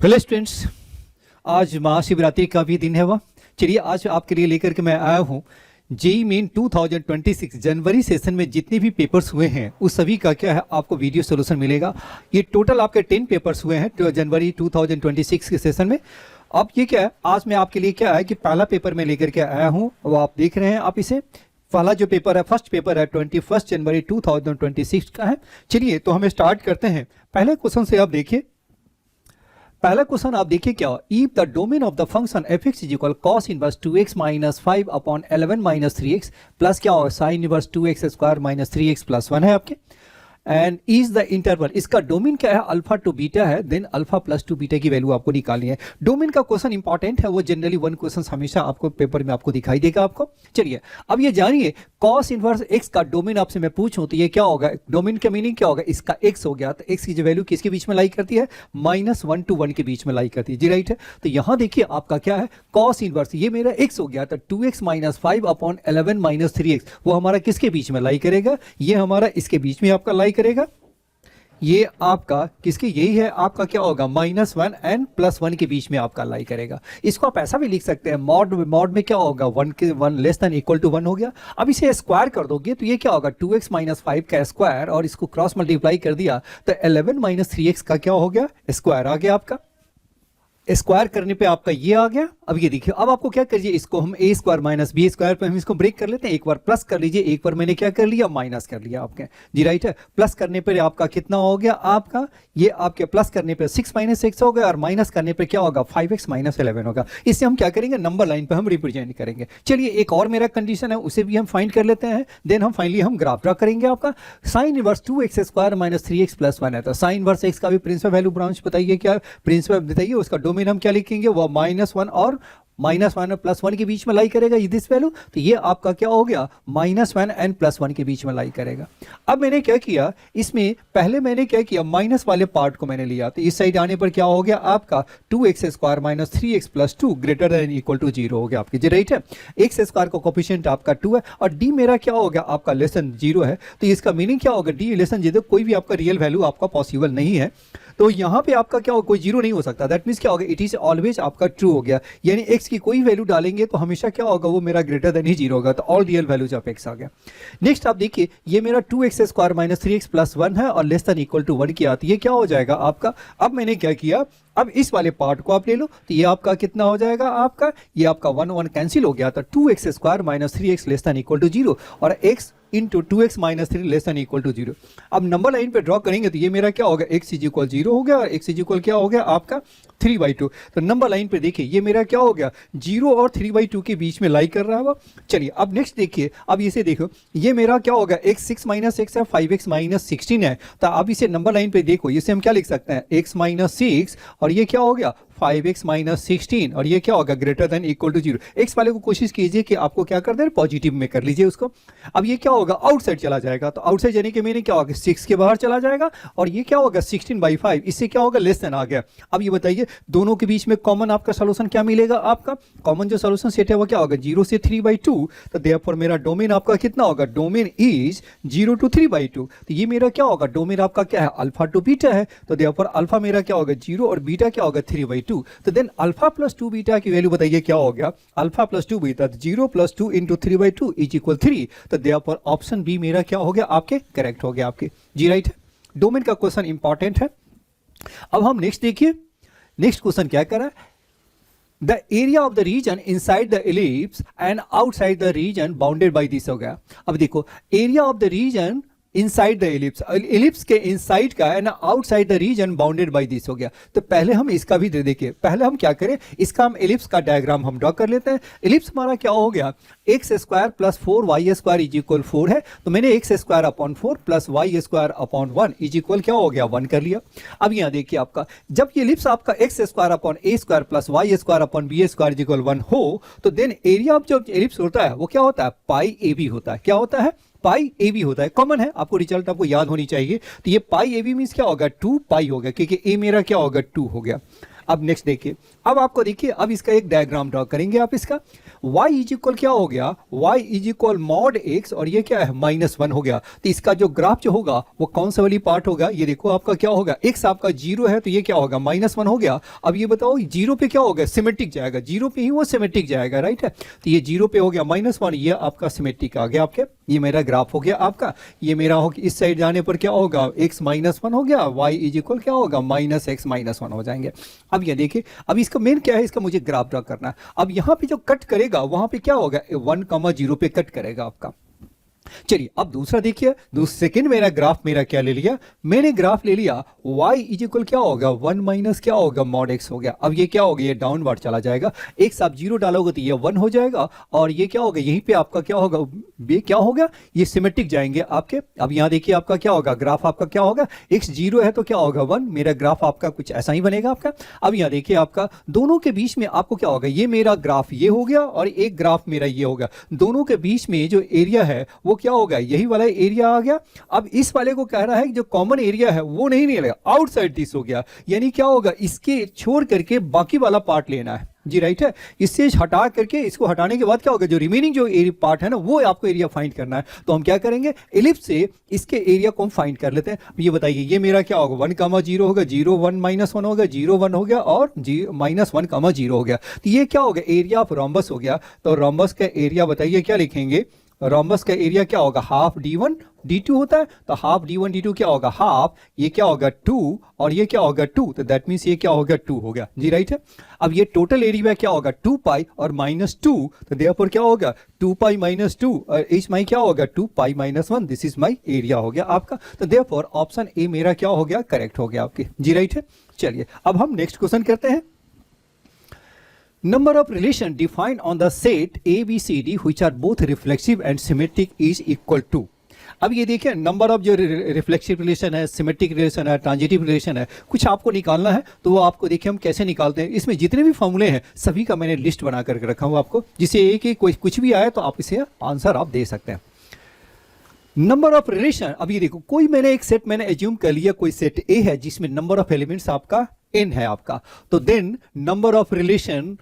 Hello students, आज महाशिवरात्रि का भी दिन है। वह चलिए आज आपके लिए लेकर के मैं आया हूँ जेई मेन 2026 जनवरी सेशन में जितने भी पेपर्स हुए हैं उस सभी का क्या है आपको वीडियो सोल्यूशन मिलेगा। ये टोटल आपके 10 पेपर्स हुए हैं तो जनवरी 2026 के सेशन में। अब ये क्या है, आज मैं आपके लिए क्या है कि पहला पेपर मैं लेकर के आया हूँ, वो आप देख रहे हैं। आप इसे पहला जो पेपर है, फर्स्ट पेपर है 21 जनवरी 2026 का है। चलिए तो हमें स्टार्ट करते हैं। पहले क्वेश्चन से आप देखिए, पहला क्वेश्चन आप देखिए क्या, if the domain of the function f x is equal cos inverse 2x minus 5 upon 11 minus 3x plus क्या होगा sine inverse 2x square minus 3x plus 1 है आपके, एंड इज द इंटरवल, इसका डोमेन क्या है अल्फा टू बीटा है, then alpha plus two beta की value आपको निकालनी है। डोमेन का क्वेश्चन इंपॉर्टेंट है, वो जनरली वन क्वेश्चन हमेशा आपको पेपर में आपको दिखाई देगा आपको। चलिए अब ये जानिए कॉस इनवर्स एक्स का डोमेन आपसे मैं पूछूं तो ये क्या होगा, डोमेन का मीनिंग क्या होगा, इसका एक्स हो गया तो एक्स की जो वैल्यू किसके बीच में लाई करती है, -1 to 1 के बीच में लाई करती है जी, राइट है। तो यहां देखिए आपका क्या है कॉस इनवर्स, ये मेरा एक्स हो गया तो 2x minus 5 upon 11 minus 3x, वो हमारा किसके बीच में लाई करेगा, ये हमारा इसके बीच में आपका लाई करेगा। ये आपका किसके, यही है आपका क्या होगा -1 एंड +1 के बीच में आपका लाई करेगा। इसको आप ऐसा भी लिख सकते हैं, मॉड में क्या होगा 1 लेस देन इक्वल टू 1 हो गया। अब इसे स्क्वायर कर दोगे तो ये क्या होगा 2x माइनस 5 का स्क्वायर, और इसको क्रॉस मल्टीप्लाई कर दिया तो 11 माइनस 3x का क्या हो गया स्क्वायर आ गया आपका। स्क्वायर करने पे आपका ये आ गया। अब ये देखिए, अब आपको क्या करिए, इसको हम a square minus b square पे हम इसको ब्रेक कर लेते हैं। एक बार प्लस कर लीजिए, एक बार मैंने क्या कर लिया माइनस कर लिया आपके जी, राइट है। प्लस करने पे आपका कितना हो गया आपका, ये आपके प्लस करने पे 6 माइनस 6 हो गया, और माइनस करने पे क्या होगा 5x माइनस 11 होगा। इससे हम क्या करेंगे नंबर लाइन पे हम रिप्रेजेंट करेंगे। चलिए एक और मेरा कंडीशन है उसे भी हम फाइंड कर लेते हैं, देन हम फाइनली हम ग्राफ ड्रा करेंगे। आपका sign inverse 2x square minus 3x plus 1 है, तो साइन इनवर्स x का भी प्रिंसिपल वैल्यू ब्रांच बताइए क्या, प्रिंसिपल बताइए, उसका डोमेन हम क्या लिखेंगे, वो -1 और -1 और +1 के बीच में लाई करेगा दिस वैल्यू। तो ये आपका क्या हो गया -1 एंड +1 के बीच में लाई करेगा। अब मैंने क्या किया, इसमें पहले मैंने क्या किया माइनस वाले पार्ट को मैंने लिया, तो इस साइड आने पर क्या हो गया आपका 2x square minus 3x plus 2 greater than equal to 0 हो गया आपकी जी, राइट है। x स्क्वायर का कोफिशिएंट आपका 2 है और d मेरा क्या हो गया आपका लेसन 0 है, तो इसका मीनिंग क्या होगा d लेसन 0, कोई भी आपका रियल वैल्यू आपका पॉसिबल नहीं है। तो यहाँ पे आपका क्या होगा कोई 0 नहीं हो सकता, दैट मीन्स क्या होगा इट इज ऑलवेज आपका ट्रू हो गया, यानी x की कोई वैल्यू डालेंगे तो हमेशा क्या होगा वो मेरा ग्रेटर देन ही 0 होगा, तो all real values of x आ गया। नेक्स्ट आप देखिए ये मेरा 2x square minus 3x plus 1 है और लेस देन इक्वल टू 1 की आती है, क्या हो जाएगा आपका। अब मैंने क्या किया, अब इस वाले पार्ट को आप ले लो तो ये आपका कितना हो जाएगा आपका, ये आपका 1 कैंसिल हो गया, तो 2x square minus 3x less than equal to 0 और x into 2x minus 3 less than equal to 0। अब नंबर लाइन पे ड्रॉ करेंगे तो ये मेरा क्या होगा x इज इक्वल 0 हो गया और x इज इक्वल क्या हो गया आपका 3/2। तो नंबर लाइन पे देखिए ये मेरा क्या हो गया 0 और 3/2 के बीच में लाई कर रहा है वो। चलिए अब नेक्स्ट देखिए, अब इसे देखो ये मेरा क्या होगा x 6 माइनस x है 5x माइनस 16 है, तो अब इसे नंबर लाइन पे देखो इसे हम क्या लिख सकते हैं x माइनस 6 और ये क्या हो गया 5x माइनस 16 और ये क्या होगा greater than equal to 0। x वाले को कोशिश कीजिए कि आपको क्या कर दे पॉजिटिव में कर लीजिए उसको। अब ये क्या होगा आउटसाइड चला जाएगा, तो आउटसाइड जाने के मीनिंग क्या होगा 6 के बाहर चला जाएगा और ये क्या होगा 16/5, इससे क्या होगा लेस देन आ गया। अब ये बताइए दोनों के बीच में कॉमन आपका सोल्यूशन क्या मिलेगा, आपका कॉमन जो सोल्यूशन सेट है वो क्या होगा 0 से 3/2, तो देयरफॉर मेरा डोमेन आपका कितना होगा, डोमेन इज 0 to 3/2, तो ये मेरा क्या होगा डोमेन आपका क्या है अल्फा टू बीटा है, तो देयरफॉर अल्फा मेरा क्या होगा 0 और बीटा क्या होगा 3/2। तो देन अल्फा प्लस 2 बीटा की वैल्यू बताइए क्या हो गया, alpha plus 2 beta 0 + 2 × 3/2 is equal 3, तो देयरफॉर ऑप्शन बी मेरा क्या हो गया आपके करेक्ट हो गया आपके जी, राइट है। डोमेन का क्वेश्चन इंपॉर्टेंट है। अब हम नेक्स्ट देखिए, नेक्स्ट क्वेश्चन क्या कर रहा है, the area of the region inside the ellipse and outside the region bounded by this हो गया। अब देखो area of the region inside the ellipse, ellipse के इनसाइड का and outside the region bounded by this हो गया। तो पहले हम इसका भी दे देखिए, पहले हम क्या करें इसका हम एलिप्स का डायग्राम हम ड्रॉ कर लेते हैं। एलिप्स हमारा क्या हो गया x square plus 4y square is equal 4 है, तो मैंने x square upon 4 plus y square upon 1 is equal क्या हो गया 1 कर लिया। अब यहाँ देखिए आपका जब ये एलिप्स आपका x square upon a square plus y square upon b square is equal 1 हो, तो देन एरिया ऑफ जो एलिप्स होता है वो क्या होता है पाई ए बी होता है, क्या होता है पाई ए बी होता है, कॉमन है आपको रिजल्ट आपको याद होनी चाहिए। तो ये पाई ए बी मीन्स क्या होगा 2 पाई हो गया, क्योंकि ए मेरा क्या होगा 2 हो गया। अब नेक्स्ट देखिए, अब आपको देखिए, अब इसका एक डायग्राम ड्रॉ करेंगे आप इसका। y इज इक्वल क्या हो गया, y is equal mod x और ये क्या है -1 हो गया। तो इसका जो ग्राफ जो होगा वो कौन सा वाली पार्ट होगा, ये देखो आपका क्या होगा, x आपका 0 है तो ये क्या होगा -1 हो गया। अब ये बताओ 0 पे क्या होगा, सिमेट्रिक जाएगा, 0 पे ही वो सिमेट्रिक जाएगा, राइट है। तो ये 0 पे हो गया -1, ये आपका सिमेट्रिक आ गया आपके, ये मेरा ग्राफ हो गया आपका। ये मेरा हो इस साइड जाने पर क्या होगा, x -1 हो गया, y इज इक्वल क्या होगा -x -1 हो जाएंगे। अब ये देखिए, अब इसका मेन क्या है, इसका मुझे ग्राफ ड्रॉ करना है। अब यहाँ पे जो कट करेगा वहां पे क्या होगा, 1,0 पे कट करेगा आपका। चलिए अब दूसरा देखिए, सेकंड मेरा ग्राफ मेरा क्या ले लिया, मैंने ग्राफ ले लिया y इज इक्वल क्या होगा 1 माइनस क्या होगा मॉड x हो गया। अब ये क्या होगा, ये डाउनवर्ड चला जाएगा, x आप 0 डालोगे तो ये 1 हो जाएगा और ये क्या होगा, यहीं पे आपका क्या होगा, ये क्या होगा, ये सिमेट्रिक जाएंगे आपके। अब यहाँ देखिए आपका क्या होगा, ग्राफ आपका क्या होगा, x 0 है तो क्या होगा 1, मेरा ग्राफ आपका कुछ ऐसा ही बनेगा आपका। अब यहाँ देखिए आपका दोनों के बीच में आपको क्या होगा, ये मेरा ग्राफ ये हो गया और एक ग्राफ मेरा ये होगा, दोनों के बीच में जो एरिया है वो क्या होगा, यही वाला एरिया आ गया। अब इस वाले को कह रहा है कि जो कॉमन एरिया है वो नहीं लेगा, आउटसाइड दिस हो गया, यानी क्या होगा, इसके छोड़ करके बाकी वाला पार्ट लेना है जी, राइट है। इससे हटा करके, इसको हटाने के बाद क्या होगा, जो रिमेनिंग जो एरिया पार्ट है ना वो आपको एरिया फाइंड करना है। तो हम क्या करेंगे, एलिप्स से इसके एरिया को हम फाइंड कर लेते हैं। ये बताइए, ये मेरा क्या होगा 1,0 होगा, 0 1 -1 होगा, 0 1 हो गया और -1,0 हो गया। तो ये क्या होगा, एरिया ऑफ रोम्बस हो गया। तो रोम्बस का एरिया बताइए क्या लिखेंगे, रोम्बस का एरिया क्या होगा, हाफ d1 d2 होता है, तो हाफ d1 d2 क्या होगा, हाफ, ये क्या होगा 2 और ये क्या होगा 2, तो दैट मींस ये क्या होगा 2 हो गया जी, राइट है। अब ये टोटल एरिया क्या होगा 2 पाई और -2, तो देयरफॉर क्या होगा 2 पाई -2 और इस माई क्या होगा 2 पाई -1, दिस इज माई एरिया हो गया आपका। तो देयरफॉर ऑप्शन ए मेरा क्या हो गया, करेक्ट हो गया आपके जी, राइट है। चलिए अब हम नेक्स्ट क्वेश्चन करते हैं। Number of relation defined on the set ABCD which are both reflexive and symmetric is equal to। अब ये देखिए, नंबर ऑफ जो रिफ्लेक्सिव रिलेशन है, सिमेट्रिक रिलेशन है, ट्रांजिटिव रिलेशन है, कुछ आपको निकालना है तो वो आपको देखिए हम कैसे निकालते हैं। इसमें जितने भी फॉर्मूले हैं सभी का मैंने लिस्ट बना करके रखा हूँ आपको, जिससे एक ही कोई कुछ भी आए तो आप इसे आंसर आप दे सकते हैं। नंबर ऑफ रिलेशन, अब ये देखो, कोई मैंने एक सेट मैंने एज्यूम कर लिया, कोई सेट ए है जिसमें नंबर ऑफ एलिमेंट्स आपका n है आपका, तो then number of relation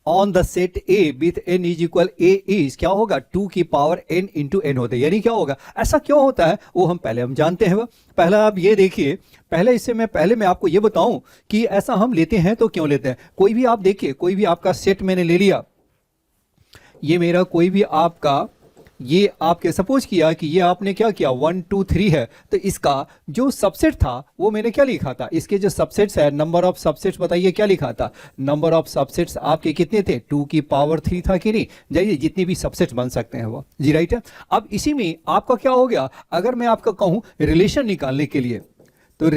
on the set A with n is equal a is क्या होगा 2 की पावर n इंटू n होता है। यानी क्या होगा, ऐसा क्यों होता है वो हम जानते हैं। पहला आप ये देखिए, पहले मैं आपको ये बताऊं कि ऐसा हम लेते हैं तो क्यों लेते हैं। कोई भी आप देखिए, कोई भी आपका सेट मैंने ले लिया, ये मेरा कोई भी आपका, ये आपके सपोज किया कि ये आपने क्या किया 1 2 3 है, तो इसका जो सबसेट था वो मैंने क्या लिखा था, इसके जो सबसेट्स है, नंबर ऑफ सबसेट्स बताइए क्या लिखा था, नंबर ऑफ सबसेट्स आपके कितने थे 2 की पावर 3 था कि नहीं, जाइए जितने भी सबसेट्स बन सकते हैं वो जी, राइट है। अब इसी में आपका क्या हो गया, अगर मैं आपका कहूं रिलेशन निकालने के लिए, तो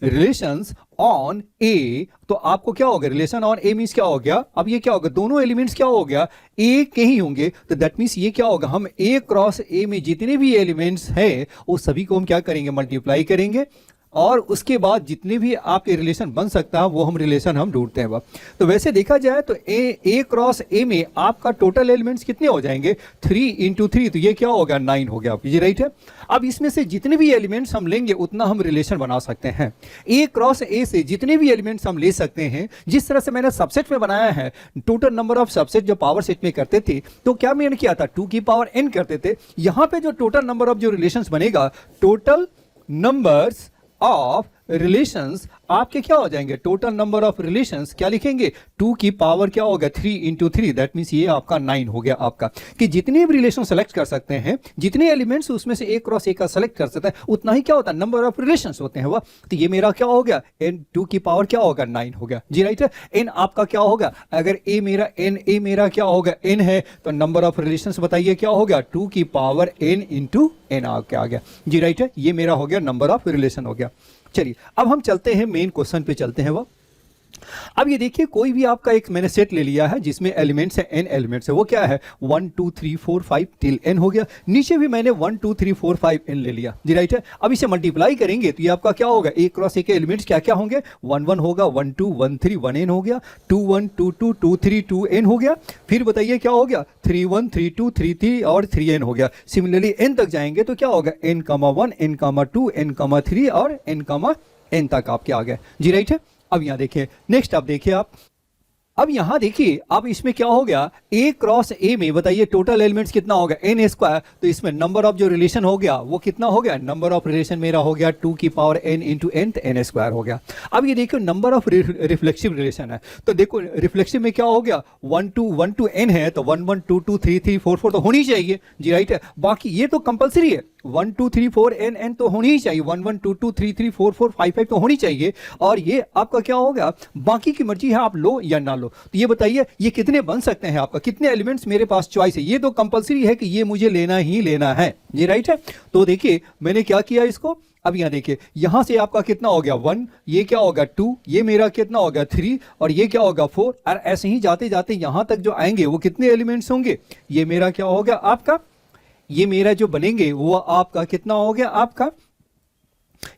रिलेशंस ऑन ए, तो आपको क्या होगा, रिलेशन ऑन ए मींस क्या हो गया, अब ये क्या होगा, दोनों एलिमेंट्स क्या हो गया ए के ही होंगे, तो दैट मींस ये क्या होगा, हम ए क्रॉस ए में जितने भी एलिमेंट्स हैं वो सभी को हम क्या करेंगे, मल्टीप्लाई करेंगे और उसके बाद जितने भी आपके रिलेशन बन सकता है वो हम रिलेशन हम ढूंढते हैं। तो वैसे देखा जाए तो ए क्रॉस ए में आपका टोटल एलिमेंट्स कितने हो जाएंगे 3 इंटू 3, तो ये क्या होगा 9 हो गया आपकी जी, राइट है। अब इसमें से जितने भी एलिमेंट्स हम लेंगे उतना हम रिलेशन बना सकते हैं। ए क्रॉस ए से जितने भी एलिमेंट्स हम ले सकते हैं, जिस तरह से मैंने सबसेट में बनाया है, टोटल नंबर ऑफ सबसेट जो पावर सेट में करते थे तो क्या मैंने किया था 2 की पावर n करते थे। यहां पे जो टोटल नंबर ऑफ जो रिलेशंस बनेगा, टोटल नंबर्स ऑफ रिलेशंस आपके क्या हो जाएंगे, टोटल नंबर ऑफ रिलेशंस क्या लिखेंगे 2 की पावर क्या होगा 3 इंटू 3, दैट मीन्स ये आपका 9 हो गया आपका। कि जितने भी रिलेशन सेलेक्ट कर सकते हैं, जितने एलिमेंट्स उसमें से एक क्रॉस एक का सेलेक्ट कर सकता है, उतना ही क्या होता है नंबर ऑफ रिलेशंस होते हैं वह। तो ये मेरा क्या हो गया n 2 की पावर क्या होगा 9 हो गया जी, राइट है। n आपका क्या होगा, अगर a मेरा क्या होगा n है, तो नंबर ऑफ रिलेशंस बताइए क्या होगा 2 की पावर n इंटू n आ गया जी, राइट है। ये मेरा हो गया नंबर ऑफ रिलेशन हो गया। चलिए अब हम चलते हैं मेन क्वेश्चन पे चलते हैं। वो अब ये देखिए, कोई भी आपका एक मैंने सेट ले लिया है जिसमें एलिमेंट्स है n एलिमेंट्स है, वो क्या है 1 2 3 4 5 टिल n हो गया। नीचे भी मैंने 1 2 3 4 5 n ले लिया जी, राइट है। अब इसे मल्टीप्लाई करेंगे तो ये आपका क्या होगा, ए क्रॉस ए के एलिमेंट्स क्या क्या होंगे, 1 1 होगा, 1 2 1 3 1 n हो गया, 2 1 2 2 2 3 2 n हो गया। फिर बताइए क्या हो गया 3 1 3 2 3 3 और 3 n हो गया। सिमिलरली n तक जाएंगे तो क्या होगा n 1 n 2 n 3 और n n तक आपके आ गए जी, राइट है। अब यहाँ देखिए, नेक्स्ट आप देखिए आप, अब यहां देखिए अब इसमें क्या हो गया, a क्रॉस a में बताइए टोटल एलिमेंट्स कितना हो गया, n स्क्वायर। तो इसमें नंबर ऑफ जो रिलेशन हो गया वो कितना हो गया, नंबर ऑफ रिलेशन मेरा हो गया 2 की power n into n, n square हो गया। अब ये देखो नंबर ऑफ रिफ्लेक्सिव रिलेशन है, तो देखो रिफ्लेक्सिव में क्या हो गया, 1 to n है, तो 1 1 2 2 3 3 4 4 तो होनी चाहिए जी, राइट है। बाकी ये तो कंपलसरी है, 1 2 3 4 n n तो होनी ही चाहिए, 1 1 2 2 3 3 4 4 5 5 तो होनी चाहिए। और ये आपका क्या होगा, बाकी की मर्जी है, आप लो या ना लो। तो ये बताइए ये कितने बन सकते हैं, आपका कितने एलिमेंट्स मेरे पास चॉइस है, ये तो कंपलसरी है कि ये मुझे लेना ही लेना है, ये राइट है। तो देखिए मैंने क्या किया इसको, अब यहां देखिए यहां से आपका कितना हो गया 1, ये क्या होगा 2, ये मेरा कितना होगा 3, और ये क्या होगा 4, और ऐसे ही जाते जाते यहां तक जो आएंगे वो कितने एलिमेंट्स होंगे, ये मेरा क्या हो गया आपका, ये मेरा जो बनेंगे वो आपका कितना हो गया आपका,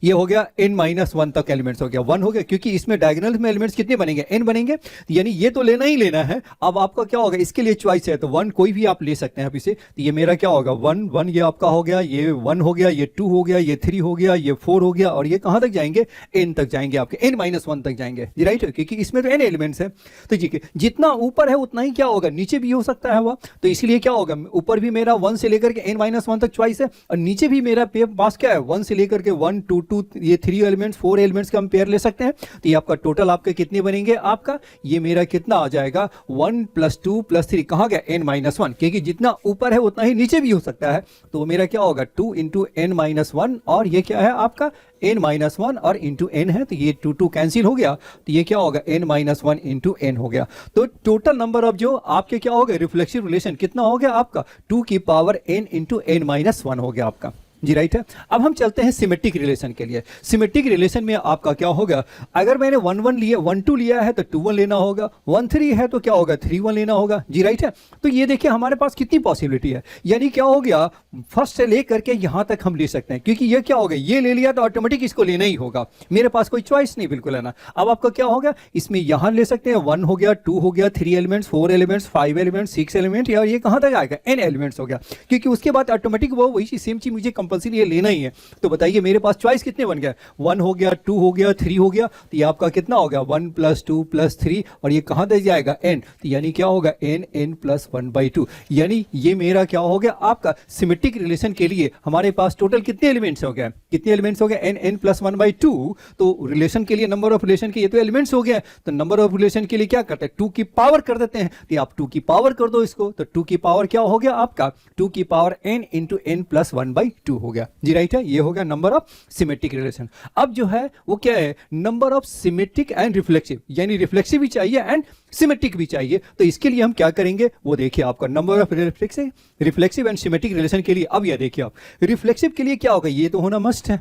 ये हो गया n-1 तक एलिमेंट्स हो गया, 1 हो गया, क्योंकि इसमें डायगोनल में एलिमेंट्स कितने बनेंगे, n बनेंगे, यानी ये तो लेना ही लेना है। अब आपका क्या होगा, इसके लिए चॉइस है, तो 1 कोई भी आप ले सकते हैं आप इसे। तो ये मेरा क्या होगा 1 1, ये आपका हो गया, ये 1 हो गया, ये 2 हो गया, ये 3 हो गया, ये 4 हो गया, और ये कहां तक जाएंगे, n तक जाएंगे, आपके n-1 तक जाएंगे, राइट है, क्योंकि इसमें तो n एलिमेंट्स है। तो ठीक है, जितना ऊपर है उतना ही क्या होगा, नीचे भी हो सकता है वह, तो इसलिए क्या होगा, ऊपर भी मेरा 1 से लेकर के n-1 तक चॉइस है, और नीचे भी मेरा पास क्या है 1 से लेकर के 1 2 2, ये 3 एलिमेंट्स 4 एलिमेंट्स का हम पेयर ले सकते हैं। तो ये आपका टोटल आपके कितने बनेंगे, आपका ये मेरा कितना आ जाएगा 1 + 2 + 3, कहां गया n-1, क्योंकि जितना ऊपर है उतना ही नीचे भी हो सकता है। तो मेरा क्या होगा 2 × n-1, और ये क्या है आपका n-1 और इंटू n है, तो ये 2 2 कैंसिल हो गया, तो ये क्या होगा n-1 इंटू n हो गया। तो टोटल नंबर ऑफ जो आपके क्या हो गया रिफ्लेक्सिव रिलेशन कितना हो गया आपका 2 की पावर n इंटू n-1 हो गया आपका, जी राइट है। अब हम चलते हैं सिमेट्रिक रिलेशन के लिए। सिमेट्रिक रिलेशन में आपका क्या होगा, अगर मैंने 1 1 लिया 1 2 लिया है तो 2 1 लेना होगा, 1 3 है तो क्या होगा 3 1 लेना होगा, जी राइट है। तो ये देखिए हमारे पास कितनी पॉसिबिलिटी है, यानी क्या हो गया फर्स्ट से लेकर के यहां तक हम ले सकते हैं, क्योंकि ये क्या होगा ये ले लिया तो ऑटोमेटिक इसको लेना ही होगा, मेरे पास कोई चॉइस नहीं बिल्कुल है ना। अब आपका क्या होगा, इसमें यहां ले सकते हैं 1 हो गया, 2 हो गया, 3 एलिमेंट्स, 4 एलिमेंट्स, 5 एलिमेंट्स, 6 एलिमेंट, या ये कहां तक आएगा n एलिमेंट्स हो गया, क्योंकि उसके बाद ऑटोमेटिक वो वही सेम चीज मुझे कंपल्सरी ये लेना ही है। तो बताइए मेरे पास चॉइस कितने बन गया, 1 हो गया, 2 हो गया, 3 हो गया, तो ये आपका कितना हो गया 1 + 2 + 3, और ये कहां तक जाएगा n, तो यानी क्या होगा n + 1/2, यानी ये मेरा क्या हो गया आपका सिमेट्रिक रिलेशन के लिए हमारे पास टोटल कितने एलिमेंट्स हो गए, कितने एलिमेंट्स हो गए n + 1/2। तो रिलेशन के लिए नंबर ऑफ रिलेशन के ये तो एलिमेंट्स हो गया, तो नंबर ऑफ रिलेशन के लिए क्या करते हैं 2 की पावर कर देते हैं, तो आप 2 की पावर कर दो इसको, तो 2 की पावर क्या हो गया आपका 2 की पावर n इंटू n + 1/2 हो गया, जी राइट है। ये हो गया नंबर ऑफ सिमेट्रिक रिलेशन। अब जो है वो क्या है number of symmetric and reflexive, यानी रिफ्लेक्सिव भी चाहिए एंड सिमेट्रिक भी चाहिए। तो इसके लिए हम क्या करेंगे वो देखिए, आपका number of reflexive and symmetric relation के लिए अब यह देखिए आप रिफ्लेक्सिव के लिए क्या होगा, ये तो होना मस्ट है,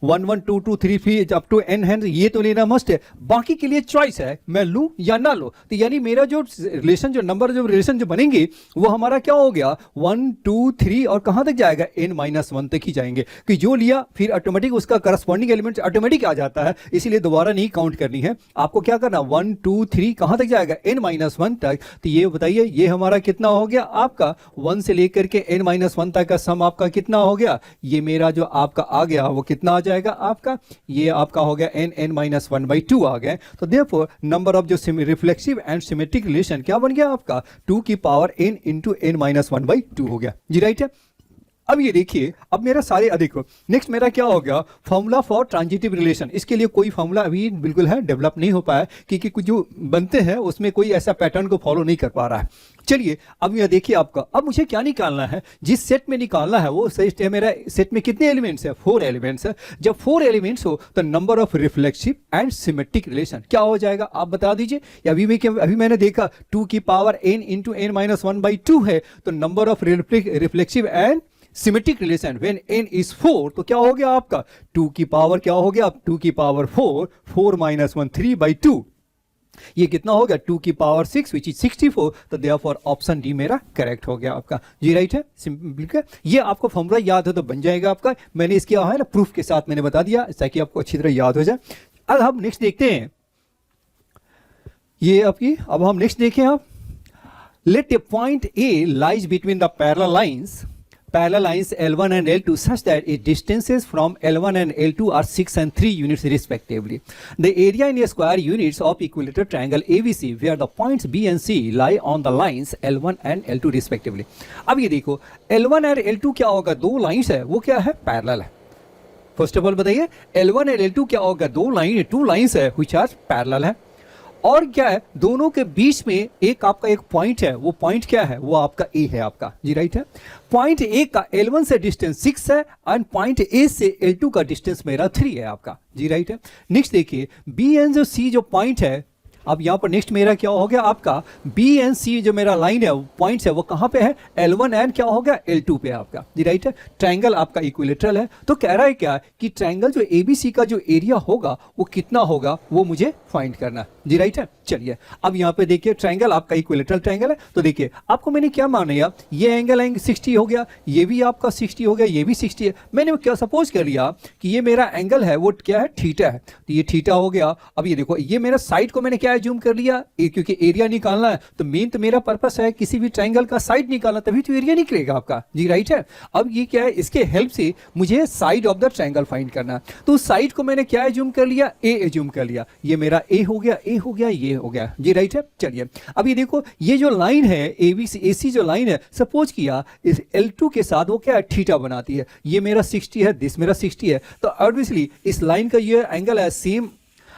1 1 2 2 3 3 अप टू n है, ये तो लेना मस्ट है, बाकी के लिए चॉइस है मैं लूं या ना लो। तो यानी मेरा जो रिलेशन जो नंबर जो रिलेशन जो बनेंगे वो हमारा क्या हो गया 1 2 3 और कहां तक जाएगा n-1 तक ही जाएंगे, कि जो लिया फिर ऑटोमेटिक उसका करस्पॉन्डिंग एलिमेंट ऑटोमेटिक आ जाता है, इसीलिए दोबारा नहीं काउंट करनी है आपको। क्या करना 1 2 3 कहां तक जाएगा n-1 तक। तो ये बताइए ये हमारा कितना हो गया आपका 1 से लेकर के n-1 तक का सम आपका कितना हो गया, ये मेरा जो आपका आ गया वो कितना आ जाएगा आपका, ये आपका हो गया n-1/2 आ गया। तो देयरफॉर नंबर ऑफ जो रिफ्लेक्सिव एंड सिमेट्रिक रिलेशन क्या बन गया आपका 2 की पावर n इंटू n-1/2 हो गया, जी राइट है। अब ये देखिए अब मेरा सारे अधिक नेक्स्ट मेरा क्या हो गया फॉर्मूला फॉर ट्रांजिटिव रिलेशन। इसके लिए कोई फॉर्मूला अभी बिल्कुल है डेवलप नहीं हो पाया, क्योंकि कुछ जो बनते हैं उसमें कोई ऐसा पैटर्न को फॉलो नहीं कर पा रहा है। चलिए अब ये देखिए आपका, अब मुझे क्या निकालना है, जिस सेट में निकालना है वो सेट है मेरा, सेट में कितने एलिमेंट्स है 4 एलिमेंट्स है। जब 4 एलिमेंट्स हो तो number of reflexive and symmetric relation क्या हो जाएगा आप बता दीजिए। अभी मैंने देखा 2 की पावर n इंटू n-1/2 है, तो number of reflexive and symmetric relation when n is 4 तो क्या हो गया आपका 2 की पावर क्या हो गया 2 की पावर 4 -1 3/2, ये कितना हो गया 2 की पावर 6 विच इज 64। तो देयरफॉर ऑप्शन डी मेरा करेक्ट हो गया आपका, जी राइट है। सिंपल ये आपको फॉर्मूला याद हो तो बन जाएगा आपका, मैंने इसके है ना प्रूफ के साथ मैंने बता दिया ताकि आपको अच्छी तरह याद हो जाए। अब हम नेक्स्ट देखते हैं ये आपकी, अब हम नेक्स्ट देखें आप, let a point A lies between the parallel lines parallel lines L1 and L2 such that its distances from L1 and L2 are 6 and 3 units respectively. The area in a square units of equilateral triangle ABC where the points B and C lie on the lines L1 and L2 respectively. अब ये देखो L1 और L2 क्या होगा, दो lines है, वो क्या है, पैरेलल है. फर्स्ट ऑफ ऑल बताइए L1 और L2 क्या होगा, दो लाइन, टू लाइंस है व्हिच आर पैरेलल है. और क्या है, दोनों के बीच में एक आपका एक पॉइंट है, वो पॉइंट क्या है, वो आपका ए है आपका, जी राइट है. पॉइंट ए का L1 से डिस्टेंस 6 है एंड पॉइंट ए से L2 का डिस्टेंस मेरा 3 है आपका, जी राइट है. नेक्स्ट देखिए बी एंड जो सी जो पॉइंट है, अब यहाँ पर नेक्स्ट मेरा क्या हो गया आपका, बी एंड सी जो मेरा लाइन है, पॉइंट्स है, वो कहाँ पे है, L1 एंड क्या हो गया, L2 पे आपका, जी राइट है. ट्रायंगल आपका इक्विलेटरल है, तो कह रहा है क्या कि ट्रायंगल जो ABC का जो एरिया होगा वो कितना होगा, वो मुझे फाइंड करना है, जी राइट है. चलिए अब यहाँ पे देखिए ट्रायंगल आपका इक्विलेटरल ट्रायंगल है, तो देखिए आपको मैंने क्या माना यार, ये एंगल 60 हो गया, ये भी आपका 60 हो गया, ये भी 60 है. मैंने क्या सपोज कर लिया कि ये मेरा एंगल है वो क्या है, थीटा है, तो ये थीटा हो गया. अब ये देखो ये मेरा साइड को मैंने क्या जूम कर लिया, क्योंकि एरिया निकालना है, तो मेन तो मेरा पर्पस है किसी भी ट्रायंगल का साइड निकालना, तभी तो एरिया निकलेगा आपका, जी राइट है. अब ये क्या है, इसके हेल्प से मुझे side of the triangle find करना है, तो साइड को मैंने क्या जूम कर लिया, ए जूम कर लिया, ये मेरा ए हो गया, ए हो गया, ये हो गया, जी राइट है. चलिए अब ये देखो ये जो लाइन है ABC AC जो लाइन है, सपोज किया इस L2 के साथ वो क्या है, थीटा बनाती है, ये मेरा 60 है, दिस मेरा 60 है, तो ऑब्वियसली इस लाइन का ये एंगल है, same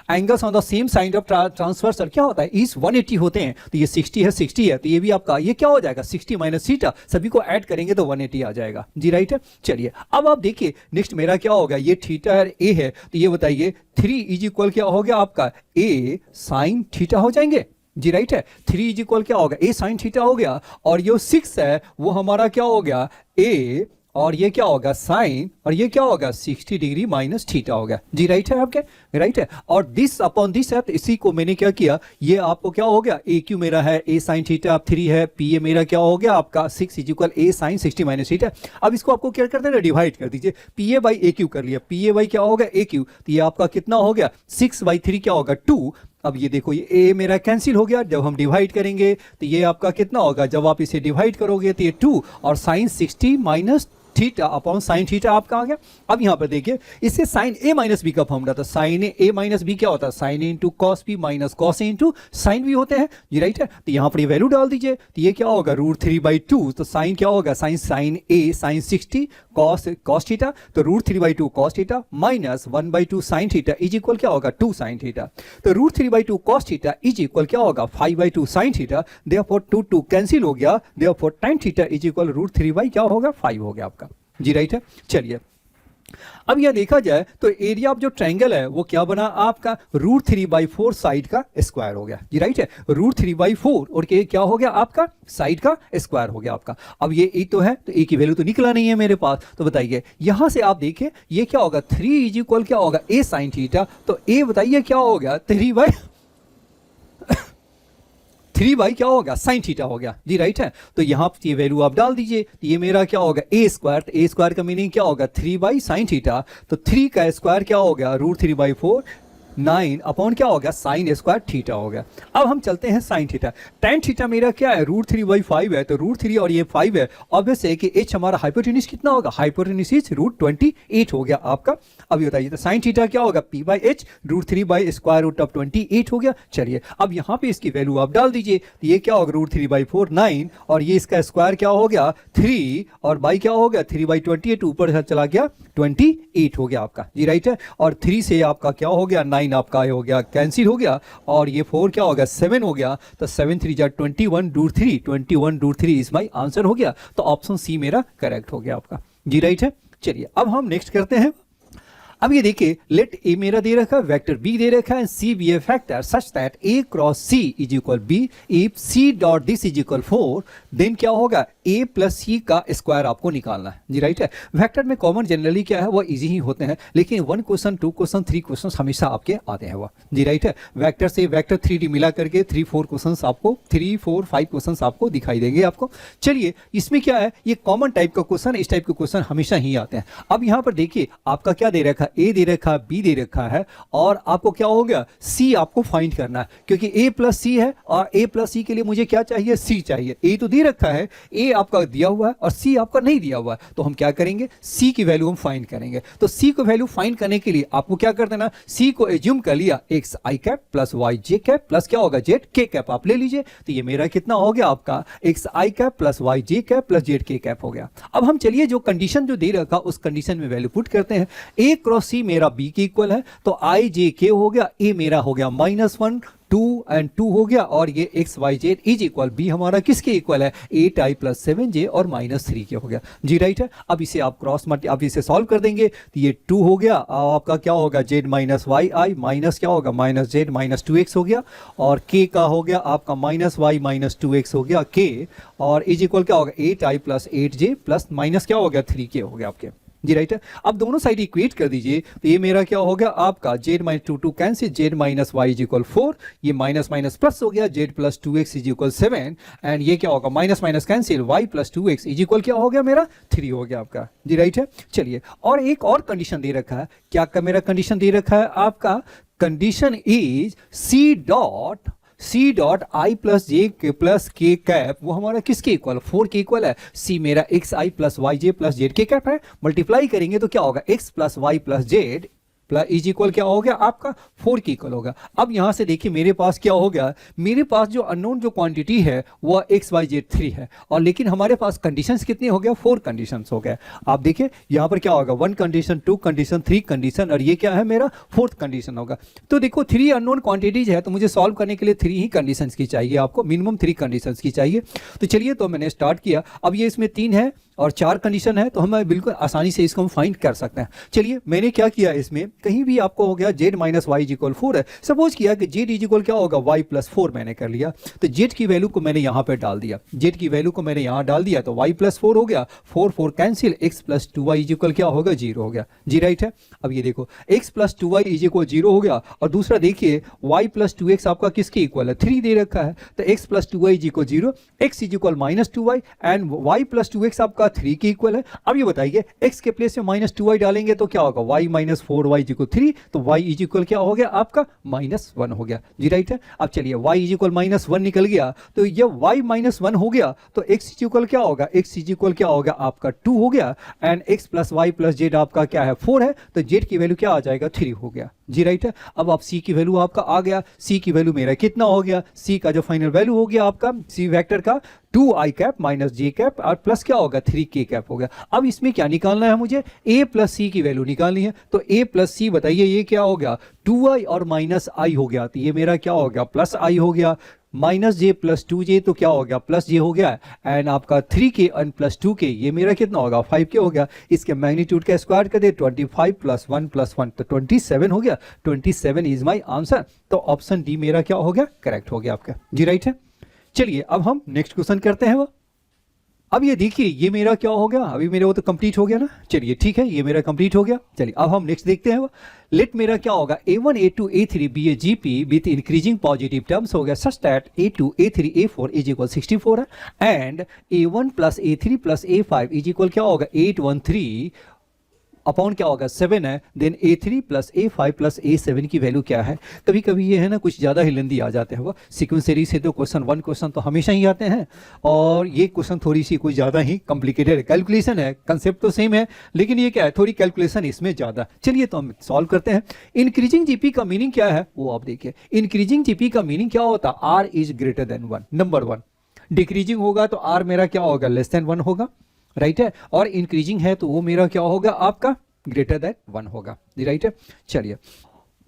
angles on the same side of transversal क्या होता है, इस 180 होते हैं, तो ये 60 है, 60 है, तो ये भी आपका ये क्या हो जाएगा, 60 माइनस थीटा, सभी को ऐड करेंगे तो 180 आ जाएगा, जी राइट है. चलिए अब आप देखिए नेक्स्ट मेरा क्या होगा, ये थीटा है, ए है, तो ये बताइए 3 इज इक्वल क्या हो गया आपका, ए साइन थीटा हो जाएंगे, जी राइट है. 3 इज इक्वल क्या होगा, ए साइन थीटा हो गया, और ये 6 है वो हमारा क्या हो गया, ए, और ये क्या होगा साइन, और ये क्या होगा 60 डिग्री माइनस थीटा हो गया, जी राइट है आपके, राइट है. और दिस अपॉन दिस है, इसी को मैंने क्या किया, ये आपको क्या हो गया, ए क्यू मेरा है ए साइन थीटा 3 है, पी ए मेरा क्या हो गया आपका 6 is equal a sine 60 minus theta. अब इसको आपको क्या करते हैं, डिवाइड कर दीजिए, P A by A Q कर लिया, पी ए बाई क्या होगा ए क्यू, तो ये आपका कितना हो गया 6/3 क्या होगा 2. अब ये देखो ये ए मेरा कैंसिल हो गया, जब हम डिवाइड करेंगे तो ये आपका कितना होगा, जब आप इसे डिवाइड करोगे तो ये 2 और sine 60 minus theta upon sine theta आपका आ गया. अब यहां पर देखिए इससे साइन ए माइनस बी का फॉर्मूला था, साइन ए माइनस बी क्या होता है, sine A into cos B minus cos A into sine B होते हैं, जी राइट है. तो यहां पर ये वैल्यू डाल दीजिए, तो ये क्या होगा √3/2, तो साइन क्या होगा, साइन ए साइन 60 कॉस थीटा, तो √3/2 cos theta minus 1/2 sine theta is equal क्या होगा 2 साइन थीटा, तो √3/2 कॉस थीटा इज इक्वल क्या होगा 5/2 साइन थीटा, देयरफॉर 2 कैंसिल हो गया, therefore tan theta is equal √3 क्या होगा 5 हो गया आपका, जी राइट है. चलिए अब यह देखा जाए तो एरिया ऑफ जो ट्रायंगल है वो क्या बना आपका, √3/4 साइड का स्क्वायर हो गया, जी राइट है. √3/4 और ये क्या हो गया आपका साइड का स्क्वायर हो गया आपका. अब ये ए तो है, तो ए की वैल्यू तो निकला नहीं है मेरे पास, तो बताइए यहां से आप देखिए ये क्या होगा 3 इज इक्वल क्या होगा ए साइन थीटा, तो ए बताइए क्या हो गया 3 क्या होगा साइन थीटा हो गया, जी राइट है. तो यहाँ ये वैल्यू आप डाल दीजिए, तो ये मेरा क्या होगा ए स्क्वायर, तो ए स्क्वायर का मीनिंग क्या होगा 3 साइन थीटा, तो 3 का स्क्वायर क्या हो गया √3/4 9 अपॉन क्या हो गया साइन स्क्वायर थीटा हो गया. अब हम चलते हैं साइन थीटा, tan थीटा मेरा क्या है √3/5 है, तो √3 और ये 5 है, ऑब्वियस है कि h हमारा हाइपोटेन्यूज कितना होगा, हाइपोटेन्यूज इज √28 हो गया आपका. अभी बताइए तो साइन थीटा क्या होगा p/h √3/√28 हो गया. चलिए अब यहाँ पे इसकी वैल्यू आप डाल दीजिए, तो ये क्या होगा √3/4 9 और ये इसका स्क्वायर क्या हो गया 3 और बाई क्या हो गया 3/28 ऊपर चला गया 28 हो गया आपका, जी राइट है. और 3 से आपका क्या हो गया 9 आपका हो गया कैंसिल हो गया, और ये 4 क्या हो गया 7 हो गया, तो 7 3 21√3 इज माई आंसर हो गया. तो ऑप्शन सी मेरा करेक्ट हो गया आपका, जी राइट है. चलिए अब हम नेक्स्ट करते हैं. अब ये देखिए लेट ए मेरा दे रखा है, वेक्टर बी दे रखा है, c be a factor such that a cross c is equal b, if c dot this is equal 4 then क्या होगा ए प्लस सी का स्क्वायर आपको निकालना है, जी राइट है. वेक्टर में कॉमन जनरली क्या है वो इजी ही होते हैं, लेकिन 1 क्वेश्चन 2 क्वेश्चन 3 क्वेश्चन हमेशा आपके आते हैं वो, जी राइट है. वेक्टर से वेक्टर 3D मिला करके 3-4 क्वेश्चन आपको 3-4-5 क्वेश्चन आपको दिखाई देंगे आपको. चलिए इसमें क्या है ये कॉमन टाइप का क्वेश्चन, इस टाइप के क्वेश्चन हमेशा ही आते हैं. अब यहाँ पर देखिए आपका क्या दे रखा है ए दे रखा है, बी दे रखा है, और आपको क्या हो गया, सी आपको फाइंड करना है, क्योंकि ए प्लस सी है और ए प्लस सी के लिए मुझे क्या चाहिए, सी चाहिए। ए तो दे रखा है, ए आपका दिया हुआ है और सी आपका नहीं दिया हुआ है, तो हम क्या करेंगे, सी की वैल्यू हम फाइंड करेंगे। तो सी को वैल्यू फाइंड करने के लिए आपको क्या कर देना, सी को एज्यूम कर लिया एक्स आई कैप प्लस वाई जे कैप प्लस क्या होगा, जेड के कैप आप ले लीजिए। तो ये मेरा कितना हो गया आपका, एक्स आई कैप प्लस वाई जे कैप प्लस जेड के कैप हो गया। अब हम चलिए जो कंडीशन जो दे रखा उस कंडीशन में वैल्यू पुट करते हैं। ए क्रॉस सी मेरा बी के इक्वल है, तो आई जे के हो गया, ए मेरा हो गया -1 2 एंड 2 हो गया, और ये x y z is equal b हमारा किसके इक्वल है, 8i प्लस 7j और -3 के हो गया जी, राइट है। अब इसे आप क्रॉस मल्टी आप इसे सॉल्व कर देंगे तो ये 2 हो गया, आपका क्या होगा जेड माइनस वाई आई माइनस क्या होगा माइनस जेड माइनस 2x हो गया, और k का हो गया आपका -y माइनस 2x हो गया k, और इज इक्वल क्या होगा 8i plus 8j plus minus क्या हो गया 3k हो गया आपके जी, राइट है। अब दोनों साइड इक्वेट कर दीजिए, तो ये मेरा क्या हो गया आपका z minus 2 cancel, z minus y is equal 4, ये माइनस माइनस प्लस हो गया, z plus 2x is equal 7, and ये क्या होगा minus minus cancel, y plus 2x is equal क्या हो गया मेरा 3 हो गया आपका जी, राइट है। चलिए, और एक और कंडीशन दे रखा है, क्या का मेरा कंडीशन दे रखा है आपका, condition is C dot I plus J K plus के कैप, वो हमारा किसके इक्वल, 4 के इक्वल है। सी मेरा x i plus y j plus z के कैप है, मल्टीप्लाई करेंगे तो क्या होगा x plus y plus z plus is equal क्या हो गया आपका 4 की इक्वल होगा। अब यहां से देखिए मेरे पास क्या हो गया, मेरे पास जो अननोन जो क्वांटिटी है वो एक्स वाई जेड 3 है, और लेकिन हमारे पास कंडीशंस कितने हो गया, 4 कंडीशंस हो गए। आप देखिए यहां पर क्या होगा 1 कंडीशन 2 कंडीशन 3 कंडीशन, और ये क्या है मेरा 4th कंडीशन होगा। तो देखो 3 अननोन क्वांटिटीज है, तो मुझे सॉल्व करने के लिए 3 ही कंडीशंस की चाहिए, आपको मिनिमम 3 कंडीशंस की चाहिए। तो चलिए, तो मैंने स्टार्ट किया, अब ये इसमें 3 है और 4 कंडीशन है, तो हम बिल्कुल आसानी से इसको हम फाइंड कर सकते हैं। चलिए, मैंने क्या किया, इसमें कहीं भी आपको हो गया z minus y is equal 4 है, सपोज किया कि जेड इज इक्वल क्या होगा वाई प्लस 4 मैंने कर लिया, तो जेड की वैल्यू को मैंने यहाँ पे डाल दिया, जेड की वैल्यू को मैंने यहाँ डाल दिया, तो वाई प्लस 4 हो गया, 4 cancel, x plus 2y is equal क्या होगा 0 हो गया जी, राइट है। अब ये देखो x plus 2y is equal 0 हो गया, और दूसरा देखिए वाई प्लस 2x आपका किसके इक्वल है, 3 दे रखा है, तो x plus 2y is equal 0, x is equal minus 2y and y plus 2x आपका 3 के इक्वल है। अब ये बताइए x के प्लेस में माइनस 2y डालेंगे तो क्या होगा y minus 4y is equal 3, तो y इज इक्वल क्या हो गया आपका -1 हो गया जी, राइट है। अब चलिए y इज इक्वल -1 निकल गया, तो ये y -1 हो गया, तो x इज इक्वल क्या होगा, x इज इक्वल क्या होगा आपका 2 हो गया, and x plus y plus z आपका क्या है 4 है, तो जेड की वैल्यू क्या आ जाएगा 3 हो गया जी, राइट है। अब आप c की वैल्यू आपका आ गया, c की वैल्यू मेरा कितना हो गया, c का जो फाइनल वैल्यू हो गया आपका c वेक्टर का 2i cap minus j cap और प्लस क्या होगा 3k कैप हो गया। अब इसमें क्या निकालना है मुझे, a प्लस c की वैल्यू निकालनी है, तो a प्लस c बताइए ये क्या हो गया 2i और माइनस i हो गया, तो ये मेरा क्या हो गया प्लस i हो गया, माइनस जे प्लस 2j तो क्या हो गया प्लस जे हो गया, एंड आपका 3k एंड प्लस 2k ये मेरा कितना होगा 5k हो गया, इसके मैग्नीट्यूड का स्क्वायर कर दे 25 प्लस 1 प्लस 1 तो 27 हो गया, 27 इज माई आंसर। तो ऑप्शन डी मेरा क्या हो गया करेक्ट हो गया आपका जी, राइट है। चलिए, अब हम नेक्स्ट क्वेश्चन करते हैं। वो अब ये देखिए ये मेरा क्या हो गया, अभी मेरा वो तो कंप्लीट हो गया ना, चलिए ठीक है ये मेरा कंप्लीट हो गया। चलिए अब हम नेक्स्ट देखते हैं। लेट मेरा क्या होगा a1 a2 a3 b a GP with increasing positive terms हो गया such that a2 a3 a4 is equal 64 है, and a1 plus a3 plus a5 is equal क्या होगा 813 अपॉन क्या होगा 7 है, then a3 plus a5 plus a7 की value क्या है। कभी कभी ये है ना कुछ ज़्यादा ही लेंदी आ जाते हैं, वो सीक्वेंस सीरीज से तो क्वेश्चन तो हमेशा ही आते हैं, और ये क्वेश्चन थोड़ी सी कुछ ज़्यादा ही कॉम्प्लिकेटेड है, कैलकुलेशन है, कंसेप्ट तो सेम है लेकिन ये क्या है थोड़ी कैलकुलेशन इसमें ज़्यादा। चलिए तो हम सॉल्व करते हैं। इंक्रीजिंग जीपी का मीनिंग क्या है वो आप देखिए, इंक्रीजिंग जीपी का मीनिंग क्या होता है r is greater than 1, number 1। Decreasing होगा तो आर मेरा क्या होगा लेस देन 1 होगा, राइट है, और इंक्रीजिंग है तो वो मेरा क्या होगा आपका ग्रेटर देन 1 होगा, राइट है। चलिए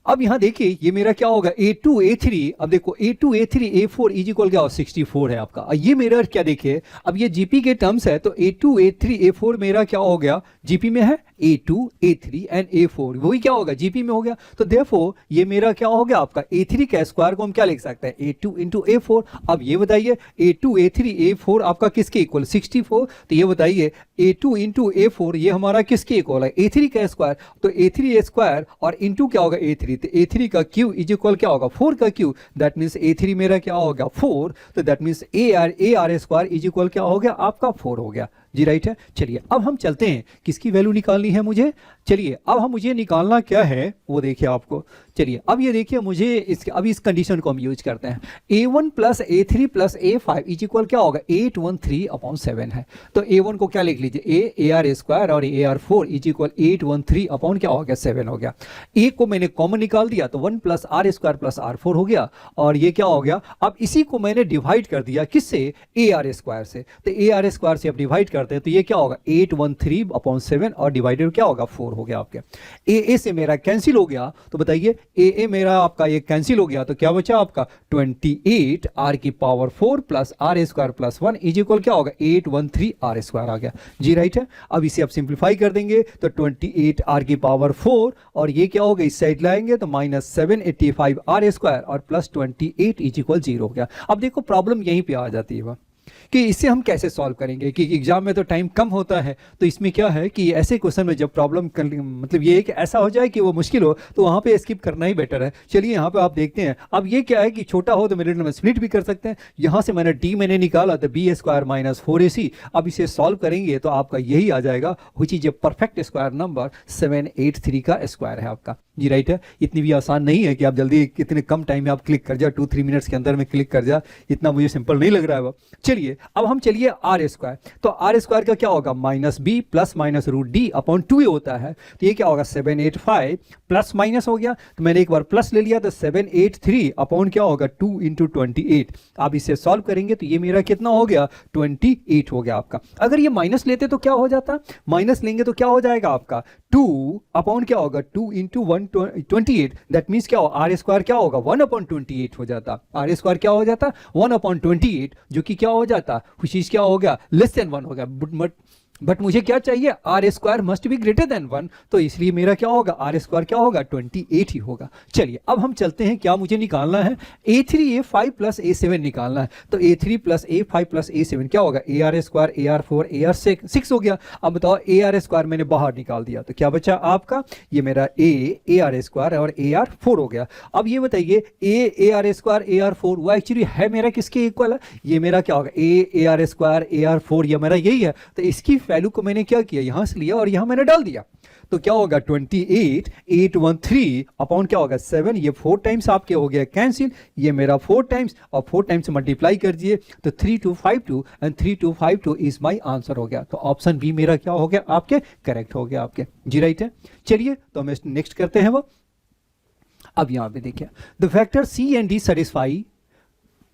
अब यहां देखिए ये मेरा क्या होगा a2 a3, अब देखो a2 a3 a4 is equal क्या हो 64 है आपका। ये मेरा क्या देखिए अब ये जीपी के टर्म्स है, तो a2 a3 a4 मेरा क्या हो गया जीपी में है a2 a3 एंड a4, वही क्या होगा जीपी में हो गया, तो देयरफॉर ये मेरा क्या हो गया आपका a3 का स्क्वायर को हम क्या लिख सकते हैं a2 इंटू a4। अब ये बताइए a2 a3 a4 आपका किसके इक्वल 64, तो ये बताइए a2 इंटू a4 ये हमारा किसके इक्वल है a3 का स्क्वायर, तो a3 स्क्वायर और इंटू क्या होगा a3, तो a3 का क्यू इज इक्वल क्या होगा 4 का क्यू, दैट मीन्स a3 मेरा क्या होगा 4, तो that means r square is equal क्या हो गया आपका 4 हो गया जी, राइट है। चलिए अब हम चलते हैं, किसकी वैल्यू निकालनी है मुझे चलिए अब हम मुझे निकालना क्या है वो देखिए आपको। चलिए अब ये देखिए मुझे अब इस कंडीशन को हम यूज करते हैं। a1 plus a3 plus a5 is equal क्या होगा 813/7 है। तो a1 को क्या लिख लीजिए a आर स्क्वायर और ar4 इज इक्वल 813 क्या हो गया 7 हो गया। a को मैंने कॉमन निकाल दिया तो 1 plus r square plus r4 हो गया और ये क्या हो गया। अब इसी को मैंने डिवाइड कर दिया किससे a आर स्क्वायर से। तो a आर स्क्वायर से अब डिवाइड करते हैं तो ये क्या होगा 813/7 और डिवाइडेड क्या होगा 4 हो गया आपके। a से मेरा कैंसिल हो गया तो बताइए a मेरा आपका ये कैंसिल हो गया तो क्या बचा आपका 28 r की power 4 plus r square plus 1 is equal क्या होगा 813 r स्क्वायर आ गया जी राइट है। अब इसे आप सिंप्लीफाई कर देंगे तो 28 r की पावर 4 और ये क्या होगा इस साइड लाएंगे तो -785 r स्क्वायर और प्लस 28 इज इक्वल 0 हो गया। अब देखो प्रॉब्लम यहीं पे आ जाती है कि इसे हम कैसे सॉल्व करेंगे कि एग्जाम में तो टाइम कम होता है। तो इसमें क्या है कि ऐसे क्वेश्चन में जब प्रॉब्लम मतलब ये है कि ऐसा हो जाए कि वो मुश्किल हो तो वहाँ पे स्किप करना ही बेटर है। चलिए यहाँ पे आप देखते हैं। अब ये क्या है कि छोटा हो तो मिनट में स्प्लिट भी कर सकते हैं। यहाँ से मैंने d मैंने निकाला तो b स्क्वायर माइनस 4ac। अब इसे सॉल्व करेंगे तो आपका यही आ जाएगा which is a perfect square number 783 का स्क्वायर है आपका जी राइट है। इतनी भी आसान नहीं है कि आप जल्दी कितने कम टाइम में आप क्लिक कर जाए 2-3 मिनट्स के अंदर में क्लिक कर जाए। इतना मुझे सिंपल नहीं लग रहा है वो। चलिए अब हम चलिए आर स्क्वायर। तो आर स्क्वायर का क्या होगा -b plus minus root D upon 2a होता है। तो ये क्या होगा 785 प्लस माइनस हो गया तो मैंने एक बार प्लस ले लिया तो 783 अपॉन क्या होगा 2 इंटू 28। आप इसे सॉल्व करेंगे तो ये मेरा कितना हो गया 28 हो गया आपका। अगर ये माइनस लेते तो क्या हो जाता माइनस लेंगे तो क्या हो जाएगा आपका 2 अपॉन क्या होगा 2 इंटू 128 दैट मीन्स क्या होगा आर स्क्वायर क्या होगा 1/28 हो जाता। आर स्क्वायर क्या हो जाता 1/28 जो कि क्या हो जाता which is क्या हो गया लेस देन 1 हो गया। बट मुझे क्या चाहिए r square must be greater than 1 तो इसलिए मेरा क्या होगा आर स्क्वायर क्या होगा 28 ही होगा। चलिए अब हम चलते हैं क्या मुझे निकालना है a3a5 प्लस a7 निकालना है। तो a3 plus a5 plus a7 क्या होगा ar स्क्वायर ar4 ar6 हो गया। अब बताओ ar स्क्वायर मैंने बाहर निकाल दिया तो क्या बचा आपका ये मेरा ar स्क्वायर और ar4 हो गया। अब ये बताइए ar स्क्वायर ar4 वो एक्चुअली है मेरा किसके इक्वल है ये मेरा क्या होगा ar स्क्वायर ar4 ये मेरा यही है। तो इसकी वैल्यू को मैंने क्या किया यहां से लिया और यहां मैंने डाल दिया तो क्या होगा 28 813 अपॉन क्या होगा 7 ये 4 टाइम्स आपके हो गया कैंसिल ये मेरा 4 टाइम्स और 4 टाइम्स मल्टीप्लाई कर दिए तो 3252 एंड 3252 इज माय आंसर हो गया। तो ऑप्शन बी मेरा क्या हो गया आपके करेक्ट हो गया आपके जी राइट है। चलिए तो हम नेक्स्ट करते हैं वो। अब यहां पे देखिए the factor C and D satisfy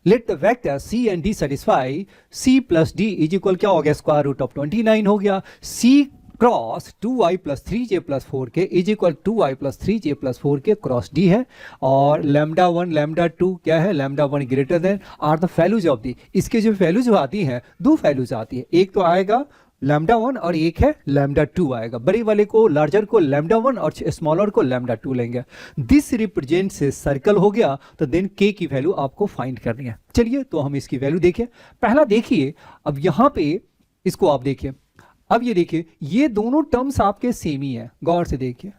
let the vector c and d satisfy c plus d is equal क्या हो गया स्क्वायर रूट ऑफ 29 हो गया। c cross 2i plus 3j plus 4k is equal 2i plus 3j plus 4k cross d है और lambda 1 lambda 2 क्या है lambda 1 greater than are the values of the. इसके जो वैल्यूज आती हैं दो वैल्यूज आती है एक तो आएगा लैम्डा 1 और एक है लैम्डा 2 आएगा। बड़े वाले को लार्जर को लैम्डा 1 और स्मॉलर को लैम्डा 2 लेंगे। दिस रिप्रेजेंट्स ए सर्कल हो गया तो देन k की वैल्यू आपको फाइंड करनी है। चलिए तो हम इसकी वैल्यू देखिए। पहला देखिए अब यहां पे इसको आप देखिए। अब ये देखिए ये दोनों टर्म्स आपके सेम ही है गौर से देखिए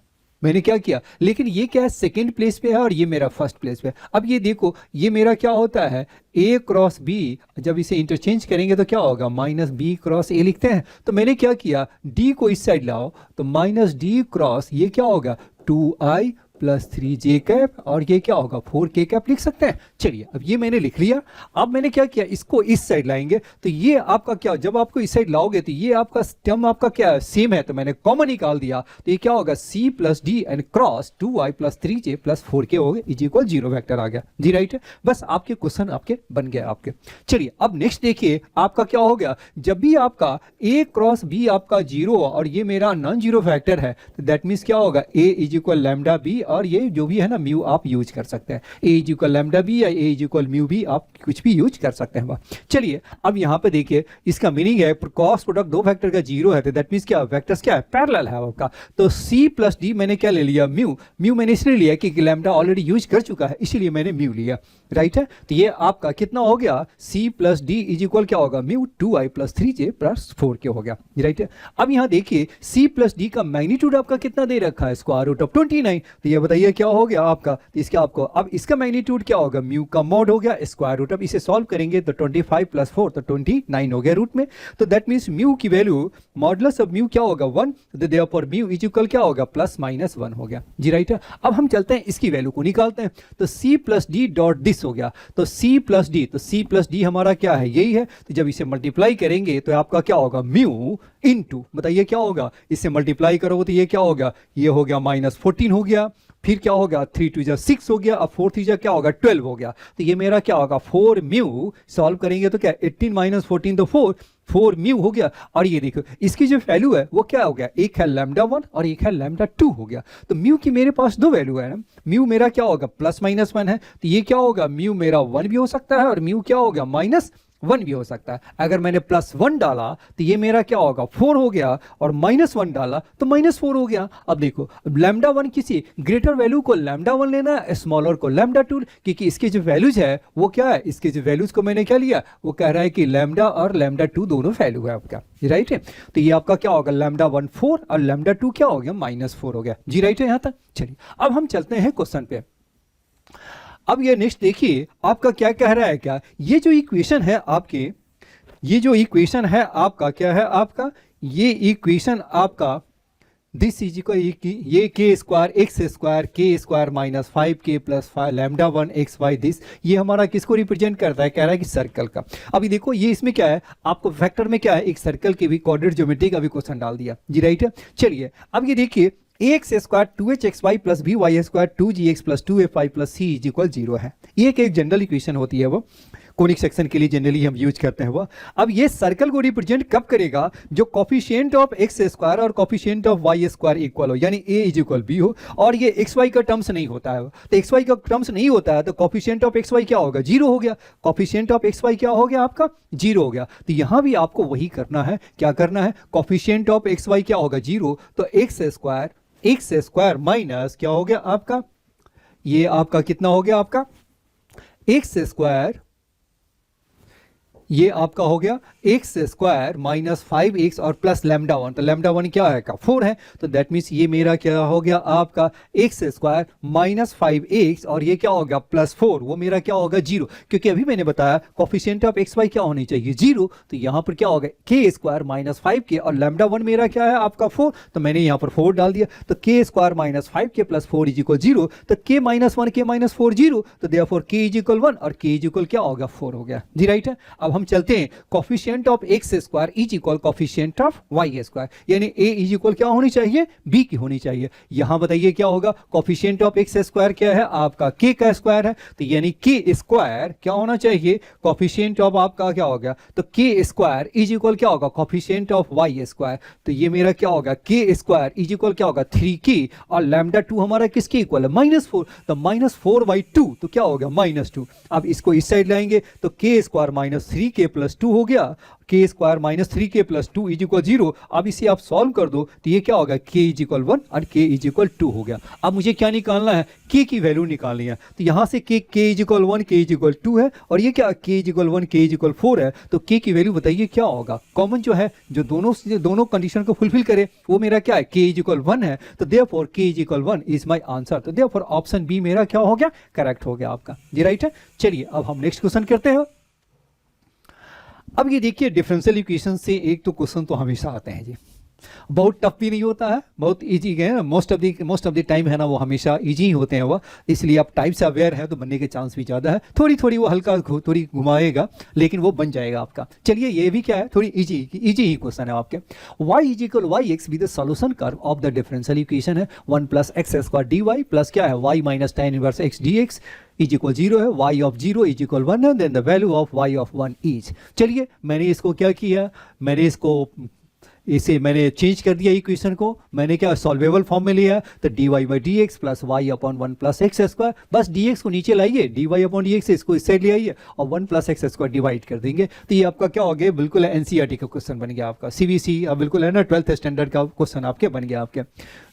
मैंने क्या किया लेकिन ये क्या है सेकेंड प्लेस पे है और ये मेरा फर्स्ट प्लेस पे है। अब ये देखो ये मेरा क्या होता है a क्रॉस b जब इसे इंटरचेंज करेंगे तो क्या होगा -b क्रॉस a लिखते हैं। तो मैंने क्या किया d को इस साइड लाओ तो -d क्रॉस ये क्या होगा 2i प्लस 3j कैप और ये क्या होगा 4k कैप लिख सकते हैं। चलिए अब ये मैंने लिख लिया। अब मैंने क्या किया इसको इस साइड लाएंगे तो ये आपका क्या जब आपको इस साइड लाओगे तो ये आपका टर्म आपका क्या सेम है तो मैंने कॉमन निकाल दिया तो ये क्या होगा c plus D and cross 2i plus 3j plus 4k हो गया इज इक्वल 0 वेक्टर आ गया जी राइट है। बस आपके क्वेश्चन आपके बन गया आपके। चलिए अब नेक्स्ट देखिए आपका क्या हो गया जब भी आपका a क्रॉस b आपका 0 और ये मेरा नॉन जीरो फैक्टर है तो दैट मीन्स क्या होगा a is equal lambda b और ये जो भी है ना म्यू आप यूज कर सकते हैं a is equal lambda b या a is equal mu b आप कुछ भी यूज कर सकते हैं। चलिए अब यहाँ पे देखिए इसका मीनिंग है क्रॉस प्रोडक्ट दो वेक्टर का 0 है तो दैट मीन्स क्या वेक्टर्स क्या है पैरेलल है आपका। तो c प्लस d मैंने क्या ले लिया म्यू मैंने इसलिए लिया कि लैम्डा ऑलरेडी यूज कर चुका है इसीलिए मैंने म्यू लिया राइट है। तो ये आपका कितना हो गया c plus D is equal क्या होगा mu 2i plus 3j plus 4k हो गया राइट है। अब यहाँ देखिए c प्लस डी का मैग्नीट्यूड आपका कितना दे रखा है स्क्वायर रूट ऑफ 29 तो ये ये बताइए क्या हो गया आपका, तो इसका आपको अब इसका मैग्नीट्यूड क्या होगा, म्यू का मॉड हो गया स्क्वायर रूट। अब इसे सॉल्व करेंगे तो 25 + 4 तो 29 हो गया रूट में। तो दैट मीन्स म्यू की वैल्यू मॉडुलस ऑफ म्यू क्या होगा 1, तो देयरफॉर म्यू इज इक्वल क्या होगा ±1 हो गया जी, राइट है। अब हम चलते हैं इसकी वैल्यू को निकालते हैं, तो c + d डॉट दिस हो गया, तो c + d, तो c + d हमारा क्या है, यही है। तो जब इसे मल्टीप्लाई करेंगे तो आपका क्या होगा, म्यू इनटू, बताइए क्या होगा, इससे मल्टीप्लाई करोगे तो ये क्या होगा, ये हो गया -14 हो गया, फिर क्या होगा 3 × 2 = 6 हो गया, अब 4 × 3 = क्या होगा 12 हो गया। तो ये मेरा क्या होगा 4 म्यू, सॉल्व करेंगे तो क्या 18 - 14 तो 4 म्यू हो गया। और ये देखो इसकी जो वैल्यू है वो क्या हो गया, एक है λ1 और एक है λ2 हो गया। तो म्यू की मेरे पास दो वैल्यू है ना, म्यू मेरा क्या होगा ±1 है, तो ये क्या होगा म्यू मेरा 1 भी हो सकता है और म्यू क्या होगा -1 भी हो सकता है। अगर मैंने +1 डाला तो ये मेरा क्या होगा 4 हो गया, और -1 डाला तो -4 हो गया। अब देखो λ1 किसी ग्रेटर वैल्यू को λ1 लेना है, स्मॉलर को λ2, क्योंकि इसके जो वैल्यूज है वो क्या है, इसके जो वैल्यूज को मैंने क्या लिया, वो कह रहा है कि λ और λ2 दोनों वैल्यू है आपका, राइट है। तो ये आपका क्या होगा λ1 4 और λ2 क्या हो गया -4 हो गया जी, राइट है यहाँ तक। चलिए अब हम चलते हैं क्वेश्चन पे। अब ये नेक्स्ट देखिए आपका क्या कह रहा है, क्या ये जो इक्वेशन है आपके, ये जो इक्वेशन है आपका क्या है आपका, ये इक्वेशन आपका दिस इज इक्वल ये k square x square k square -5k + λ1 xy this, ये हमारा किसको रिप्रेजेंट करता है, कह रहा है कि सर्कल का। अभी देखो ये इसमें क्या है, आपको वेक्टर में क्या है, एक सर्कल के भी कोऑर्डिनेट ज्योमेट्री का भी क्वेश्चन डाल दिया जी, राइट है। चलिए अब ये देखिए ax square 2hxy + by square 2gx + 2fy + c = 0 है। ये एक जनरल इक्वेशन होती है, वो कोनिक सेक्शन के लिए जनरली हम यूज करते हैं वो। अब ये सर्कल को रिप्रेजेंट कब करेगा, जो कोफिशिएंट ऑफ x स्क्वायर और coefficient of y square equal हो, यानी a = b हो, और ये xy का टर्म्स नहीं होता है। तो xy का टर्म्स नहीं होता है तो कोफिशिएंट ऑफ xy क्या होगा 0 हो गया, कोफिशिएंट ऑफ xy क्या हो गया आपका 0 हो गया। तो यहां भी आपको वही करना है, क्या करना है, कोफिशिएंट ऑफ xy क्या होगा 0, तो x स्क्वायर माइनस क्या हो गया आपका, ये आपका कितना हो गया आपका x स्क्वायर, ये आपका हो गया x स्क्वायर -5x और प्लस λ1, तो λ1 क्या है का 4 है, तो दैट मीन्स ये मेरा क्या हो गया आपका x स्क्वायर -5x और ये क्या होगा +4, वो मेरा क्या होगा 0, क्योंकि अभी मैंने बताया कोफिशिएंट ऑफ xy क्या होनी चाहिए 0, तो यहाँ पर क्या होगा k स्क्वायर -5k और λ1 मेरा क्या है आपका 4, तो मैंने यहाँ पर 4 डाल दिया, तो k स्क्वायर -5k + 4 = 0, तो k -1 k -4 0, तो देयरफॉर k = 1 और k = क्या होगा 4 हो गया जी, राइट है। अब हम चलते हैं coefficient of x square is equal coefficient of y square, यानी a इज इक्वल क्या होनी चाहिए b की होनी चाहिए। यहां बताइए क्या होगा, कोफिशिएंट ऑफ x स्क्वायर क्या है आपका k का स्क्वायर है, तो यानी k स्क्वायर क्या होना चाहिए, कोफिशिएंट ऑफ आपका क्या होगा, तो k स्क्वायर इज इक्वल क्या होगा कोफिशिएंट ऑफ y स्क्वायर, तो ये मेरा क्या होगा k स्क्वायर इज इक्वल क्या होगा 3k और λ2 हमारा किसके इक्वल है -4, तो -4/2 तो क्या होगा -2। अब इसको इस साइड लाएंगे तो k स्क्वायर -3k + 2 हो गया, k स्क्वायर -3k + 2 = 0। अब इसे आप सॉल्व कर दो तो ये क्या होगा k = 1 और k = 2 हो गया। अब मुझे क्या निकालना है, k की वैल्यू निकालनी है, तो यहाँ से k = 1 k = 2 है और ये क्या k = 1 k = 4 है, तो k की वैल्यू बताइए क्या होगा, कॉमन जो है जो दोनों कंडीशन को फुलफिल करे वो मेरा क्या है k = 1 है, तो therefore k = 1 is my answer, तो देयरफॉर ऑप्शन बी मेरा क्या हो गया करेक्ट हो गया आपका जी, राइट है। चलिए अब हम नेक्स्ट क्वेश्चन करते हैं। अब ये देखिए डिफरेंशियल इक्वेशन से एक तो क्वेश्चन तो हमेशा आते हैं जी, बहुत टफ भी नहीं होता है, बहुत इजी है, मोस्ट ऑफ द टाइम है ना वो हमेशा इजी ही होते हैं वो, इसलिए आप टाइप से अवेयर है तो बनने के चांस भी ज़्यादा है, थोड़ी वो हल्का थोड़ी घुमाएगा लेकिन वो बन जाएगा आपका। चलिए ये भी क्या है थोड़ी इजी ही क्वेश्चन है आपके, y = yx with the solution curve of the differential equation है 1 + x² dy प्लस क्या है y - tan inverse x dx = 0 है, y of 0 = 1 है, then the value of y of 1 is. चलिए मैंने इसको क्या किया, मैंने चेंज कर दिया इक्वेशन को, मैंने क्या सॉल्वेबल फॉर्म में लिया, तो dy/dx + y/1 + x², बस dx को नीचे लाइए, dy/dx इसको इस साइड ले आइए और 1 + x² डिवाइड कर देंगे, तो ये आपका क्या हो गया बिल्कुल एनसीईआरटी का क्वेश्चन बन गया आपका, सीबीसी बिल्कुल है ना 12th स्टैंडर्ड का क्वेश्चन आपके बन गया आपके,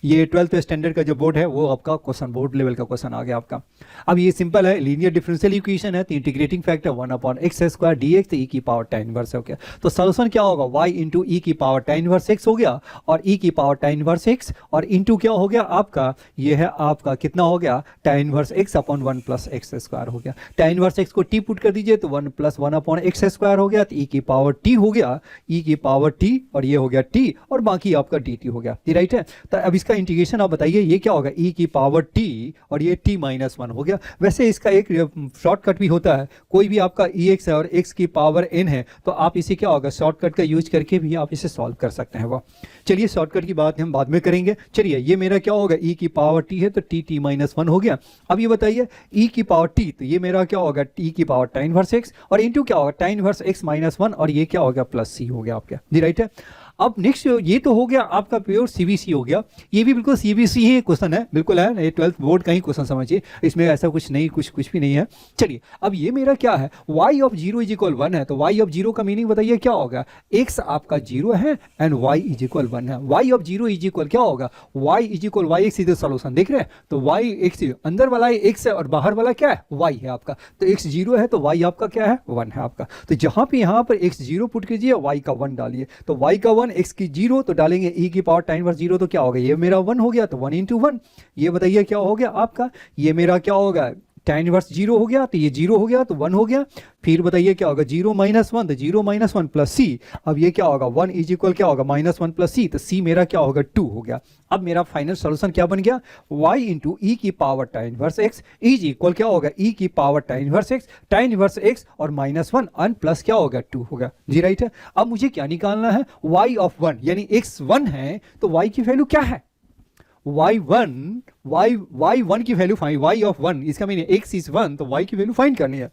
ये 12th स्टैंडर्ड का जो बोर्ड है वो आपका क्वेश्चन बोर्ड लेवल का क्वेश्चन आ गया आपका। अब ये सिंपल है, लीनियर डिफरेंशियल इक्वेशन है, तो integrating factor 1/x² dx e की पावर tan इनवर्स हो गया, तो सॉल्यूशन क्या होगा y × e की पावर tan इनवर्स एक्स हो गया और ई की पावर tan इनवर्स एक्स और इनटू क्या हो गया आपका, ये है आपका कितना हो गया tan inverse x upon 1 plus x square हो गया। tan इनवर्स एक्स को t पुट कर दीजिए तो 1 प्लस 1 अपॉन एक्स स्क्वायर हो गया, तो ई की पावर t हो गया, ई की पावर t और ये हो गया t और बाकी आपका dt हो गया, राइट है। तो अब इसका इंटीग्रेशन आप बताइए ये क्या होगा, e की पावर t और ये t माइनस 1 हो गया। वैसे इसका एक शॉर्टकट भी होता है, कोई भी आपका ex है और x की पावर n है तो आप इसे क्या होगा शॉर्टकट का यूज करके भी आप इसे सॉल्व कर सकते हैं। वो चलिए शॉर्टकट की बात हम बाद में करेंगे। चलिए ये मेरा क्या होगा e की पावर t है तो t माइनस 1 हो गया। अब ये बताइए e की पावर t तो ये मेरा क्या होगा t की पावर tan इनवर्स x और इनटू क्या होगा tan इनवर्स x माइनस 1 और ये क्या हो गया प्लस c हो गया आपका, जी राइट है। अब नेक्स्ट ये तो हो गया आपका प्योर सीबीसी हो गया, ये भी बिल्कुल सीबीसी ही क्वेश्चन है, बिल्कुल है, ये 12th बोर्ड का ही क्वेश्चन समझिए, इसमें ऐसा कुछ नहीं, कुछ भी नहीं है। चलिए अब ये मेरा क्या है y ऑफ 0 इज इक्वल 1 है, तो y ऑफ 0 का मीनिंग बताइए क्या होगा, x आपका 0 है एंड y इज इक्वल 1 है। y ऑफ 0 इज इक्वल क्या होगा, y is equal y x इधर सोल्यूशन देख रहे हैं, तो y एक्स अंदर वाला x है और बाहर वाला क्या है y है आपका, तो x 0 है तो y आपका क्या है 1 है आपका। तो जहां पे यहाँ पर x 0 पुट कीजिए y का 1 डालिए, तो y का 1 x की 0 तो डालेंगे e की पावर tan इनवर्स 0 तो क्या होगा, ये मेरा 1 हो गया, तो 1 इंटू 1 ये बताइए क्या हो गया आपका, ये मेरा क्या होगा tan इनवर्स 0 हो गया तो ये 0 हो गया तो 1 हो गया। फिर बताइए क्या होगा 0 माइनस 1 तो 0 माइनस 1 प्लस सी, अब ये क्या होगा 1 इज इक्वल क्या होगा माइनस 1 प्लस सी, तो सी मेरा क्या होगा 2 हो गया। अब मेरा फाइनल सॉल्यूशन क्या बन गया, y इंटू ई की power tan inverse x is equal क्या होगा e की पावर tan इनवर्स x और माइनस 1 अन प्लस क्या होगा 2 होगा, जी राइट है। अब मुझे क्या निकालना है y ऑफ 1 यानी x 1 है तो y की वैल्यू क्या है y1 की वैल्यू फाइंड, y ऑफ 1 इसका मीनिंग x इज 1 तो y की वैल्यू फाइंड करनी है।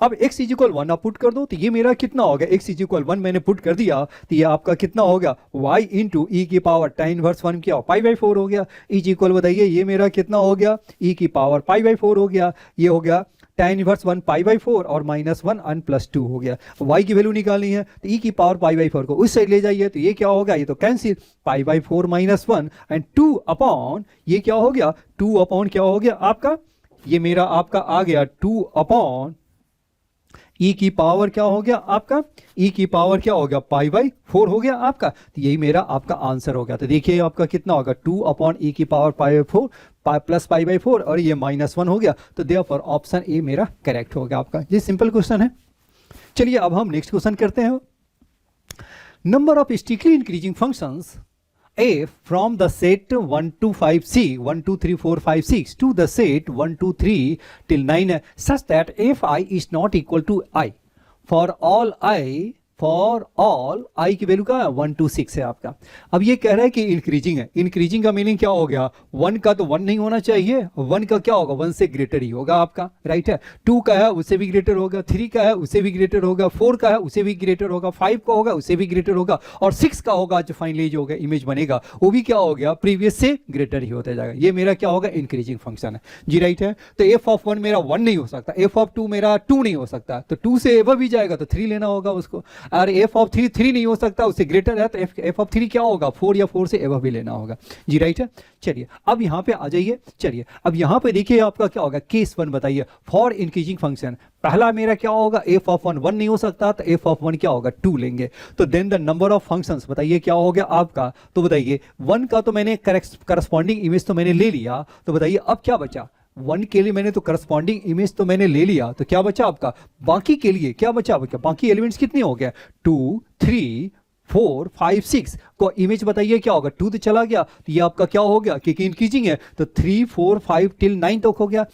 अब x इज इक्वल 1 आप पुट कर दो तो ये मेरा कितना होगा, x इज इक्वल 1 मैंने पुट कर दिया तो ये आपका कितना होगा y इंटू ई की पावर tan इनवर्स 1 क्या पाई बाई 4 हो गया, इज इक्वल बताइए ये मेरा कितना हो गया e की पावर पाई बाई 4 हो गया, ये हो गया tan इनवर्स 1 पाई बाई 4 और माइनस 1 अन प्लस 2 हो गया। y की वैल्यू निकालनी है तो e की पावर पाई बाई 4 को उस साइड ले जाइए तो ये क्या होगा, ये तो cancel pi by 4 minus 1 and 2 upon ये क्या हो गया 2 अपॉन क्या हो गया आपका, ये मेरा आपका आ गया 2 अपॉन e की पावर क्या हो गया आपका, e की पावर क्या हो गया पाई बाई 4 हो गया आपका, तो यही मेरा आपका आंसर हो गया। तो देखिए आपका कितना होगा 2 अपॉन e की power pi by 4 plus pi by 4 और ये माइनस 1 हो गया, तो देयरफॉर ऑप्शन ए मेरा करेक्ट हो गया आपका। ये सिंपल क्वेश्चन है। चलिए अब हम नेक्स्ट क्वेश्चन करते हैं। Number of strictly increasing functions f from the set 1 to 5c 1 2 3 4 5 6 to the set 1 2 3 till 9 such that fi is not equal to I for all i की वैल्यू का 1 to 6 है आपका। अब ये कह रहा है कि इंक्रीजिंग है, इंक्रीजिंग का मीनिंग क्या हो गया 1 का तो 1 नहीं होना चाहिए, 1 का क्या होगा 1 से ग्रेटर ही होगा आपका, राइट है। 2 का है उससे भी ग्रेटर होगा, 3 का है उससे भी ग्रेटर होगा, 4 का है उससे भी ग्रेटर होगा, 5 का होगा उससे भी ग्रेटर होगा और 6 का होगा जो फाइनली जो होगा इमेज बनेगा वो भी क्या हो गया प्रीवियस से ग्रेटर ही होता जाएगा। ये मेरा क्या होगा इंक्रीजिंग फंक्शन है, जी राइट है। तो एफ ऑफ 1 मेरा 1 नहीं हो सकता, एफ ऑफ 2 मेरा 2 नहीं हो सकता, तो 2 से एबव भी जाएगा तो 3 लेना होगा उसको, और एफ ऑफ 3 नहीं हो सकता उससे ग्रेटर है तो एफ ऑफ 3 क्या होगा 4 या 4 से एबव भी लेना होगा, जी राइट है। चलिए अब यहां पे आ जाइए, चलिए अब यहां पे देखिए आपका क्या होगा केस 1 बताइए फॉर इंक्रीजिंग फंक्शन, पहला मेरा क्या होगा एफ ऑफ 1 नहीं हो सकता तो एफ ऑफ 1 क्या होगा 2 लेंगे, तो then the number of functions बताइए क्या हो गया आपका, तो बताइए 1 का तो मैंने करस्पॉन्डिंग इमेज तो मैंने ले लिया, तो बताइए अब क्या बचा 1 के लिए मैंने तो करस्पॉन्डिंग इमेज तो मैंने ले लिया, तो क्या बचा आपका बाकी के लिए क्या बचा, बाकी एलिमेंट्स कितने हो गया 2 3 4 5 6 को इमेज बताइए क्या होगा 2 तो चला गया, तो ये आपका क्या हो गया क्योंकि इंक्रीजिंग है तो 3 4 5 टिल 9 तक हो गया।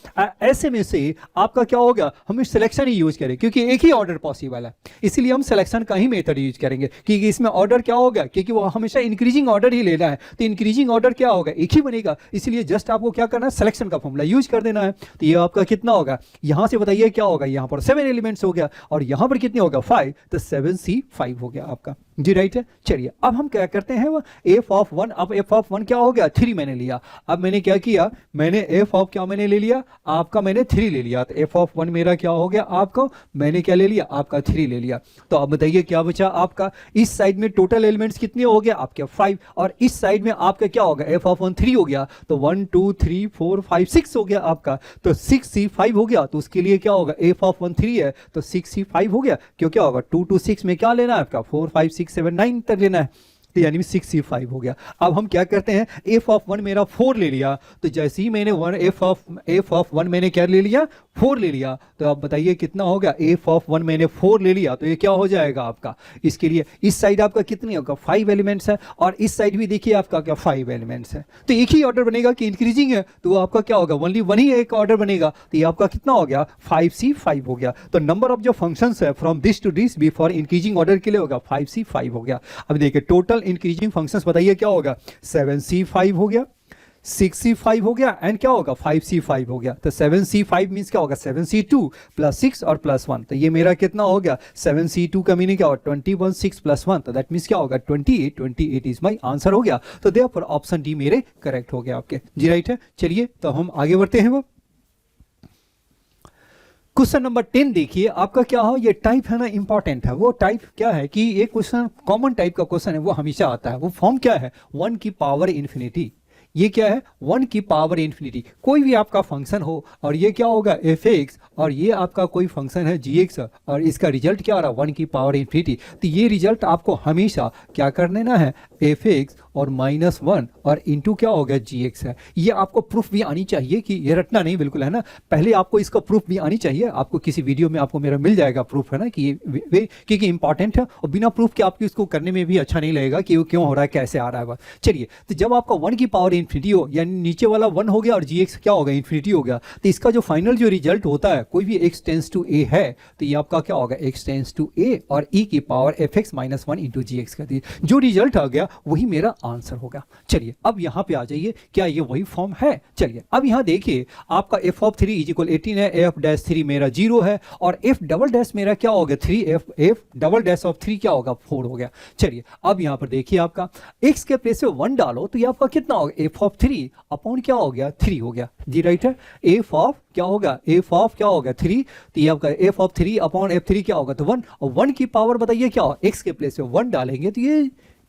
ऐसे में से आपका क्या होगा हम सिलेक्शन ही यूज करें क्योंकि एक ही ऑर्डर पॉसिबल है, इसीलिए हम सिलेक्शन का ही मेथड यूज करेंगे क्योंकि इसमें ऑर्डर क्या होगा क्योंकि वो हमेशा इंक्रीजिंग ऑर्डर ही लेना है, तो इंक्रीजिंग ऑर्डर क्या होगा एक ही बनेगा, इसलिए जस्ट आपको क्या करना है सिलेक्शन का फॉर्मूला यूज कर देना है। तो ये आपका कितना होगा यहां से बताइए क्या होगा, यहां पर 7 एलिमेंट्स हो गया और यहां पर कितने होगा 5, तो 7c5 हो गया आपका, जी राइट है। चलिए अब हम क्या करते हैं एफ ऑफ 1, अब एफ ऑफ 1 क्या हो गया 3 मैंने लिया, अब मैंने क्या किया मैंने एफ ऑफ क्या मैंने ले लिया आपका मैंने 3 ले लिया, तो एफ ऑफ 1 मेरा क्या हो गया आपका मैंने क्या ले लिया आपका 3 ले लिया। तो अब बताइए क्या बचा आपका, इस साइड में टोटल एलिमेंट्स कितने हो गया आपके 5 और इस साइड में आपका क्या होगा एफ ऑफ 1 3 हो गया, तो 1 2 3 4 5 6 हो गया आपका, तो 6c5 हो गया, तो उसके लिए क्या होगा एफ ऑफ 1 3 है तो 6c5 हो गया, क्यों क्या होगा 2 to 6 में क्या लेना है आपका 4 5 6 7 9 तक लेना है, तो यानी 6c5 हो गया। अब हम क्या करते हैं, f ऑफ 1 मेरा 4 ले लिया, तो जैसे ही मैंने f ऑफ 1 मैंने क्या ले लिया, 4 ले लिया, तो आप बताइए कितना हो गया, f ऑफ 1 मैंने 4 ले लिया, तो ये क्या हो जाएगा आपका, इसके लिए इस साइड आपका कितनी होगा, 5 एलिमेंट्स है, और इस साइड भी देखिए आपका क्या 5 एलिमेंट्स है, तो एक ही ऑर्डर बनेगा कि इंक्रीजिंग है, तो वो आपका क्या होगा, ओनली वन ही एक ऑर्डर बनेगा, तो ये आपका कितना हो गया, 5c5 हो गया। तो नंबर ऑफ जो फंक्शंस है फ्रॉम दिस टू दिस भी फॉर इंक्रीजिंग ऑर्डर के लिए होगा 5c5 हो गया। अब देखिए टोटल इंक्रीजिंग फंक्शंस बताइए क्या होगा, 7c5 हो गया, 6c5 हो गया, एंड क्या होगा 5c5 हो गया। तो 7c5 मींस क्या होगा, 7c2 प्लस 6 और प्लस 1, तो ये मेरा कितना हो गया, 7c2 का मीनिंग क्या होगा 21, 6 प्लस 1, तो दैट मींस क्या होगा 28 इज माई आंसर हो गया। तो देयरफॉर ऑप्शन डी मेरे करेक्ट हो गया आपके जी, राइट है। चलिए तो हम आगे बढ़ते हैं। वो क्वेश्चन नंबर 10 देखिए आपका क्या हो, ये टाइप है ना इंपॉर्टेंट है। वो टाइप क्या है कि ये क्वेश्चन कॉमन टाइप का क्वेश्चन है, वो हमेशा आता है। वो फॉर्म क्या है, 1 की पावर इन्फिनिटी, ये क्या है 1 की पावर इन्फिनिटी। कोई भी आपका फंक्शन हो और ये क्या होगा f(x) और ये आपका कोई फंक्शन है gx और इसका रिजल्ट क्या आ रहा है 1 की पावर इन्फिनिटी, तो ये रिजल्ट आपको हमेशा क्या कर लेना है, f(x) और -1 और इंटू क्या होगा gx है। ये आपको प्रूफ भी आनी चाहिए, कि ये रटना नहीं बिल्कुल है ना, पहले आपको इसका प्रूफ भी आनी चाहिए। आपको किसी वीडियो में आपको मेरा मिल जाएगा प्रूफ, है ना, कि ये क्योंकि इंपॉर्टेंट है, और बिना प्रूफ के आपको इसको करने में भी अच्छा नहीं लगेगा कि वो क्यों हो रहा है, कैसे आ रहा है। चलिए, तो जब आपका 1 की पावर इन्फिनिटी हो, यानी नीचे वाला 1 हो गया और gx क्या होगा, इन्फिनिटी हो गया, तो इसका जो फाइनल जो रिजल्ट होता है, कोई भी x टेंस टू a है, तो ये आपका क्या होगा x टेंस टू a और e की power fx minus 1 into gx कर दी, जो रिजल्ट आ गया वही मेरा आंसर होगा। चलिए अब यहां पे आ जाइए, क्या ये वही फॉर्म है। चलिए अब यहां देखिए आपका f ऑफ 3 इज इक्वल 18 है, f डैश 3 मेरा 0 है, और f डबल डैश मेरा क्या होगा 3, f डबल डैश ऑफ 3 क्या होगा 4 हो गया। चलिए अब यहां पर देखिए आपका x के प्लेस पे 1 डालो, तो ये आपका कितना होगा, f ऑफ 3 अपॉन क्या हो गया 3 हो गया जी, राइट है। f ऑफ क्या होगा, f ऑफ क्या होगा 3, तो ये आपका f ऑफ 3 अपॉन f3 क्या होगा, तो 1, और 1 की पावर बताइए क्या होगा, x के प्लेस पे 1 डालेंगे तो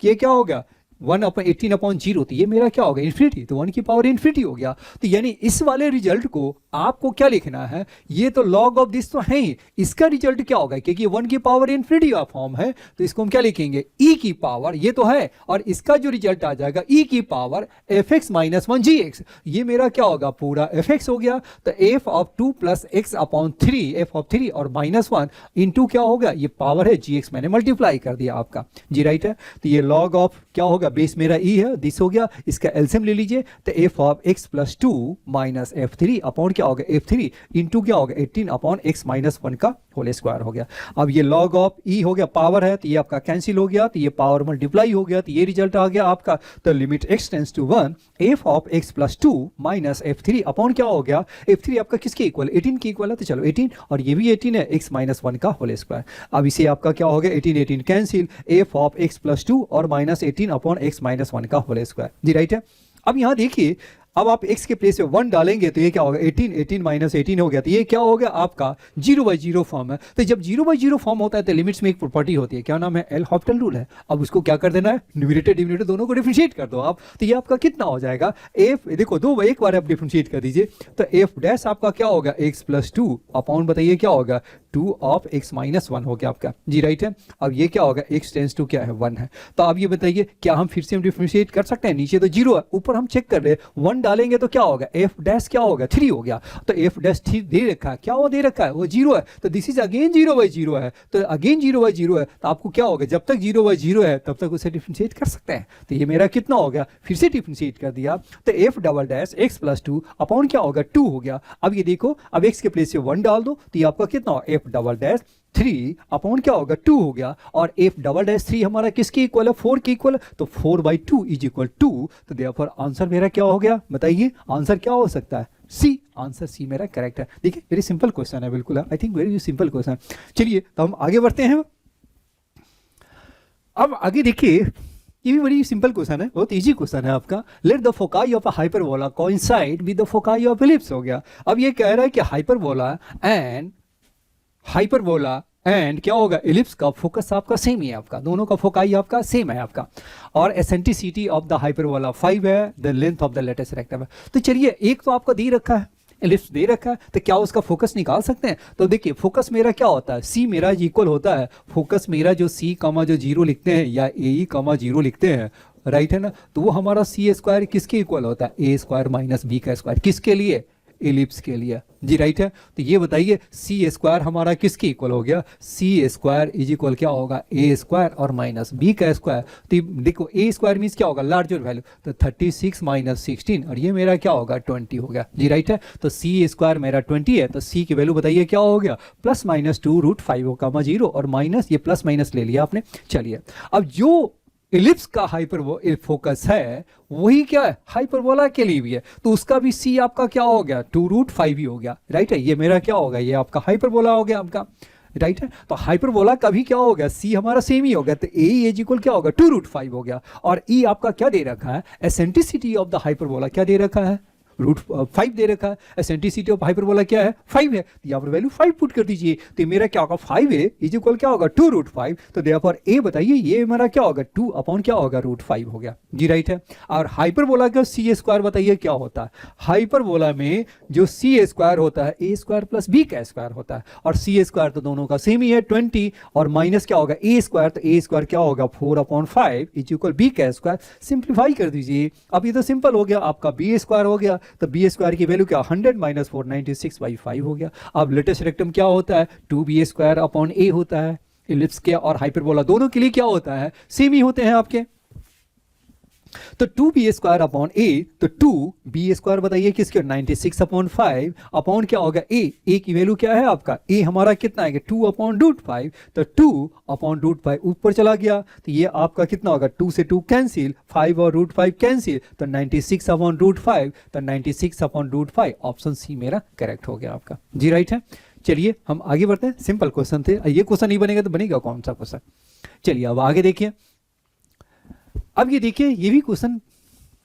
ये क्या होगा 1/18/0, तो ये मेरा क्या होगा इन्फिनिटी, तो 1 की पावर इन्फिनिटी हो गया। तो यानी इस वाले रिजल्ट को आपको क्या लिखना है, ये तो लॉग ऑफ दिस तो है ही, इसका रिजल्ट क्या होगा, क्योंकि 1 की पावर इन्फिनिटी का फॉर्म है, तो इसको हम क्या लिखेंगे e की पावर, ये तो है, और इसका जो रिजल्ट आ जाएगा e की पावर fx माइनस 1 gx, ये मेरा क्या होगा पूरा fx हो गया। तो f of 2 plus x upon 3, f of 3 और -1 इंटू क्या होगा, ये पावर है gx, मैंने मल्टीप्लाई कर दिया आपका जी, राइट है। तो ये लॉग ऑफ क्या होगा, बेस मेरा e है, दिस हो गया, इसका एलसीएम ले लीजिए, तो f of x plus 2 minus f3 upon क्या होगा f3 इंटू क्या होगा 18 अपॉन x माइनस 1 का होल स्क्वायर हो गया। अब ये लॉग ऑफ e हो गया, पावर है, तो ये आपका कैंसिल हो गया, तो ये पावर मल्टीप्लाई हो गया, तो ये रिजल्ट आ गया आपका। तो limit x tends to 1 f of x plus 2 minus f3 upon क्या हो गया, f3 आपका किसके इक्वल, 18 के इक्वल है, तो चलो 18 और ये भी 18 है, x माइनस 1 का होल स्क्वायर। अब इसे आपका क्या हो गया 18 cancel, f of x plus 2 और माइनस 18 अपॉन x माइनस 1 का होल स्क्वायर जी, राइट है। अब यहाँ देखिए, अब आप x के प्लेस पे 1 डालेंगे तो ये क्या होगा 18 माइनस 18 हो गया, तो ये क्या हो गया आपका 0/0 फॉर्म है। तो जब 0/0 फॉर्म होता है तो लिमिट्स में एक प्रॉपर्टी होती है, क्या नाम है, एल हॉपिटल रूल है। अब उसको क्या कर देना है, न्यूमरेटर डिनोमिनेटर दोनों को डिफरेंशिएट कर दो आप, तो ये आपका कितना हो जाएगा f, देखो एक बार आप डिफरेंशिएट कर दीजिए, तो f डैश आपका क्या होगा x प्लस 2 अपॉन बताइए क्या होगा 2 ऑफ x माइनस 1 हो गया आपका जी, राइट है। अब ये क्या होगा x टेंस टू क्या है 1 है, तो अब ये बताइए क्या हम फिर से हम डिफरेंशिएट कर सकते हैं, नीचे तो 0 है, ऊपर हम चेक कर रहे हैं 1 डालेंगे तो क्या होगा f डैश क्या होगा 3 हो गया, तो f डैश 3 दे रखा है, क्या वो दे रखा है वो 0 है, तो दिस इज अगेन 0/0 है, तो अगेन 0/0 है, तो आपको क्या होगा जब तक 0/0 है तब तक उसे डिफरेंशिएट कर सकते हैं। तो ये मेरा कितना हो गया, फिर से डिफरेंशिएट कर दिया, तो f double dash x plus 2 upon क्या होगा 2 हो गया। अब ये देखो, अब x के प्लेस से 1 डाल दो, तो ये आपका कितना होगा f डबल डैश 3 अपॉन क्या होगा 2 हो गया, और f डबल डैश 3 हमारा किसके इक्वल है 4 के इक्वल, तो 4/2 इज इक्वल 2, तो देयरफॉर आंसर मेरा क्या हो गया, बताइए आंसर क्या हो सकता है, सी, आंसर सी मेरा करेक्ट है। देखिए वेरी सिंपल क्वेश्चन है, बिल्कुल I think very simple question. चलिए तो हम आगे बढ़ते हैं। अब आगे देखिए, ये भी बड़ी सिंपल क्वेश्चन है, बहुत इजी क्वेश्चन है आपका। Let the foci of a hyperbola coincide with the foci of ellipse हो गया। अब ये कह रहा है कि हाइपरबोला एंड क्या होगा एलिप्स का फोकस आपका सेम ही है, आपका दोनों का फोकाई आपका सेम है आपका, और एसेंट्रिसिटी ऑफ द हाइपरबोला 5 है, the length of the latus rectum है। तो चलिए एक तो आपका दे रखा है, एलिप्स दे रखा है, तो क्या उसका फोकस निकाल सकते हैं? तो देखिए फोकस मेरा क्या होता है, सी मेरा इक्वल होता है फोकस मेरा जो सी कमा जो जीरो लिखते हैं या ए कमा जीरो लिखते हैं, राइट है ना, तो वो हमारा सी स्क्वायर किसके इक्वल होता है, ए स्क्वायर माइनस बी का स्क्वायर, किसके लिए, एलिप्स के लिए जी, राइट है। तो ये बताइए सी स्क्वायर हमारा किसके इक्वल हो गया, सी स्क्वायर इज इक्वल क्या होगा, ए स्क्वायर और माइनस बी का स्क्वायर। तो देखो ए स्क्वायर मीन्स क्या होगा, लार्जर वैल्यू, तो 36 माइनस 16 और ये मेरा क्या होगा 20 हो गया जी, राइट है। तो सी स्क्वायर मेरा 20 है, तो सी की वैल्यू बताइए क्या हो गया, प्लस माइनस 2√5 और माइनस ये प्लस माइनस ले लिया आपने। चलिए अब जो इलिप्स का हाइपर फोकस है वही क्या है हाइपरबोला के लिए भी है, तो उसका भी सी आपका क्या हो गया 2√5 ही हो गया, राइट है। ये मेरा क्या होगा, ये आपका हाइपरबोला हो गया आपका, राइट है। तो हाइपरबोला का भी क्या हो गया, सी हमारा सेम ही हो गया, तो ए इज इक्वल क्या होगा 2√5 हो गया। और ई आपका क्या दे रखा है, एसेंट्रिसिटी ऑफ द हाइपरबोला क्या दे रखा है, √5 दे रखा है। एसेंट्रिसिटी ऑफ हाइपरबोला क्या है 5 है, तो यहाँ पर वैल्यू 5 पुट कर दीजिए, तो मेरा क्या होगा 5 है इज इक्वल क्या होगा 2√5, तो देयरफॉर ए बताइए ये मेरा क्या होगा 2 अपॉन क्या होगा √5 हो गया जी, राइट है। और हाइपरबोला का सी स्क्वायर बताइए क्या होता है, हाइपरबोला में जो सी स्क्वायर होता है ए स्क्वायर प्लस बी का स्क्वायर होता है, और सी स्क्वायर तो दोनों का सेम ही है 20 और माइनस क्या होगा ए स्क्वायर, तो ए स्क्वायर क्या होगा 4/5 इज इक्वल बी का स्क्वायर। सिंप्लीफाई कर दीजिए, अब ये तो सिंपल हो गया आपका बी स्क्वायर हो गया, तो बी स्क्वायर की वैल्यू क्या 100 माइनस 496/5 हो गया। अब लेटेस्ट रेक्टम क्या होता है 2b² अपॉन ए होता है, इलिप्स के और हाइपरबोला दोनों के लिए क्या होता है सेम ही होते हैं आपके। तो 2b² अपॉन ए, तो 2b² बताइए किसके 96/5 अपॉन क्या होगा ए की वैल्यू क्या है आपका, ए हमारा कितना है 2/√5, तो 2/√5 ऊपर चला गया, तो ये आपका कितना होगा 2 से 2 कैंसिल, 5 और √5 कैंसिल, तो 96/5, तो 96/5 ऑप्शन सी मेरा करेक्ट हो गया आपका जी, राइट है। चलिए हम आगे बढ़ते हैं, सिंपल क्वेश्चन थे, ये क्वेश्चन नहीं बनेगा तो बनेगा कौन सा क्वेश्चन। चलिए अब आगे देखिए, अब ये देखिए ये भी क्वेश्चन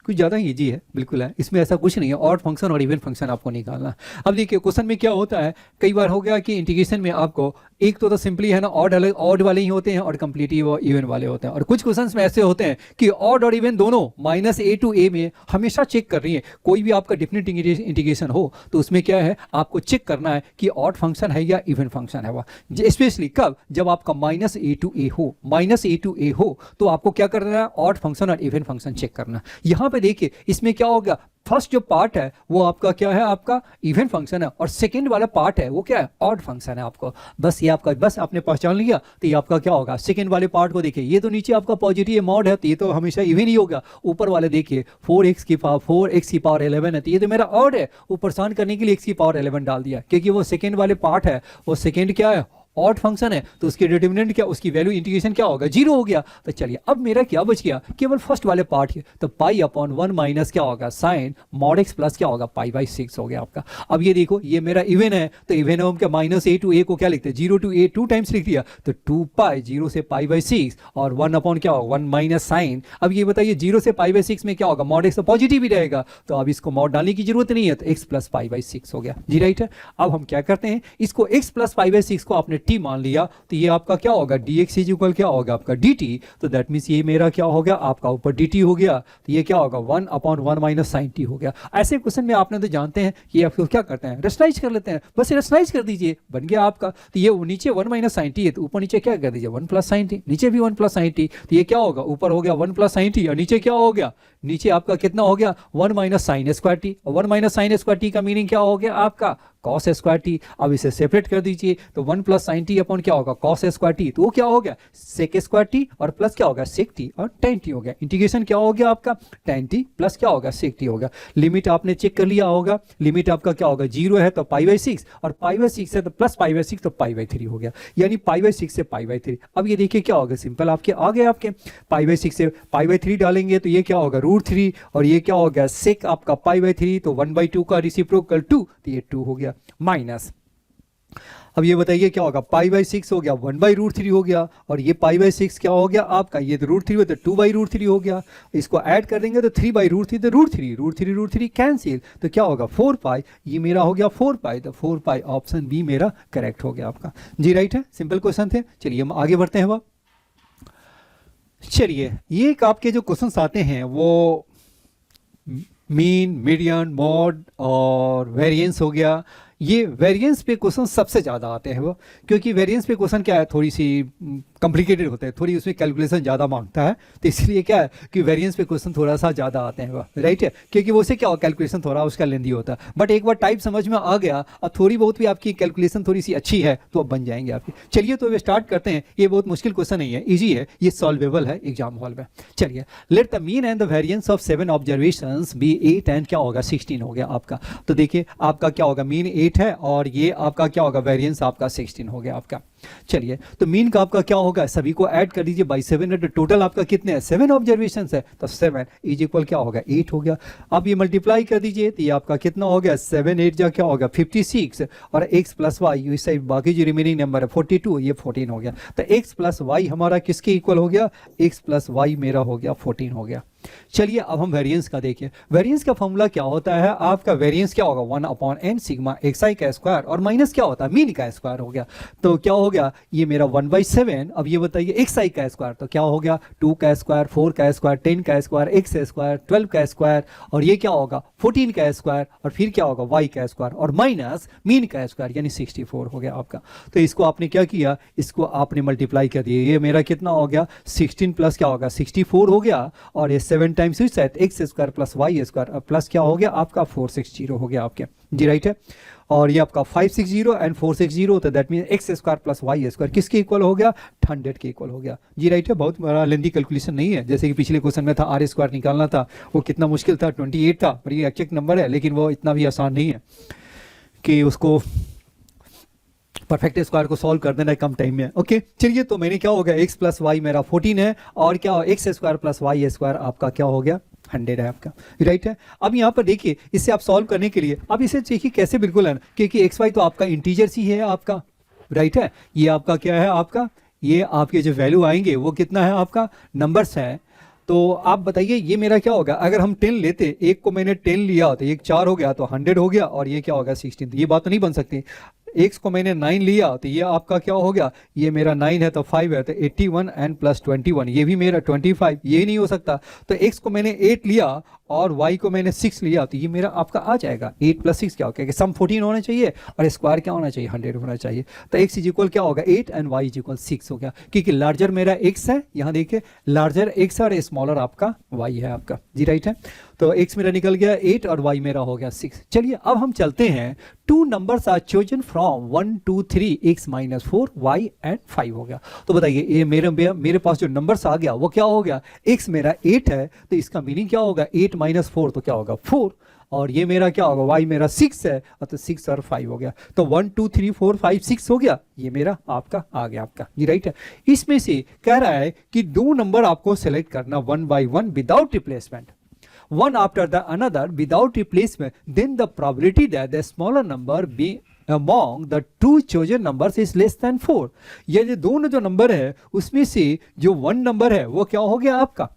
कुछ ज़्यादा इजी है, बिल्कुल है, इसमें ऐसा कुछ नहीं है, ऑड फंक्शन और इवन फंक्शन आपको निकालना। अब देखिए क्वेश्चन में क्या होता है, कई बार हो गया कि इंटीग्रेशन में आपको एक तो सिंपली है ना ऑड वाले ही होते हैं और कंप्लीटिव और इवन वाले होते हैं, और कुछ क्वेश्चंस में ऐसे होते हैं कि ऑड और इवन दोनों -a to a में हमेशा चेक कर रही है। कोई भी आपका डिफिनिट इंटीग्रेशन हो तो उसमें क्या है आपको चेक करना है कि ऑड फंक्शन है या इवन फंक्शन है, वह स्पेशली कब, जब आपका -a to a हो, -a to a हो तो आपको क्या करना है ऑड फंक्शन और इवन फंक्शन चेक करना। यहाँ पे देखिए इसमें क्या होगा, फर्स्ट जो पार्ट है वो आपका क्या है आपका इवन फंक्शन है, और सेकंड वाला पार्ट है वो क्या है ऑड फंक्शन है। आपको बस ये आपका बस आपने पहचान लिया, तो ये आपका क्या होगा सेकंड वाले पार्ट को देखिए, ये तो नीचे आपका पॉजिटिव मॉड है तो ये तो हमेशा इवन ही होगा। ऊपर वाले देखिए 4x की पावर 11 है, तो ये तो मेरा ऑड है, ऊपर सान करने के लिए x की पावर 11 डाल दिया, क्योंकि वो सेकंड वाले पार्ट है, वो सेकंड क्या है ऑड फंक्शन है, तो उसकी डिटरमिनेंट क्या, उसकी वैल्यू इंटीग्रेशन क्या होगा 0 हो गया। तो चलिए अब मेरा क्या बच गया, केवल फर्स्ट वाले पार्ट है, तो π/1 माइनस क्या होगा साइन मॉड x प्लस क्या होगा π/6 हो गया आपका। अब ये देखो ये मेरा इवन है, तो इवन हम क्या -a to a को क्या लिखते हैं 0 to a 2 टाइम्स लिख दिया, तो 2π 0 से π/6 और 1 अपॉन क्या होगा 1 माइनस साइन। अब ये बताइए 0 से π/6 में क्या होगा मॉड x तो पॉजिटिव ही रहेगा, तो अब इसको मॉड डालने की जरूरत नहीं है, तो x प्लस π/6 हो गया जी, राइट है। अब हम क्या करते हैं, इसको x प्लस π/6 को आपने t मान लिया, तो ये आपका क्या होगा dx इज इक्वल क्या होगा आपका dt, तो दैट मींस ये मेरा क्या हो गया आपका ऊपर dt हो गया, तो ये क्या होगा 1/1 माइनस साइन t हो गया। ऐसे क्वेश्चन में आपने तो जानते हैं कि आपको क्या करते हैं रेशनलाइज कर लेते हैं, बस रेशनलाइज कर दीजिए बन गया आपका। तो ये नीचे 1 माइनस साइन टी है, तो ऊपर नीचे क्या कर दीजिए 1 प्लस साइन टी, नीचे भी 1 प्लस साइन टी, तो ये क्या होगा ऊपर हो गया 1 प्लस साइन टी और नीचे क्या हो गया, नीचे आपका कितना हो गया 1 माइनस साइन स्क्वायर टी, और 1 माइनस साइन स्क्वायर टी का मीनिंग क्या हो गया आपका कॉस स्क्वायर टी। अब इसे सेपरेट कर दीजिए, तो 1 प्लस साइन टी अपॉन क्या होगा कॉस स्क्वायर टी, तो वो क्या हो गया सेक स्क्वायर टी और प्लस क्या होगा सेक टी और tan टी हो गया। इंटीग्रेशन क्या हो गया आपका tan टी प्लस क्या होगा सेक टी हो गया। लिमिट आपने चेक कर लिया होगा, लिमिट आपका क्या होगा 0 है तो π/6 और π/6 है तो प्लस π/6 तो π/3 हो गया, यानी π/6 से π/3। अब ये देखिए क्या होगा सिंपल आपके आ गए आपके π/6 से π/3 डालेंगे तो ये क्या होगा √3 और ये क्या हो गया सेक आपका π/3, तो 1/2 का रेसिप्रोकल 2, तो ये 2 हो गया माइनस। अब ये बताइए क्या होगा π/6 हो गया 1/√3 हो गया, और ये π/6 क्या हो गया आपका ये तो √3 हो तो 2/√3 हो गया, इसको ऐड कर देंगे तो 3/√3 तो √3 कैंसिल, तो क्या होगा 4π, ये मेरा हो गया 4π, तो 4π ऑप्शन बी मेरा करेक्ट हो गया आपका जी, राइट है। सिंपल क्वेश्चन थे, चलिए हम आगे बढ़ते हैं। वह चलिए ये एक आपके जो क्वेश्चंस आते हैं वो मीन, मीडियन, मॉड और वेरिएंस हो गया। ये वेरिएंस पे क्वेश्चन सबसे ज़्यादा आते हैं वो, क्योंकि वेरिएंस पे क्वेश्चन क्या है, थोड़ी सी कॉम्प्लिकेटेड होते हैं, थोड़ी उसमें कैलकुलेशन ज़्यादा मांगता है, तो इसलिए क्या है कि वेरिएंस पे क्वेश्चन थोड़ा सा ज़्यादा आते हैं वो, राइट है, क्योंकि वो से क्या हो, कैलकुलेशन थोड़ा उसका लेंदी होता है। बट एक बार टाइप समझ में आ गया और थोड़ी बहुत भी आपकी कैलकुलेशन थोड़ी सी अच्छी है तो अब बन जाएंगे आपकी। चलिए तो वे स्टार्ट करते हैं। ये बहुत मुश्किल क्वेश्चन नहीं है, ईजी है, ये सॉल्वेबल है एग्जाम हॉल में। चलिए, let the mean and the variance of 7 observations be 8 and क्या होगा 16 हो गया आपका। तो देखिए आपका क्या होगा, मीन 8 है और ये आपका क्या होगा, वेरिएंस आपका 16 हो गया आपका। चलिए तो मीन का आपका क्या होगा, सभी को ऐड कर दीजिए बाई 7 है, तो टोटल आपका कितने हैं, 7 ऑब्जर्वेशन है, तो 7 इज इक्वल क्या होगा 8 हो गया। अब ये मल्टीप्लाई कर दीजिए तो ये आपका कितना हो गया, 7 8 जा क्या होगा 56 और x प्लस वाई, इस साइड बाकी जो रिमेनिंग नंबर है 42, ये 14 हो गया। तो x प्लस वाई हमारा किसके इक्वल हो गया, x प्लस वाई मेरा हो गया 14 हो गया। चलिए अब हम वेरिएंस का देखिए। वेरिएंस का फॉर्मूला क्या होता है, आपका वेरिएंस क्या होगा 1/n सिग्मा xi का स्क्वायर और माइनस क्या होता है मीन का स्क्वायर हो गया। तो क्या हो गया, ये मेरा 1/7। अब ये बताइए xi का स्क्वायर तो क्या हो गया 2 का स्क्वायर, 4 का स्क्वायर, 10 का स्क्वायर, x स्क्वायर, 12 का स्क्वायर और ये क्या होगा 14 का स्क्वायर और फिर क्या होगा y का स्क्वायर और माइनस मीन का स्क्वायर यानी 64 हो गया आपका। तो इसको आपने क्या किया, इसको आपने मल्टीप्लाई कर दिया, ये मेरा कितना हो गया 16 प्लस क्या होगा 64 हो गया और ये 7 टाइम्स इस side x square plus y square plus क्या हो गया आपका 460 हो गया आपके, जी राइट है। और ये आपका 560 एंड 460 तो that mean x square plus y square किसके इक्वल हो गया 100 के इक्वल हो गया, जी राइट है। बहुत बड़ा लेंदी कैलकुलेशन नहीं है, जैसे कि पिछले क्वेश्चन में था आर स्क्वायर निकालना था, वो कितना मुश्किल था 28 था और ये एक्चुअल नंबर है, लेकिन वो इतना भी आसान नहीं है कि उसको परफेक्ट स्क्वायर को सॉल्व कर देना है कम टाइम में। ओके चलिए तो मैंने क्या हो गया x प्लस वाई मेरा 14 है और क्या हो x square plus y square आपका क्या हो गया 100 है आपका, राइट है। अब यहाँ पर देखिए इससे आप सॉल्व करने के लिए अब इसे देखिए कैसे बिल्कुल है, क्योंकि एक्स वाई तो आपका इंटीजर्स ही है आपका, राइट है। ये आपका क्या है आपका, ये आपके जो वैल्यू आएंगे वो कितना है आपका नंबर्स है। तो आप बताइए ये मेरा क्या होगा, अगर हम 10 लेते, एक को मैंने 10 लिया तो एक 4 हो गया तो 100 हो गया और ये क्या होगा 16, तो ये बात तो नहीं बन सकती। x को मैंने 9 लिया तो ये आपका क्या हो गया, ये मेरा 9 है तो 5 है तो 81 एंड प्लस 21, ये भी मेरा 25, ये नहीं हो सकता। तो x को मैंने 8 लिया और y को मैंने 6 लिया तो ये मेरा आपका आ जाएगा 8 प्लस 6 क्या हो गया, सम 14 होना चाहिए और स्क्वायर क्या होना चाहिए 100 होना चाहिए। तो x इज इक्वल क्या होगा 8 एंड y इज इक्वल 6 हो गया, क्योंकि लार्जर मेरा x है, यहाँ देखिए लार्जर x है और स्मॉलर आपका y है आपका, जी राइट है। तो x मेरा निकल गया 8 और y मेरा हो गया 6। चलिए अब हम चलते हैं, 2 numbers are chosen from 1 2 3 x minus 4 y and 5 हो गया। तो बताइए ये मेरे पास जो नंबर्स आ गया वो क्या हो गया, x मेरा 8 है तो इसका मीनिंग क्या होगा 8 माइनस 4 तो क्या होगा 4 और ये मेरा क्या होगा y मेरा 6 है तो 6 और 5 हो गया। तो 1 2 3 4 5 6 हो गया, ये मेरा आपका आ गया आपका, जी राइट है। इसमें से कह रहा है कि 2 नंबर आपको सेलेक्ट करना 1 by 1 without replacement, one after the another without replacement, then the probability that the smaller number be among the two chosen numbers is less than 4। ये जो दोनों जो नंबर है उसमें से जो 1 नंबर है वो क्या हो गया आपका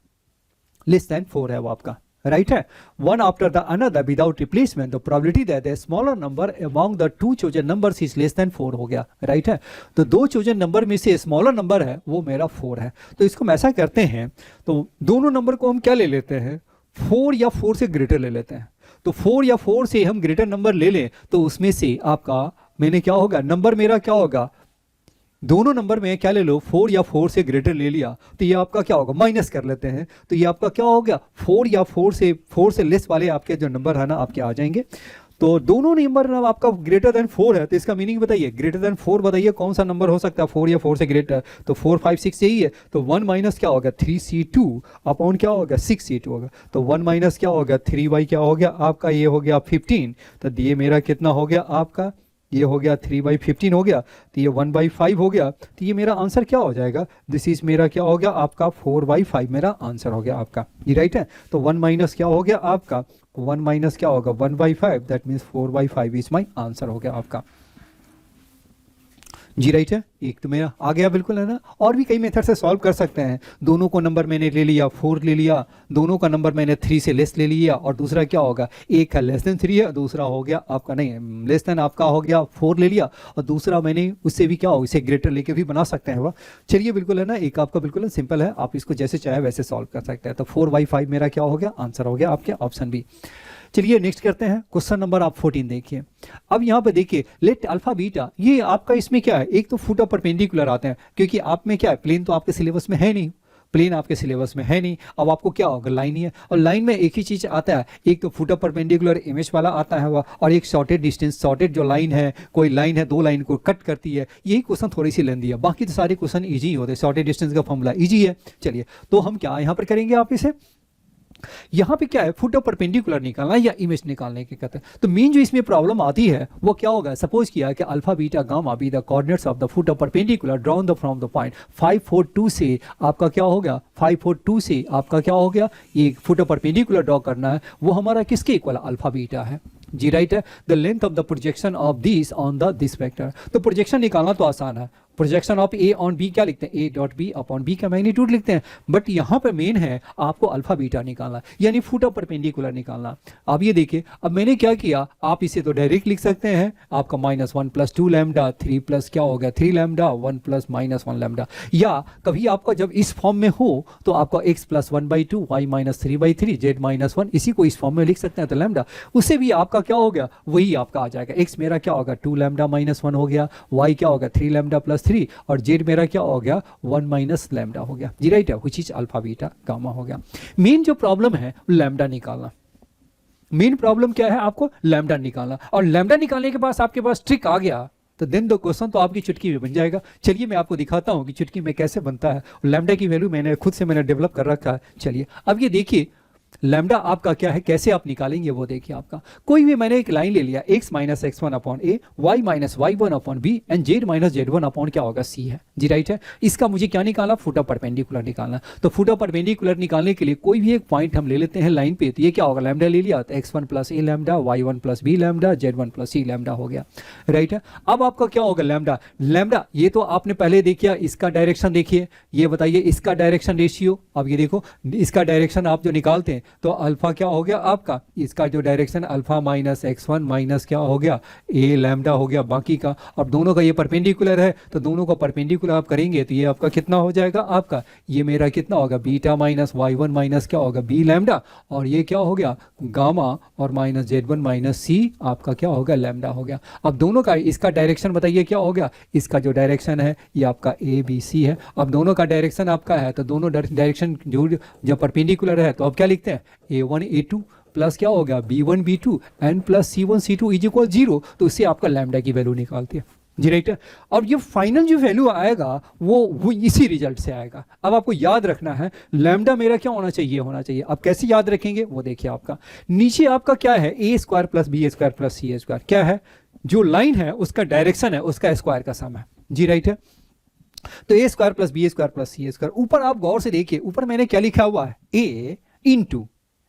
लेस देन 4 है वो आपका, राइट है। One after the another without replacement the probability that the smaller number among the 2 chosen numbers is less than 4 हो गया, राइट है। तो 2 चोजन नंबर में से स्मॉलर नंबर है वो मेरा 4 है। तो इसको हम ऐसा करते हैं, तो दोनों नंबर को हम क्या ले लेते हैं 4 या 4 से ग्रेटर ले लेते हैं। तो 4 या 4 से हम ग्रेटर नंबर ले लें तो उसमें से आपका मैंने क्या होगा नंबर मेरा क्या होगा, दोनों नंबर में क्या ले लो 4 या 4 से ग्रेटर ले लिया तो ये आपका क्या होगा माइनस कर लेते हैं, तो ये आपका क्या हो गया 4 या 4 से लेस वाले आपके जो नंबर है ना आपके आ जाएंगे। तो दोनों नंबर आपका ग्रेटर देन 4 है तो इसका मीनिंग बताइए ग्रेटर देन 4 बताइए कौन सा नंबर हो सकता है 4 या 4 से ग्रेटर, तो 4 5 6 यही है। तो 1 माइनस क्या होगा 3c2 अपॉन क्या होगा 6c2 होगा। तो 1 माइनस क्या होगा 3y क्या हो गया आपका, ये हो गया 15। तो ये मेरा कितना हो गया आपका, ये हो गया 3/15 हो गया, तो ये 1/5 हो गया। तो ये मेरा आंसर क्या हो जाएगा, दिस इज मेरा क्या हो गया आपका 4/5 मेरा आंसर हो गया आपका, ये राइट है। तो 1 माइनस क्या हो गया आपका 1 माइनस क्या होगा 1/5, that means 4/5 is my answer हो गया आपका, जी राइट है, एक तो मेरा आ गया बिल्कुल है ना। और भी कई मेथड से सॉल्व कर सकते हैं। दोनों को नंबर मैंने ले लिया 4 ले लिया, दोनों का नंबर मैंने 3 से लेस ले लिया, और दूसरा क्या होगा, एक का लेस देन 3 है, दूसरा हो गया आपका नहीं लेस देन आपका हो गया 4 ले लिया, और दूसरा मैंने उससे भी क्या हो इसे ग्रेटर लेके भी बना सकते हैं वह। चलिए बिल्कुल है ना, एक आपका बिल्कुल सिंपल है, आप इसको जैसे चाहे वैसे सॉल्व कर सकते हैं। तो 4/5 मेरा क्या हो गया, आंसर हो गया आपके ऑप्शन बी। चलिए नेक्स्ट करते हैं, क्वेश्चन नंबर आप 14 देखिए। अब यहाँ पे देखिए लेट अल्फा बीटा, ये आपका इसमें क्या है, एक तो फुट ऑफ परपेंडिकुलर आते हैं, क्योंकि आप में क्या है, प्लेन तो आपके सिलेबस में है नहीं, प्लेन आपके सिलेबस में है नहीं। अब आपको क्या होगा, लाइन ही है, और लाइन में एक ही चीज आता है, एक तो फुट ऑफ परपेंडिकुलर इमेज वाला आता है वह, और एक शॉर्टेड डिस्टेंस, शॉर्टेड जो लाइन है, कोई लाइन है 2 लाइन को कट करती है। यही क्वेश्चन थोड़ी सी लेंदी है, बाकी तो सारे क्वेश्चन इजी ही होते हैं, शॉर्टेड डिस्टेंस का फॉर्मूला इजी है। चलिए तो हम क्या यहाँ पर करेंगे, आप इसे यहाँ पे क्या है, फुट ऑफ परपेंडिकुलर निकालना या इमेज निकालने के कहते हैं। तो मेन जो इसमें प्रॉब्लम आती है वो क्या होगा, सपोज किया कि alpha beta gamma be the coordinates of the foot of perpendicular drawn the from the point 542 से आपका क्या हो गया, 542 से आपका क्या हो गया, ये फुट ऑफ परपेंडिकुलर ड्रॉ करना है, वो हमारा किसके इक्वल, अल्फा बीटा है। जी राइट है, the length of the projection of this on the this vector. तो प्रोजेक्शन निकालना तो आसान है, projection of A on B क्या लिखते हैं, A dot B upon B का मैग्नीट्यूड लिखते हैं, बट यहाँ पे मेन है आपको अल्फा बीटा निकालना, यानी फुट ऑफ परपेंडिकुलर निकालना। अब ये देखिए, अब मैंने क्या किया, आप इसे तो डायरेक्ट लिख सकते हैं, आपका -1 + 2 लैम्डा 3 प्लस क्या हो गया 3 लैम्डा 1 + -1 लैम्डा, या कभी आपका जब इस फॉर्म में हो तो आपका x + 1/2 y - 3/3 z - 1, इसी को इस फॉर्म में लिख सकते हैं। तो लैम्डा उससे भी आपका क्या हो गया, वही आपका आ जाएगा, x मेरा क्या होगा 2 लैम्डा -1 हो गया, y क्या होगा 3 लैम्डा + 3, और z मेरा क्या हो गया 1 - लैम्डा हो गया। जी राइट है, which is alpha beta gamma हो गया। मेन जो प्रॉब्लम है लैम्डा निकालना, मेन प्रॉब्लम क्या है, आपको लैम्डा निकालना, और लैम्डा निकालने के बाद आपके पास ट्रिक आ गया तो देन दो क्वेश्चन तो आपकी चुटकी में बन जाएगा। चलिए मैं आपको दिखाता हूं कि चुटकी में कैसे बनता है, लैम्डा की वैल्यू मैंने खुद से डेवलप कर रखा है। चलिए अब ये देखिए लैम्डा आपका क्या है, कैसे आप निकालेंगे वो देखिए। आपका कोई भी मैंने एक लाइन ले लिया, x - x1 upon a, y - y1 upon b and z - z1 upon क्या होगा c है। जी राइट है, इसका मुझे क्या निकाला, फुट ऑफ परपेंडिकुलर निकालना। तो फुट ऑफ परपेंडिकुलर निकालने के लिए कोई भी एक पॉइंट हम ले लेते हैं लाइन पे, तो ये क्या होगा, लैम्डा ले लिया तो x1 + a lambda, y1 + b lambda, z1 + c lambda हो गया। राइट है, अब आपका क्या होगा लैम्डा, लैम्डा ये तो आपने पहले देखिया, इसका डायरेक्शन देखिए, ये बताइए इसका डायरेक्शन रेशियो। अब ये देखो इसका डायरेक्शन आप जो निकालते हैं तो अल्फा क्या हो गया आपका, इसका जो डायरेक्शन अल्फा - x1 माइनस क्या हो गया a लैम्डा हो गया बाकी का। अब दोनों का ये परपेंडिकुलर है तो दोनों का परपेंडिकुलर आप करेंगे तो ये आपका कितना हो जाएगा, आपका ये मेरा कितना होगा बीटा - y1 माइनस क्या होगा b लैम्डा, और ये क्या हो गया गामा और -z1 - c आपका क्या होगा लैम्डा हो गया। अब दोनों का इसका डायरेक्शन बताइए क्या हो गया, इसका जो डायरेक्शन है ये आपका ABC है। अब दोनों का डायरेक्शन आपका है तो दोनों डायरेक्शन जो जब परपेंडिकुलर है तो अब क्या लिखते हैं A1 A2 प्लस क्या होगा B1 B2 N plus C1 C2 is equal 0। तो इससे आपका लैम्डा की वैल्यू निकालती है। जी राइट है, और ये फाइनल जो वैल्यू आएगा वो इसी रिजल्ट से आएगा। अब आपको याद रखना है लैम्डा मेरा क्या होना चाहिए। अब कैसे याद रखेंगे वो देखिए, आपका नीचे आपका क्या है A² + B² + C² क्या है, जो लाइन है उसका डायरेक्शन है उसका स्क्वायर का सम है। जी राइट है, तो A² + B² + C²। ऊपर आप गौर से देखिए, ऊपर मैंने क्या लिखा हुआ है A इंटू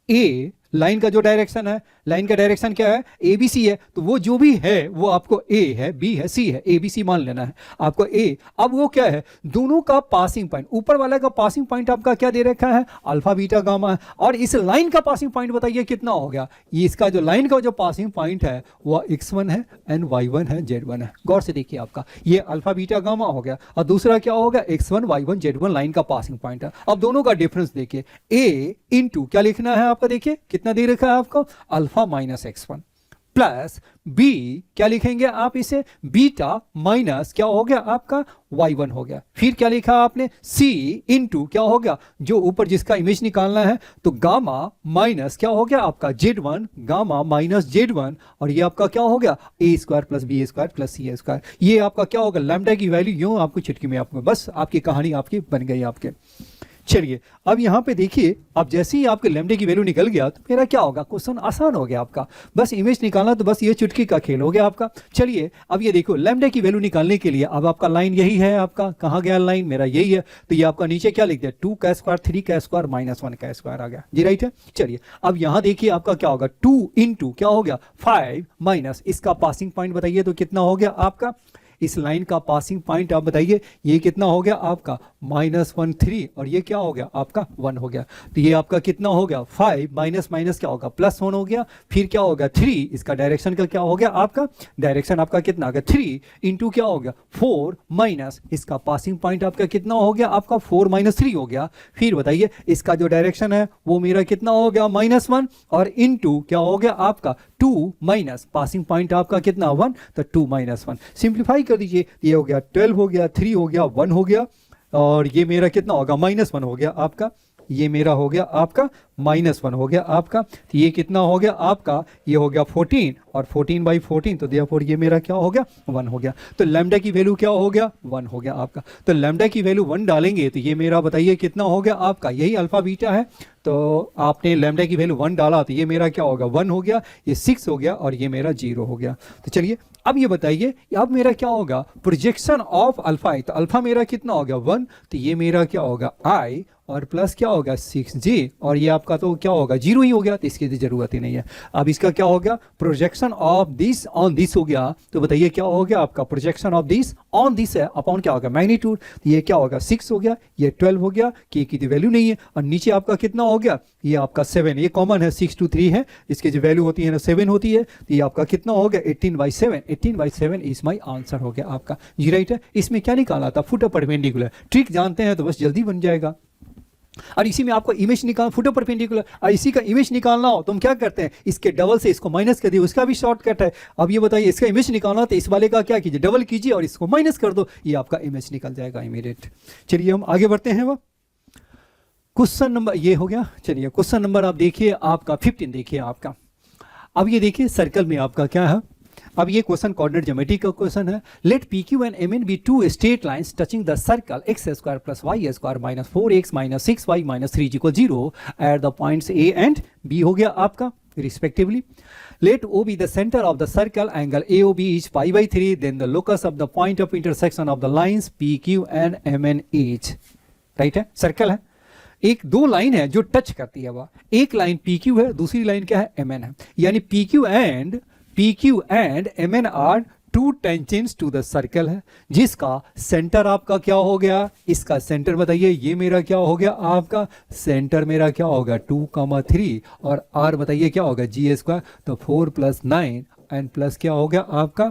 ए, लाइन का जो डायरेक्शन है, लाइन का डायरेक्शन क्या है ABC है, तो वो जो भी है वो आपको A है B है C है, ABC मान लेना है आपको A। अब वो क्या है, दोनों का पासिंग पॉइंट, ऊपर वाला का पासिंग पॉइंट आपका क्या दे रखा है अल्फा बीटा गामा है, और इस लाइन का पासिंग पॉइंट बताइए कितना हो गया, ये इसका जो लाइन का जो पासिंग पॉइंट है वो x1 है एंड y1 है z1 है। गौर से देखिए, आपका ये अल्फा बीटा गामा हो गया और दूसरा क्या होगा x1 y1 z1 लाइन का पासिंग पॉइंट है। अब दोनों का डिफरेंस देखिए, A इंटू क्या लिखना है आपका, देखिए कितना दे रखा है आपको अल्फा - x1 प्लस B क्या लिखेंगे आप इसे बीटा माइनस क्या हो गया आपका y1 हो गया। फिर क्या लिखा आपने C इंटू क्या हो गया, जो ऊपर जिसका इमेज निकालना है तो गामा माइनस क्या हो गया आपका z1 गामा माइनस z1, और ये आपका क्या हो गया A² + B² + C²। ये आपका क्या होगा लैम्डा की वैल्यू, यूं आपको चुटकी में आपको बस आपकी कहानी आपकी बन गई आपके। चलिए अब यहाँ पे देखिए, अब जैसे ही आपके लैम्डे की वैल्यू निकल गया तो मेरा क्या होगा, क्वेश्चन आसान हो गया आपका, बस इमेज निकालना, तो बस ये चुटकी का खेल हो गया आपका। चलिए अब ये देखो लैम्डे की वैल्यू निकालने के लिए अब आपका लाइन यही है, आपका कहाँ गया लाइन मेरा यही है, तो ये आपका नीचे क्या लिख दिया 2 का स्क्वायर 3 का स्क्वायर -1 का स्क्वायर आ गया। जी राइट है, चलिए अब यहाँ देखिए आपका क्या होगा 2 इंटू क्या हो गया 5 माइनस इसका पासिंग पॉइंट बताइए तो कितना हो गया आपका इस लाइन का पासिंग पॉइंट आप बताइए, ये कितना हो गया आपका -1 3, और ये क्या हो गया आपका 1 हो गया। तो ये आपका कितना हो गया 5 माइनस माइनस क्या होगा +1 हो गया, फिर क्या होगा 3, इसका डायरेक्शन का क्या हो गया आपका डायरेक्शन आपका कितना आ गया 3 इंटू क्या हो गया 4 माइनस इसका पासिंग पॉइंट आपका कितना हो गया आपका 4 - 3 हो गया। फिर बताइए इसका जो डायरेक्शन है वो मेरा कितना हो गया -1, और इनटू क्या हो गया आपका 2 माइनस पासिंग पॉइंट आपका कितना 1, तो 2 - 1 सिंप्लीफाई कर दीजिए, ये हो गया 12 हो गया, 3 हो गया, 1 हो गया, और ये मेरा कितना होगा -1 हो गया आपका, ये मेरा हो गया आपका -1 हो गया आपका। तो ये कितना हो गया आपका, ये हो गया 14, और 14/14, तो देयरफॉर ये मेरा क्या हो गया 1 हो गया। तो लैम्डा की वैल्यू क्या हो गया 1 हो गया आपका। तो लैम्डा की वैल्यू 1 डालेंगे तो ये मेरा बताइए कितना हो गया आपका, यही अल्फा बीटा है, तो आपने लैम्डा की वैल्यू 1 डाला तो ये मेरा क्या होगा 1 हो गया, ये 6 हो गया, और ये मेरा 0 हो गया। तो चलिए अब ये बताइए अब मेरा क्या होगा प्रोजेक्शन ऑफ अल्फा है, तो अल्फा मेरा कितना हो गया 1, तो ये मेरा क्या होगा i, और प्लस क्या होगा 6j, और ये आपका तो क्या होगा 0 ही हो गया, तो इसकी जरूरत ही नहीं है। अब इसका क्या हो गया projection of this on this हो गया, तो बताइए क्या हो गया आपका projection of this on this है अपॉन क्या होगा मैग्नीट्यूड, तो ये क्या होगा 6 हो गया, ये 12 हो गया, k की वैल्यू नहीं है, और नीचे आपका कितना हो गया ये आपका 7, ये कॉमन है 6 to 3 है, इसकी जो वैल्यू होती है ना 7 होती है, तो ये आपका कितना हो गया 18/7, 18/7 इज माई आंसर हो गया आपका जी राइट है। इसमें क्या निकाला था फुट परपेंडिकुलर, ट्रिक जानते हैं तो बस जल्दी बन जाएगा। और इसी में आपको इमेज निकाल फुट परपेंडिकुलर, और इसी का इमेज निकालना हो तो हम क्या करते हैं इसके डबल से इसको माइनस कर दिए, उसका भी शॉर्टकट है। अब ये बताइए इसका इमेज निकालना तो इस वाले का क्या कीजिए डबल कीजिए और इसको माइनस कर दो, ये आपका इमेज निकल जाएगा इमीडिएट। चलिए हम आगे बढ़ते हैं, वो क्वेश्चन नंबर ये हो गया। चलिए क्वेश्चन नंबर आप देखिए आपका 15 देखिए आपका। अब ये देखिए सर्कल में आपका क्या है, अब ये क्वेश्चन कोऑर्डिनेट ज्योमेट्री का क्वेश्चन है। Let P Q and M N be two straight lines touching the circle x square plus y square minus 4x minus 6y minus 3 equal 0 at the points A and B हो गया आपका respectively. Let O be the center of the circle, angle AOB is π/3, then the locus of the point of intersection of the lines PQ and MN is, right है। Circle है, एक दो line है जो touch करती है, वह एक लाइन PQ है, दूसरी लाइन क्या है MN है, यानी PQ and MN are two tangents to the circle है, जिसका सेंटर आपका क्या हो गया, इसका सेंटर बताइए, ये मेरा क्या हो गया आपका सेंटर मेरा क्या होगा 2,3, और r बताइए क्या होगा g स्क्वायर, तो 4 + 9 एंड प्लस क्या हो गया आपका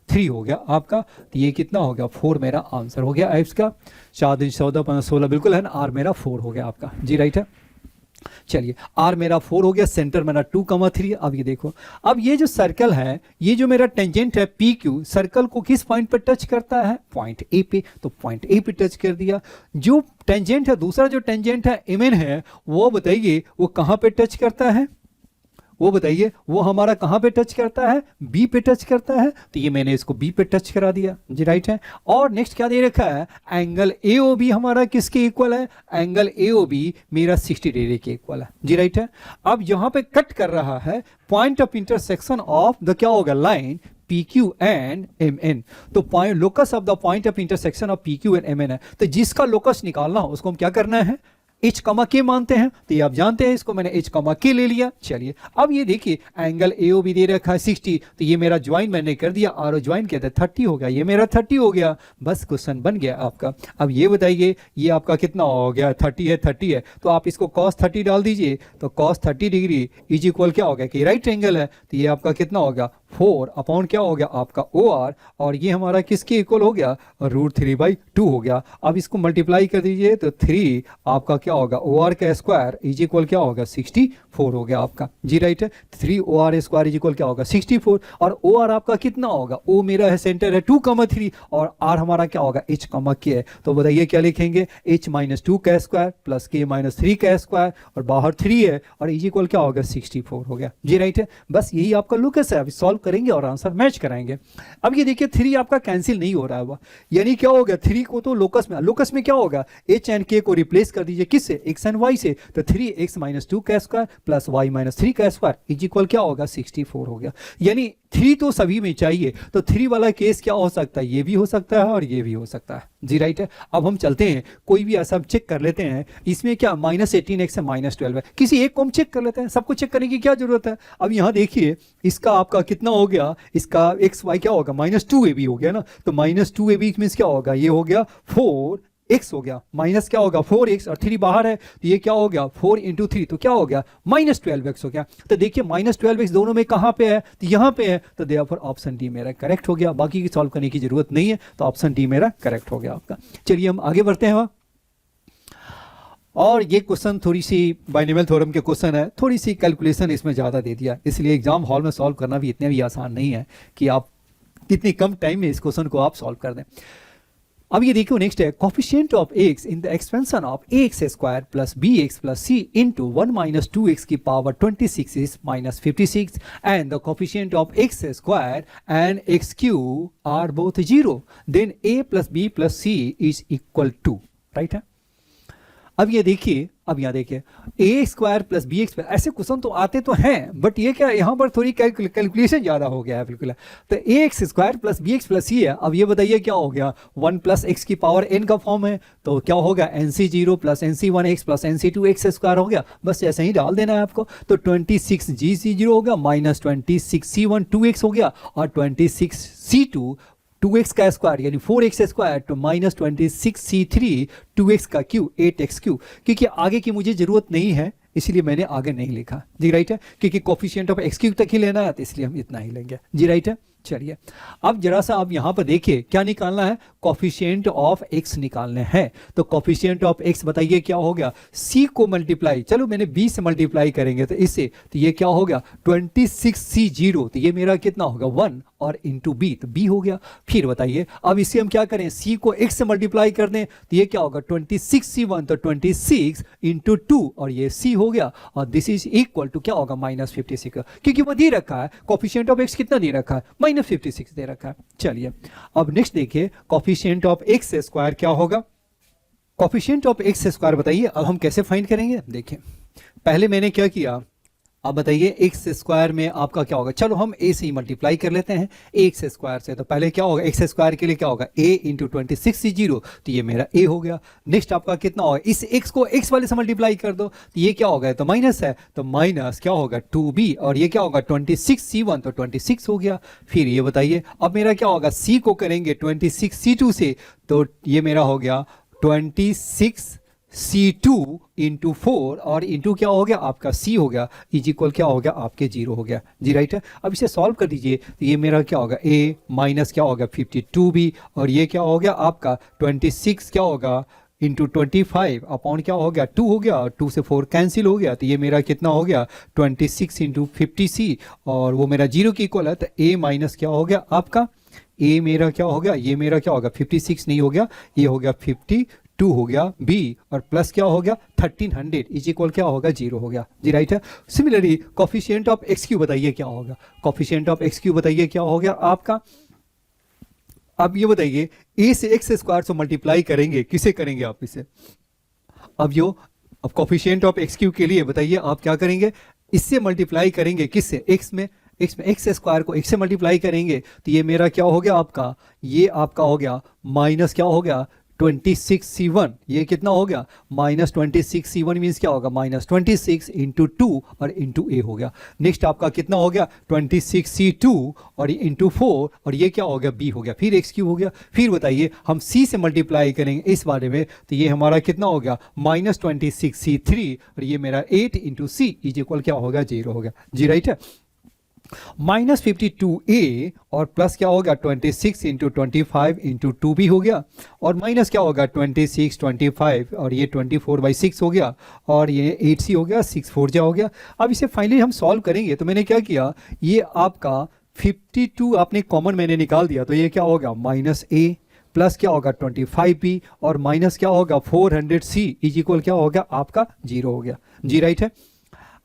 3 हो गया आपका। तो ये कितना हो गया 4 मेरा आंसर हो गया एप्स का। 4 दिन 14 15 16 बिल्कुल है ना, r मेरा 4 हो गया आपका जी राइट है। चलिए r मेरा 4 हो गया, सेंटर मेरा 2,3। अब ये देखो, अब ये जो सर्कल है, ये जो मेरा टेंजेंट है PQ सर्कल को किस पॉइंट पर टच करता है पॉइंट A पे, तो पॉइंट A पे टच कर दिया। जो टेंजेंट है दूसरा जो टेंजेंट है MN है, वो बताइए वो कहां पे टच करता है, वो बताइए वो हमारा कहां पे टच करता है बी पे टच करता है, तो ये मैंने इसको बी पे टच करा दिया जी राइट है। और नेक्स्ट क्या दे रखा है एंगल AOB हमारा किसके इक्वल है, एंगल AOB मेरा 60 डिग्री के इक्वल है जी राइट है। अब यहां पे कट कर रहा है point of intersection of the क्या होगा लाइन PQ एंड MN, तो point locus of the point of intersection of PQ and MN है, तो जिसका लोकस निकालना हो उसको हम क्या करना है H, K मानते हैं, तो ये आप जानते हैं, इसको मैंने H, K ले लिया। चलिए अब ये देखिए एंगल AOB दे रखा है 60, तो ये मेरा ज्वाइन मैंने कर दिया, और ज्वाइन कहते हैं 30 हो गया, ये मेरा 30 हो गया, बस क्वेश्चन बन गया आपका। अब ये बताइए ये आपका कितना हो गया 30 है, तो आप इसको cos 30 डाल दीजिए, तो cos 30 डिग्री इज इक्वल क्या हो गया कि राइट एंगल है, तो ये आपका कितना होगा 4 अपॉन क्या हो गया आपका OR, और ये हमारा किसके इक्वल हो गया √3/2 हो गया। अब इसको मल्टीप्लाई कर दीजिए तो 3 आपका क्या होगा OR का स्क्वायर इज इक्वल क्या होगा 64 हो गया आपका जी राइट है। 3 OR स्क्वायर इज इक्वल क्या होगा 64, और OR आपका कितना होगा, O मेरा है सेंटर है 2,3, और R हमारा क्या होगा H, K है, तो बताइए क्या लिखेंगे H - 2 का स्क्वायर प्लस K - 3 का स्क्वायर, और बाहर 3 है, और इज इक्वल क्या होगा 64 हो गया जी राइट है। बस यही आपका लुकस है, अभी सॉल्व करेंगे और आंसर मैच कराएंगे। अब ये देखिए 3 आपका कैंसिल नहीं हो रहा है, यानी क्या होगा 3 को तो लोकस में क्या होगा H एंड K को रिप्लेस कर दीजिए किससे, एक्स एंड वाई से, तो 3x माइनस 2 का स्क्वायर प्लस y माइनस 3 का स्क्वायर इज इक्वल क्या होगा 64 हो गया। यानी 3 तो सभी में चाहिए, तो 3 वाला केस क्या हो सकता है, ये भी हो सकता है और ये भी हो सकता है जी, राइट है। अब हम चलते हैं, कोई भी ऐसा चेक कर लेते हैं, इसमें क्या -18x है -12 है, किसी एक को हम चेक कर लेते हैं, सबको चेक करने की क्या जरूरत है। अब यहाँ देखिए इसका आपका कितना हो गया, इसका एक्स वाई क्या होगा -2ab हो गया ना, तो -2ab मीन्स क्या होगा, ये हो गया 4x हो गया, माइनस क्या होगा 4x और 3 बाहर है, तो ये क्या हो गया 4 × 3 तो क्या हो गया -12x हो गया। तो देखिए -12x दोनों में कहाँ पे है, तो यहाँ पे है, तो देयरफॉर ऑप्शन डी मेरा करेक्ट हो गया, बाकी की सॉल्व करने की जरूरत नहीं है, तो ऑप्शन डी मेरा करेक्ट हो गया आपका। चलिए हम आगे बढ़ते हैं। और ये क्वेश्चन थोड़ी सी बाइनोमियल थ्योरम के क्वेश्चन है, थोड़ी सी कैलकुलेशन इसमें ज़्यादा दे दिया, इसलिए एग्जाम हॉल में सॉल्व करना भी इतना भी आसान नहीं है कि आप कितनी कम टाइम में इस क्वेश्चन को आप सॉल्व कर दें। अब ये देखो नेक्स्ट है, coefficient of x in the expansion of ax square plus bx plus c into 1 minus 2x की power 26 is -56 and the coefficient of x square and x cube are both 0 then a plus b plus c is equal to, right है। अब ये देखिए, अब यहाँ देखिए a square plus B x, ऐसे question तो आते तो हैं, बट ये क्या यहाँ पर थोड़ी कैलकुलेशन ज़्यादा हो गया है बिल्कुल। तो A x square plus B x plus C है, अब ये बताइए क्या हो गया, 1 प्लस एक्स की पावर n का फॉर्म है, तो क्या होगा NC0 plus NC1x plus NC2x square हो गया, बस ऐसे ही डाल देना है आपको। तो 26g0 हो गया माइनस 26c1 2x हो गया और 26c2 2x का स्क्वायर यानी 4x स्क्वायर तो -26c3 2x का क्यू 8x क्यू, क्योंकि आगे की मुझे जरूरत नहीं है इसलिए मैंने आगे नहीं लिखा जी, राइट है, क्योंकि कोफिशिएंट ऑफ x क्यू तक ही लेना है, तो इसलिए हम इतना ही लेंगे जी, राइट है। चलिए अब जरा सा आप यहाँ पर देखिए क्या निकालना है, कोफिशिएंट ऑफ x निकालने हैं, तो कोफिशिएंट ऑफ x बताइए क्या हो गया, c को मल्टीप्लाई, चलो मैंने b से मल्टीप्लाई करेंगे तो इससे, तो ये क्या हो गया 26c0, तो ये मेरा कितना होगा 1 और इंटू बी, तो बी हो गया। फिर बताइए अब इसे हम क्या करें, सी को x से मल्टीप्लाई कर दें तो ये क्या होगा 26c1 तो 26 इंटू 2 और ये c हो गया और दिस इज इक्वल टू क्या होगा -56, क्योंकि वो दे रखा है कोफिशिएंट ऑफ x कितना दे रखा है -56 दे रखा है। चलिए अब नेक्स्ट देखिए कोफिशिएंट ऑफ x स्क्वायर क्या होगा, कोफिशिएंट ऑफ x स्क्वायर बताइए अब हम कैसे फाइंड करेंगे। देखिए पहले मैंने क्या किया, अब बताइए एक्स स्क्वायर में आपका क्या होगा, चलो हम a से ही मल्टीप्लाई कर लेते हैं एक्स स्क्वायर से, तो पहले क्या होगा एक्स स्क्वायर के लिए क्या होगा a इंटू 26c0, तो ये मेरा a हो गया। नेक्स्ट आपका कितना होगा, इस x को x वाले से मल्टीप्लाई कर दो तो ये क्या होगा, तो माइनस है तो माइनस क्या होगा 2b और ये क्या होगा 26c1 तो 26 हो गया। फिर ये बताइए अब मेरा क्या होगा, c को करेंगे 26c2 से, तो ये मेरा हो गया 26c2 इंटू 4 और इंटू क्या हो गया आपका c हो गया इज इक्वल क्या हो गया आपके 0 हो गया जी, राइट है। अब इसे सॉल्व कर दीजिए तो ये मेरा क्या होगा a माइनस क्या होगा 52b और ये क्या हो गया आपका 26 क्या होगा इंटू 25 अपॉन क्या हो गया 2 हो गया और 2 से 4 कैंसिल हो गया, तो ये मेरा कितना हो गया 26 इंटू 50c और वो मेरा 0 के इक्वल है, तो a माइनस क्या हो गया आपका a मेरा क्या हो गया, ये मेरा क्या होगा 56 नहीं हो गया, ये हो गया 52 हो गया b और प्लस क्या हो गया 1300 इज इक्वल क्या होगा 0 हो गया जी, राइट है। Similarly coefficient of x Q बताइए क्या होगा, कोफिशिएंट ऑफ x क्यू बताइए क्या हो गया आपका। अब ये बताइए a से x स्क्वायर से मल्टीप्लाई करेंगे, किसे करेंगे आप इसे, अब कोफिशिएंट ऑफ x क्यू के लिए बताइए आप क्या करेंगे, इससे मल्टीप्लाई करेंगे किससे x में एक्स स्क्वायर को x से मल्टीप्लाई करेंगे तो ये मेरा क्या हो गया आपका, ये आपका हो गया माइनस क्या हो गया 26c1, ये कितना हो गया -26c1 मीन्स क्या होगा -26 इंटू 2 और इंटू a हो गया। नेक्स्ट आपका कितना हो गया 26c2 और इंटू 4 और ये क्या हो गया b हो गया, फिर x क्यूब हो गया। फिर बताइए हम c से मल्टीप्लाई करेंगे इस बारे में तो ये हमारा कितना हो गया -26c3 और ये मेरा 8 इंटू c इज इक्वल क्या होगा 0 हो गया जी, राइट है। -52a और प्लस क्या होगा 26 इंटू 25 इंटू 2b हो गया और माइनस क्या होगा 26 25 और ये 24/6 हो गया और ये 8c हो गया 6 4 जा हो गया। अब इसे फाइनली हम सॉल्व करेंगे तो मैंने क्या किया, ये आपका 52 आपने कॉमन मैंने निकाल दिया तो ये क्या होगा -a प्लस क्या होगा 25b और माइनस क्या होगा 400c इज इक्वल क्या होगा आपका 0 हो गया जी, राइट है।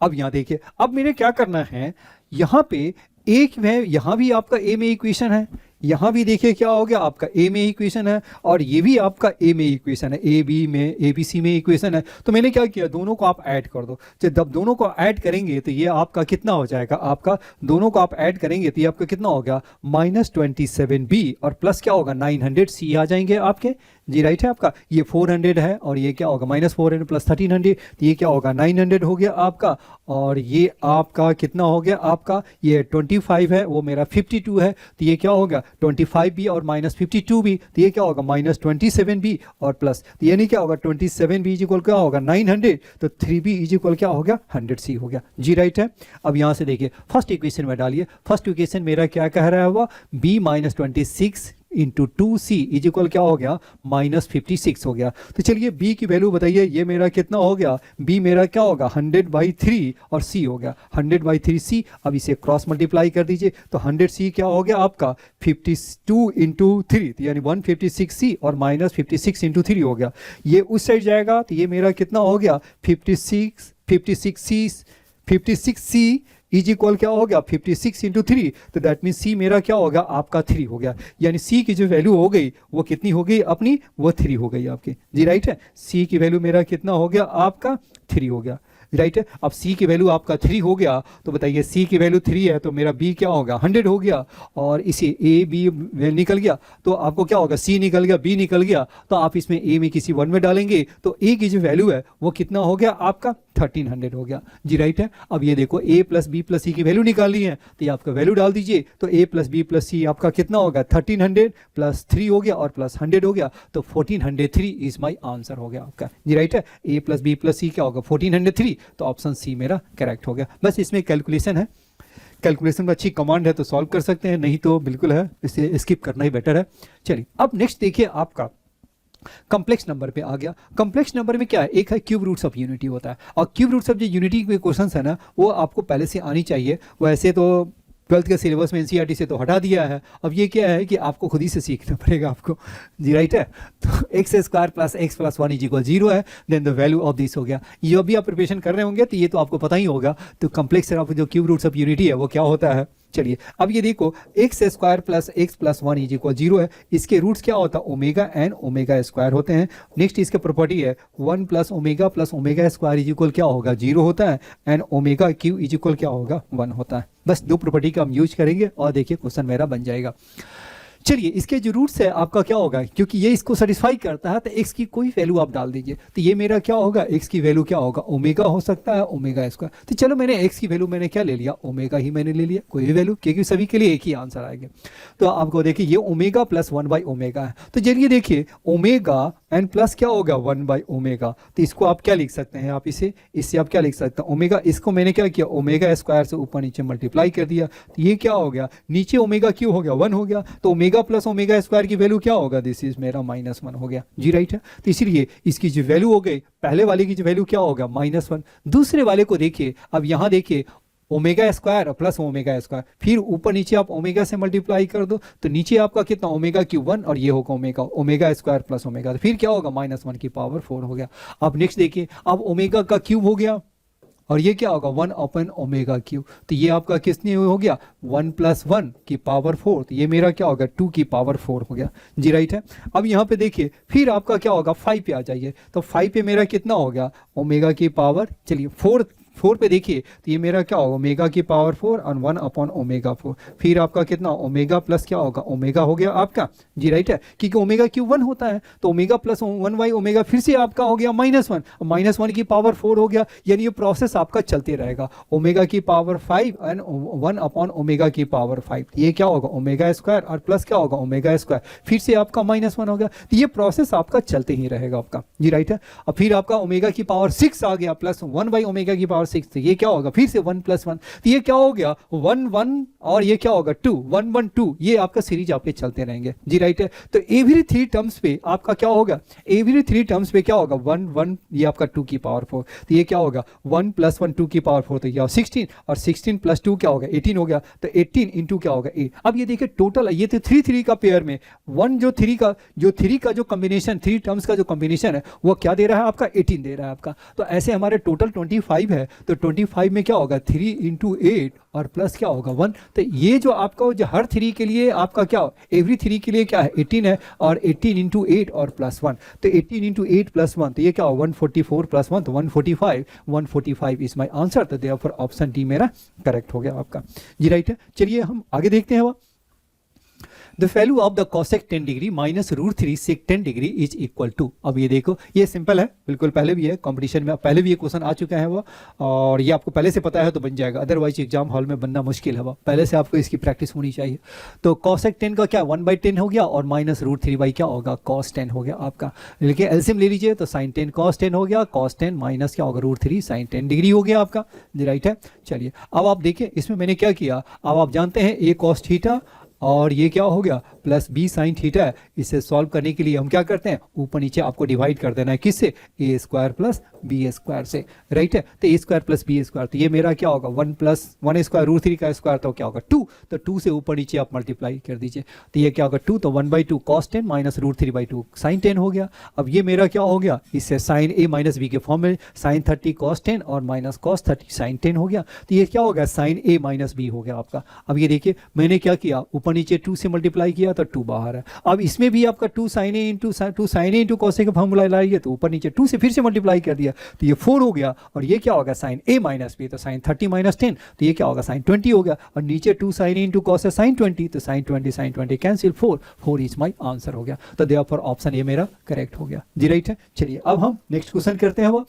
अब यहाँ देखिए अब मैंने क्या करना है, यहाँ पे एक है, यहाँ भी आपका a में इक्वेशन है, यहाँ भी देखिए क्या हो गया, आपका ए में इक्वेशन है और ये भी आपका ए में इक्वेशन है, ए बी में, ए बी सी में इक्वेशन है। तो मैंने क्या किया, दोनों को आप ऐड कर दो। जब दोनों को ऐड करेंगे तो ये आपका कितना हो जाएगा, आपका दोनों को आप ऐड करेंगे तो ये आपका कितना हो गया, -27b और प्लस क्या होगा 900c आ जाएंगे आपके। जी राइट है आपका, ये 400 है और ये क्या होगा -400 प्लस 1300, तो ये क्या होगा 900 हो गया आपका। और ये आपका कितना हो गया आपका, ये 25 है, वो मेरा 52 है, तो ये क्या होगा 25b और -52b, तो ये क्या होगा -27b और प्लस, तो यानी क्या होगा 27b इज इक्वल क्या होगा 900, तो 3b इज इक्वल क्या हो गया 100c हो गया। जी राइट है। अब यहाँ से देखिए फर्स्ट इक्वेशन में डालिए, फर्स्ट इक्वेशन मेरा क्या कह रहा है, वो b -26 into 2c is equal क्या हो गया -56 हो गया। तो चलिए b की वैल्यू बताइए, ये मेरा कितना हो गया, b मेरा क्या होगा 100/3 और c हो गया 100/3c। अब इसे क्रॉस मल्टीप्लाई कर दीजिए, तो 100c क्या हो गया आपका 52 इंटू 3, यानी 156c और -56 इंटू 3 हो गया। ये उस साइड जाएगा तो ये मेरा कितना हो गया 56c इज इक्वल क्या हो गया 56 इंटू 3, तो दैट मीन सी मेरा क्या होगा आपका 3 हो गया। यानी सी की जो वैल्यू हो गई वो कितनी हो गई अपनी, वो 3 हो गई आपकी। जी राइट है, सी की वैल्यू मेरा कितना हो गया आपका 3 हो गया। राइट है, अब c की वैल्यू आपका 3 हो गया, तो बताइए c की वैल्यू 3 है तो मेरा b क्या होगा 100 हो गया, और इसे a b निकल गया तो आपको क्या होगा c निकल गया, b निकल गया, तो आप इसमें a में किसी वन में डालेंगे तो a की जो वैल्यू है वो कितना हो गया आपका 1300 हो गया। जी राइट है। अब ये देखो a प्लस बी प्लस सी की वैल्यू निकालनी है, तो ये आपका वैल्यू डाल दीजिए, तो a प्लस बी प्लस सी आपका कितना होगा 1300 प्लस 3 हो गया और प्लस 100 हो गया, तो 1403 इज माई आंसर हो गया आपका। जी राइट है, a प्लस बी प्लस सी क्या होगा 1403, तो ऑप्शन सी मेरा करेक्ट हो गया। बस इसमें कैलकुलेशन है, कैलकुलेशन में अच्छी कमांड है तो सॉल्व कर सकते हैं, नहीं तो बिल्कुल है इसे स्किप करना ही बेटर है। चलिए अब नेक्स्ट देखिए आपका कॉम्प्लेक्स नंबर पे आ गया। कॉम्प्लेक्स नंबर में क्या है, एक है क्यूब रूट्स ऑफ यूनिटी होता है, और क्यूब रूट्स ऑफ जो यूनिटी के क्वेश्चंस है ना वो आपको पहले से आनी चाहिए। वैसे तो 12th के सिलेबस में एनसीईआरटी से तो हटा दिया है, अब ये क्या है कि आपको खुद ही से सीखना पड़ेगा आपको। जी राइट है, तो x² plus x plus 1 is equal 0 है, then the value of this हो गया। ये अभी आप प्रिपरेशन कर रहे होंगे तो ये तो आपको पता ही होगा। तो कॉम्प्लेक्स ऑफ जो क्यूब रूट्स ऑफ यूनिटी है वो क्या होता है। चलिए अब ये देखो x² plus x plus 1 is equal 0 है, इसके रूट्स क्या होता है ओमेगा एंड ओमेगा स्क्वायर होते हैं। नेक्स्ट इसके प्रॉपर्टी है 1 plus omega square is equal क्या होगा 0 होता है, and omega cube is equal क्या होगा 1 होता है। बस दो प्रॉपर्टी का हम यूज करेंगे और देखिए क्वेश्चन मेरा बन जाएगा। चलिए इसके जो रूट्स है आपका क्या होगा, क्योंकि ये इसको सेटिस्फाई करता है तो x की कोई वैल्यू आप डाल दीजिए, तो ये मेरा क्या होगा x की वैल्यू क्या होगा ओमेगा हो सकता है ओमेगा स्क्वायर। तो चलो मैंने x की वैल्यू मैंने क्या ले लिया ओमेगा ही मैंने ले लिया, कोई भी वैल्यू, क्योंकि सभी के लिए एक ही आंसर आएगा। तो आपको देखिए ये ओमेगा प्लस 1/ओमेगा है, तो चलिए देखिए ओमेगा एंड प्लस क्या होगा 1/ओमेगा, तो इसको आप क्या लिख सकते हैं, आप इससे आप क्या लिख सकते हैं ओमेगा, इसको मैंने क्या किया ओमेगा स्क्वायर से ऊपर नीचे मल्टीप्लाई कर दिया, तो ये क्या हो गया नीचे ओमेगा क्यू हो गया 1 हो गया, तो ओमेगा प्लस ओमेगा स्क्वायर की वैल्यू क्या होगा दिस इज मेरा -1 हो गया। जी राइट है, तो इसीलिए इसकी जो वैल्यू हो गई पहले वाले की जो वैल्यू क्या होगा -1, दूसरे वाले को देखिए, अब यहाँ देखिए omega square plus omega square, फिर ऊपर नीचे आप ओमेगा से मल्टीप्लाई कर दो, तो नीचे आपका कितना ओमेगा क्यूब 1 और ये होगा ओमेगा स्क्वायर प्लस ओमेगा, तो फिर क्या होगा -1 की पावर 4 हो गया। अब नेक्स्ट देखिए, अब ओमेगा का क्यूब हो गया और ये क्या होगा 1/ओमेगा क्यूब, तो ये आपका किसने हो गया 1 + 1 की पावर 4, तो ये मेरा क्या होगा 2 की पावर 4 हो गया। जी राइट है। अब यहाँ पे देखिए फिर आपका क्या होगा 5 पे आ जाइए, तो 5 पे मेरा कितना हो गया ओमेगा की पावर, चलिए 4 पे देखिए तो ये मेरा क्या होगा ओमेगा की पावर 4 और 1/ओमेगा 4, फिर आपका कितना ओमेगा प्लस क्या होगा ओमेगा हो गया आपका। जी राइट है, क्योंकि ओमेगा क्यूब 1 होता है, तो ओमेगा प्लस 1/ओमेगा फिर से आपका हो गया -1 की पावर 4 हो गया, यानी ये प्रोसेस आपका चलते रहेगा। ओमेगा की पावर 5 एंड 1/ओमेगा की पावर 5, ये क्या होगा ओमेगा स्क्वायर और प्लस क्या होगा ओमेगा स्क्वायर, फिर से आपका -1 हो गया, तो ये प्रोसेस आपका चलते ही रहेगा आपका। जी राइट है। अब फिर आपका ओमेगा की पावर 6 आ गया प्लस 1/ओमेगा की पावर 6, तो ये क्या होगा फिर से 1 + 1, तो ये क्या हो गया 1 1 और ये क्या होगा 2 1 1 2, ये आपका सीरीज आपके चलते रहेंगे। जी राइट है। तो एवरी 3 टर्म्स पे आपका क्या होगा एवरी 3 टर्म्स पे क्या होगा 1 1, ये आपका 2 की पावर 4, तो ये क्या होगा 1 + 1 2 की पावर 4, तो ये 16 और 16 + 2 क्या होगा 18 हो गया, तो 18 इंटू क्या होगा 8। अब ये देखिए टोटल ये तो 3 3 का पेयर में 1 जो 3 का जो कॉम्बिनेशन 3 टर्म्स का जो कॉम्बिनेशन है वो क्या दे रहा है आपका 18 दे रहा है आपका। तो ऐसे हमारे टोटल 25 है, तो 25 में क्या होगा 3 × 8 और प्लस क्या होगा 1। तो ये जो आपका जो हर 3 के लिए आपका क्या एवरी 3 के लिए क्या है 18 है, और 18 इंटू 8 और प्लस 1, तो 18 इंटू 8 प्लस 1, तो ये क्या होगा 144 प्लस 1 तो 145, 145 इज माई आंसर। तो देयरफॉर ऑप्शन डी मेरा करेक्ट हो गया आपका जी, राइट है। चलिए हम आगे देखते हैं। The value of the cosec 10 degree minus root 3 sec 10 degree is equal to. अब ये देखो, ये सिंपल है बिल्कुल, पहले भी है कंपटीशन में, पहले भी ये क्वेश्चन आ चुका है वो, और ये आपको पहले से पता है तो बन जाएगा, अदरवाइज एग्जाम हॉल में बनना मुश्किल है वो, पहले से आपको इसकी प्रैक्टिस होनी चाहिए। तो cosec 10 का क्या 1/10 हो गया, और माइनस रूट 3 क्या होगा cos 10 हो गया आपका। लेकिन एलसीएम ले लीजिए तो sin 10 cos 10 हो गया, cos 10 माइनस क्या होगा रूट 3 sin 10 डिग्री हो गया आपका, राइट है। चलिए अब आप देखिए इसमें मैंने क्या किया, अब आप जानते हैं a cos थीटा और ये क्या हो गया प्लस बी साइन थीटा है। इसे सॉल्व करने के लिए हम क्या करते हैं, ऊपर नीचे आपको डिवाइड कर देना है, किससे, ए स्क्वायर प्लस बी स्क्वायर से, राइट है। तो ए स्क्वायर प्लस बी स्क्वायर, तो ये मेरा क्या होगा 1 प्लस 1 स्क्वायर रूट 3 का स्क्वायर, तो क्या होगा 2, तो 2 से ऊपर नीचे आप मल्टीप्लाई कर दीजिए, तो ये क्या होगा 2, तो 1/2 cos 10 माइनस रूट 3/2 साइन 10 हो गया। अब ये मेरा क्या हो गया, इससे साइन ए माइनस बी के फॉर्म में साइन 30 cos 10 और माइनस cos 30 साइन 10 हो गया, तो ये क्या हो गया साइन ए माइनस बी हो गया आपका। अब ये देखिए मैंने क्या किया, ऊपर नीचे 2 से मल्टीप्लाई किया तो 2 बाहर है। अब इसमें भी आपका 2 sin a into cos a का फॉर्मूला लाइए, तो ऊपर नीचे 2 से फिर से मल्टीप्लाई कर दिया, तो ये 4 हो गया, और ये क्या होगा sin a माइनस बी, तो sin 30 माइनस 10, तो ये क्या होगा sin 20 हो गया, और नीचे 2 sin a into cos a sin 20, तो sin 20 cancel, 4 is my answer हो गया। तो देयरफॉर ऑप्शन ए मेरा करेक्ट हो गया जी, राइट है। चलिए अब हम नेक्स्ट क्वेश्चन करते हैं। वो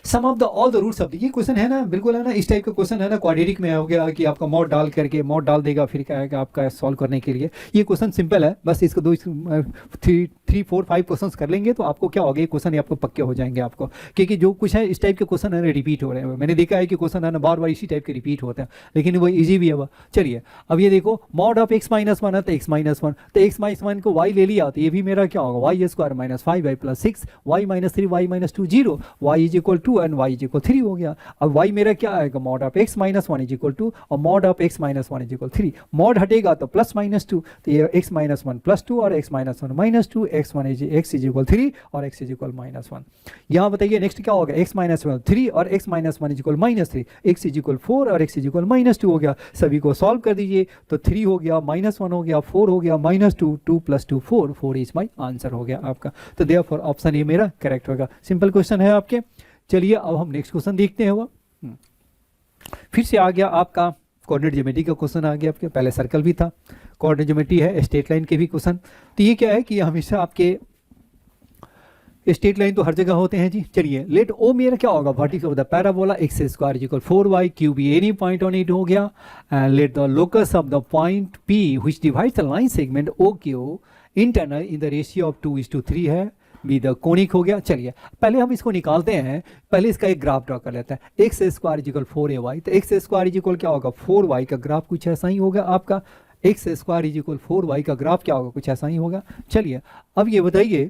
sum of the all the roots of, ये क्वेश्चन है ना बिल्कुल है ना, इस टाइप का क्वेश्चन है ना, क्वाड्रेटिक में हो गया कि आपका मॉड डाल करके मॉड डाल देगा, फिर क्या है आपका सॉल्व करने के लिए। ये क्वेश्चन सिंपल है, बस इसको 3 4 5 क्वेश्चन कर लेंगे तो आपको क्या होगा, ये क्वेश्चन आपको पक्के हो जाएंगे आपको, क्योंकि जो कुछ है इस टाइप के क्वेश्चन है ना रिपीट हो रहे हैं, मैंने देखा है कि क्वेश्चन है ना बार बार इसी टाइप के रिपीट होते हैं, लेकिन वो ईजी भी है वो। चलिए अब ये देखो मॉड ऑफ x माइनस 1 है, तो x माइनस 1, तो x माइनस 1 को y ले लिया, तो ये भी मेरा क्या होगा y square minus 5y plus 6 y minus 3 y minus 2 0 y is equal 2 and y is equal 3 हो गया। अब y मेरा क्या आएगा, mod of x minus 1 is equal 2 और mod of x minus 1 is equal 3, mod हटेगा तो प्लस माइनस 2, तो ये x माइनस 1 प्लस 2 और x minus 1 minus 2, x is equal 3 और x इज इक्वल माइनस 1। यहाँ बताइए नेक्स्ट क्या होगा, x माइनस 1 3 और x minus 1 is equal minus 3, x is equal 4 और x इज इक्वल माइनस 2 हो गया। सभी को सॉल्व कर दीजिए, तो 3 हो गया माइनस 1 हो गया 4 हो गया minus 2, 2 plus 2 4 is my answer हो गया आपका। तो देयरफॉर ऑप्शन ए मेरा करेक्ट होगा, सिंपल क्वेश्चन है आपके। चलिए अब हम नेक्स्ट क्वेश्चन देखते हैं। वो फिर से आ गया आपका कोऑर्डिनेट ज्योमेट्री का क्वेश्चन आ गया आपके, पहले सर्कल भी था, कोऑर्डिनेट ज्योमेट्री है, स्ट्रेट लाइन के भी क्वेश्चन। तो ये क्या है कि हमेशा आपके स्ट्रेट लाइन तो हर जगह होते हैं जी। चलिए लेट ओ मेरा क्या होगा, vertical of the parabola x square is equal 4y cube any point on it हो गया, and let the locus of the point P which divides the line segment OQ internal in the ratio of 2:3 है, be the conic हो गया। चलिए पहले हम इसको निकालते हैं, पहले इसका एक ग्राफ ड्रॉ कर लेते हैं। X square is equal 4ay, तो एक्स स्क्वायर इज इक्वल क्या होगा 4y का ग्राफ कुछ ऐसा ही होगा आपका, x square is equal 4y का ग्राफ क्या होगा कुछ ऐसा ही होगा। चलिए अब ये बताइए,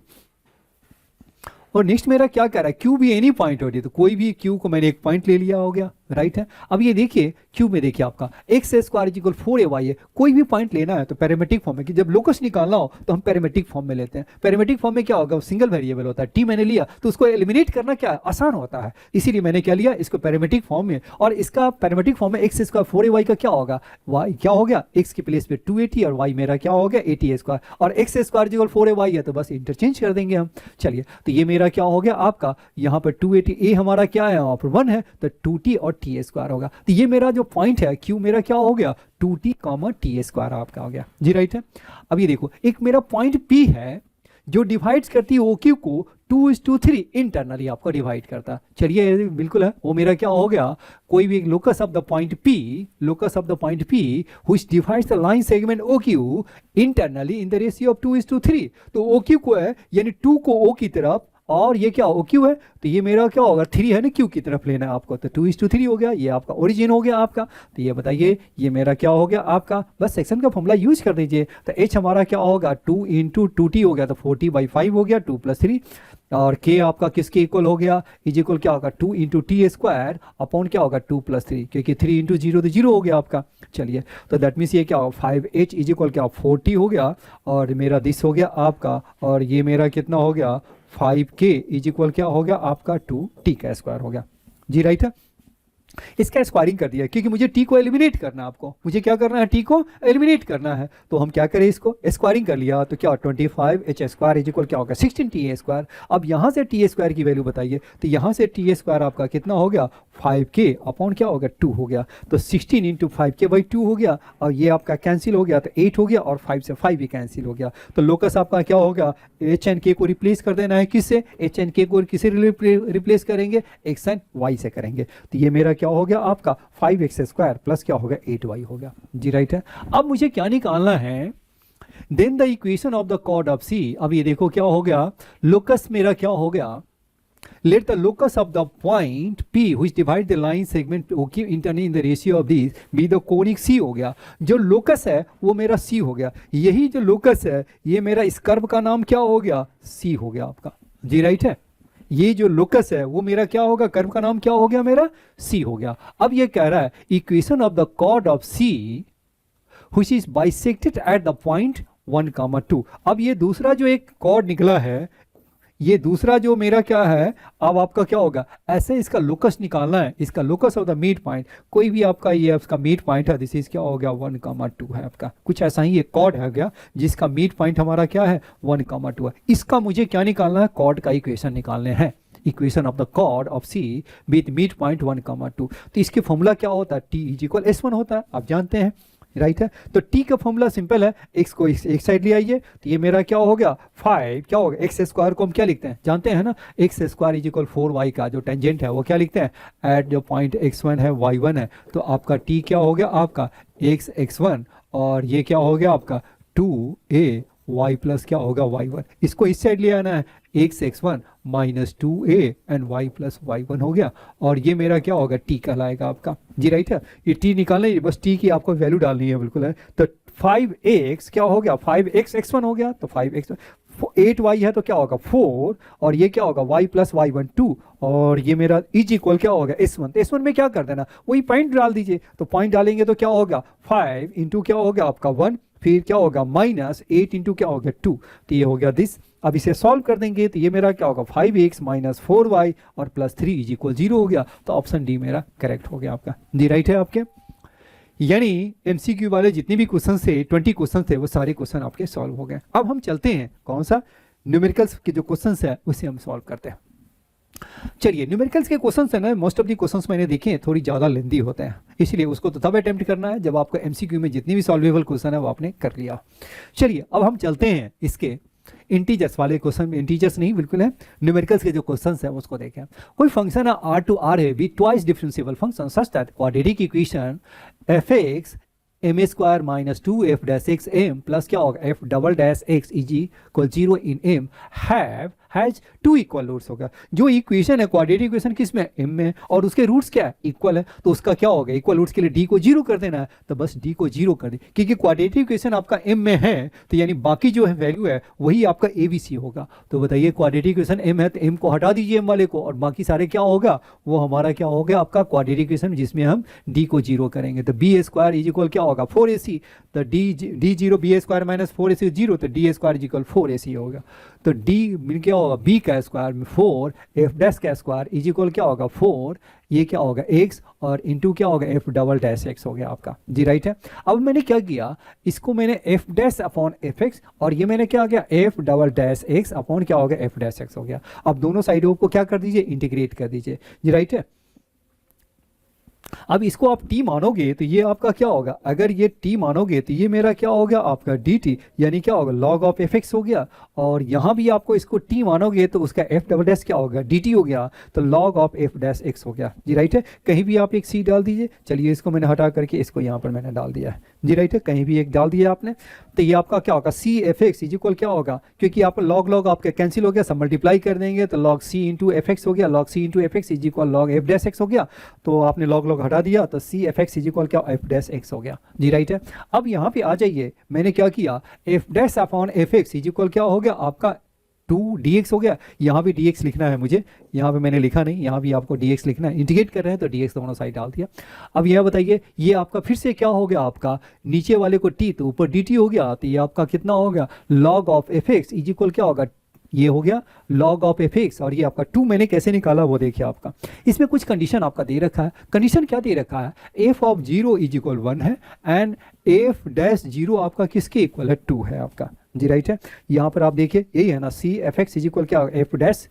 और नेक्स्ट मेरा क्या कह रहा है, क्यू भी एनी पॉइंट हो रही है, तो कोई भी क्यू को मैंने एक पॉइंट ले लिया हो गया, राइट है। अब ये देखिए क्यू में देखिए आपका x square is equal 4ay है, कोई भी पॉइंट लेना है तो पैरामेट्रिक फॉर्म में, कि जब लोकस निकालना हो तो हम पैरामेट्रिक फॉर्म में लेते हैं। पैरामेट्रिक फॉर्म में क्या होगा, सिंगल वेरिएबल होता है, टी मैंने लिया तो उसको एलिमिनेट करना क्या आसान होता है, इसीलिए मैंने क्या लिया इसको पैरामेट्रिक फॉर्म में। और इसका पैरामेट्रिक फॉर्म में एक्स स्क्वायर 4ay का क्या होगा, y क्या हो गया एक्स के प्लेस पे 280 और y मेरा क्या हो गया 80 स्क्वायर, और x square is equal 4ay है तो बस इंटरचेंज कर देंगे हम। चलिए तो ये मेरा क्या हो गया आपका, यहाँ पर 280 a हमारा क्या है, यहाँ पर 1 है तो 2t और t स्क्वायर होगा। तो ये मेरा जो पॉइंट है क्यू मेरा क्या हो गया 2t, t स्क्वायर आपका हो गया जी, राइट है। अब ये देखो एक मेरा पॉइंट P है जो डिवाइड्स करती है OQ को 2:3 इंटरनली आपको डिवाइड करता है। चलिए बिल्कुल है, वो मेरा क्या हो गया, कोई भी एक locus of the point P, locus of the point P which divides the line segment OQ internally in the ratio of 2:3, तो OQ को है यानी 2 को O की तरफ और ये क्या OQ है, तो ये मेरा क्या होगा 3 है ना Q की तरफ लेना है आपको, तो 2:3 हो गया, ये आपका ओरिजिन हो गया आपका। तो ये बताइए ये मेरा क्या हो गया आपका, बस सेक्शन का फॉर्मूला यूज कर दीजिए, तो H हमारा क्या होगा 2 इंटू 2t हो गया, तो 40/5 हो गया 2 + 3, और K आपका किसके इक्वल हो गया, इज इक्वल क्या होगा 2 इंटू टी स्क्वायर अपॉन क्या होगा 2 + 3, क्योंकि 3 इंटू 0 तो 0 हो गया आपका। चलिए तो दैट मीन्स ये क्या होगा 5h इज इक्वल क्या 40 हो गया, और मेरा दिस हो गया आपका, और ये मेरा कितना हो गया 5k इज इक्वल क्या हो गया आपका 2t का स्क्वायर हो गया जी, राइट है। इसका स्क्वायरिंग कर दिया क्योंकि मुझे टी को एलिमिनेट करना है, आपको मुझे क्या करना है, टी को एलिमिनेट करना है। तो हम क्या करें, इसको स्क्वायरिंग कर लिया तो क्या 25h² इज इक्वल क्या होगा 16ta²। अब यहाँ से टी² की वैल्यू बताइए, तो यहाँ से टी² आपका कितना हो गया 5k अपॉन क्या होगा 2 हो गया। तो 16 इंटू 5k बाई 2 हो गया, और ये आपका कैंसिल हो गया तो 8 हो गया, और 5 से 5 भी कैंसिल हो गया। तो लोकस आपका क्या होगा, एच एंड के को रिप्लेस कर देना है, किससे, एच एंड के को किससे रिप्लेस करेंगे, एक्स एंड वाई से करेंगे। तो ये मेरा क्या हो गया आपका 5x² प्लस क्या हो गया 8y हो गया जी, राइट है। अब मुझे क्या निकालना है, then the equation of the chord of C. अब ये देखो क्या हो गया, लोकस मेरा क्या हो गया, let the locus of the point P which divide the line segment OK internally in the ratio of these be the conic C हो गया। जो लोकस है वो मेरा C हो गया, यही जो लोकस है ये मेरा इस कर्व का नाम क्या हो गया C हो गया आपका जी, राइट है। ये जो लोकस है वो मेरा क्या होगा, कर्व का नाम क्या हो गया मेरा C हो गया। अब ये कह रहा है equation of the chord of C which is bisected at the point 1,2। अब ये दूसरा जो एक कॉर्ड निकला है, ये दूसरा जो मेरा क्या है, अब आपका क्या होगा, ऐसे इसका लोकस निकालना है, इसका locus of the mid point, कोई भी आपका ये आपका मिड पॉइंट है, दिस इज क्या हो गया 1,2 है आपका, कुछ ऐसा ही एक कॉर्ड है गया जिसका मिड पॉइंट हमारा क्या है 1,2 है। इसका मुझे क्या निकालना है, कॉर्ड का इक्वेशन निकालने हैं, equation of the chord of C with mid point 1,2। तो इसके फॉर्मूला क्या होता है, टी इज इक्वल S1 होता है, आप जानते हैं, राइट है। तो टी का फॉर्मूला सिंपल है, एक्स को एक साइड ले आइए, तो ये मेरा क्या हो गया 5 क्या होगा x² को हम क्या लिखते हैं जानते हैं ना, x² इज इक्वल 4y का जो टेंजेंट है वो क्या लिखते हैं, एट जो पॉइंट x1 है y1 है, तो आपका t क्या हो गया आपका x1, और ये क्या हो गया आपका 2a y प्लस क्या होगा y1। इसको इस साइड ले आना है, x1 minus 2a and y plus y1 हो गया, और ये मेरा क्या होगा t कहलाएगा आपका जी, राइट है। ये t निकालना है, बस t की आपको वैल्यू डालनी है, बिल्कुल है। तो 5x क्या हो गया 5x x1 हो गया, तो 5x 8y है तो क्या होगा 4, और ये क्या होगा y प्लस y1 2, और ये मेरा इज इक्वल क्या होगा S1। तो S1 में क्या कर देना, वही पॉइंट डाल दीजिए, तो पॉइंट डालेंगे तो क्या होगा 5 इंटू क्या होगा आपका 1, फिर क्या होगा माइनस 8 इंटू क्या होगा 2, तो ये हो गया दिस। अब इसे सॉल्व कर देंगे तो ये मेरा क्या होगा 5x माइनस 4y और प्लस 3 इज इक्वल 0 हो गया। तो ऑप्शन डी मेरा करेक्ट हो गया आपका जी, राइट है आपके। यानी एमसीक्यू वाले जितने भी क्वेश्चन थे 20 क्वेश्चन थे वो सारे क्वेश्चन आपके सॉल्व हो गए। अब हम चलते हैं कौन सा न्यूमेरिकल्स के जो क्वेश्चन है उसे हम सॉल्व करते हैं। चलिए न्यूमेरिकल्स के क्वेश्चन है ना, मोस्ट ऑफ दी क्वेश्चंस मैंने देखे हैं थोड़ी ज़्यादा लेंदी होते हैं, इसलिए उसको तो तब अटेम्प्ट करना है जब आपको एमसीक्यू में जितनी भी सॉल्वेबल क्वेश्चन है वो आपने कर लिया। चलिए अब हम चलते हैं इसके इंटीजर्स वाले क्वेश्चन में, इंटीजर्स नहीं बिल्कुल है, न्यूमेरिकल्स के जो क्वेश्चन है उसको देखें। कोई फंक्शन है R to R है, be twice differentiable function such that quadratic equation fx m² minus 2f dash x m plus क्या होगा f double dash x is equal 0 in m has 2 equal roots होगा। जो equation है quadratic equation किस में m में, और उसके रूट्स क्या है इक्वल है, तो उसका क्या होगा इक्वल रूट्स के लिए d को 0 कर देना है, तो बस d को 0 कर दे, क्योंकि क्वाड्रेटिक इक्वेशन आपका m में है, तो यानी बाकी जो है वैल्यू है वही आपका abc होगा। तो बताइए क्वाड्रेटिक इक्वेशन m है तो m को हटा दीजिए m वाले को, और बाकी सारे क्या होगा वो हमारा क्या हो गया आपका क्वाड्रेटिक इक्वेशन जिसमें हम d को 0 करेंगे। तो b² इज इक्वल क्या होगा 4ac, तो d0 b² माइनस 4ac 0, तो d² इज इक्वल 4ac होगा। तो d मीन क्या होगा b का स्क्वायर में 4 f डैश का स्क्वायर इज इक्वल क्या होगा 4, ये क्या होगा x, और इंटू क्या होगा f डबल डैश x हो गया आपका जी, राइट है। अब मैंने क्या किया, इसको मैंने f डैश अपॉन fx, और ये मैंने क्या किया f double dash x upon क्या हो गया f डैश x हो गया। अब दोनों साइडों को क्या कर दीजिए इंटीग्रेट कर दीजिए जी, राइट है। अब इसको आप t मानोगे तो ये आपका क्या होगा, अगर ये t मानोगे तो ये मेरा क्या हो गया आपका dt, यानी क्या होगा log ऑफ fx हो गया, और यहाँ भी आपको इसको t मानोगे तो उसका f डबल डैश क्या होगा dt हो गया, तो log of f dash x हो गया जी, राइट है। कहीं भी आप एक c डाल दीजिए, चलिए इसको मैंने हटा करके इसको यहाँ पर मैंने डाल दिया है जी, राइट है, कहीं भी एक डाल दिया आपने, तो ये आपका क्या होगा c fx इज इक्वल क्या होगा, क्योंकि आप log आपका कैंसिल हो गया, सब मल्टीप्लाई कर देंगे तो log c इंटू fx हो गया, log c into fx is equal log f dash x हो गया, तो आपने log हटा दिया तो c fx इज इक्वल क्या f डैश x हो गया जी, राइट है। अब यहाँ पे आ जाइए, मैंने क्या किया f dash upon fx is equal क्या हो गया आपका 2 dx हो गया, यहाँ भी dx लिखना है मुझे, यहाँ पे मैंने लिखा नहीं, यहाँ भी आपको dx लिखना है, इंटीग्रेट कर रहे हैं तो dx दोनों साइड डाल दिया। अब यह बताइए ये आपका फिर से क्या हो गया आपका, नीचे वाले को t तो ऊपर dt हो गया, तो ये आपका कितना हो गया log of fx is equal क्या होगा ये हो गया log ऑफ एफ एक्स, और ये आपका 2 मैंने कैसे निकाला वो देखिए आपका। इसमें कुछ कंडीशन आपका दे रखा है। कंडीशन क्या दे रखा है, एफ ऑफ 0 इज इक्वल 1 है एंड एफ डैश 0 आपका किसके इक्वल है, 2 है आपका जी, राइट है। यहाँ पर आप देखिए यही है ना, C F x is equal क्या, F dash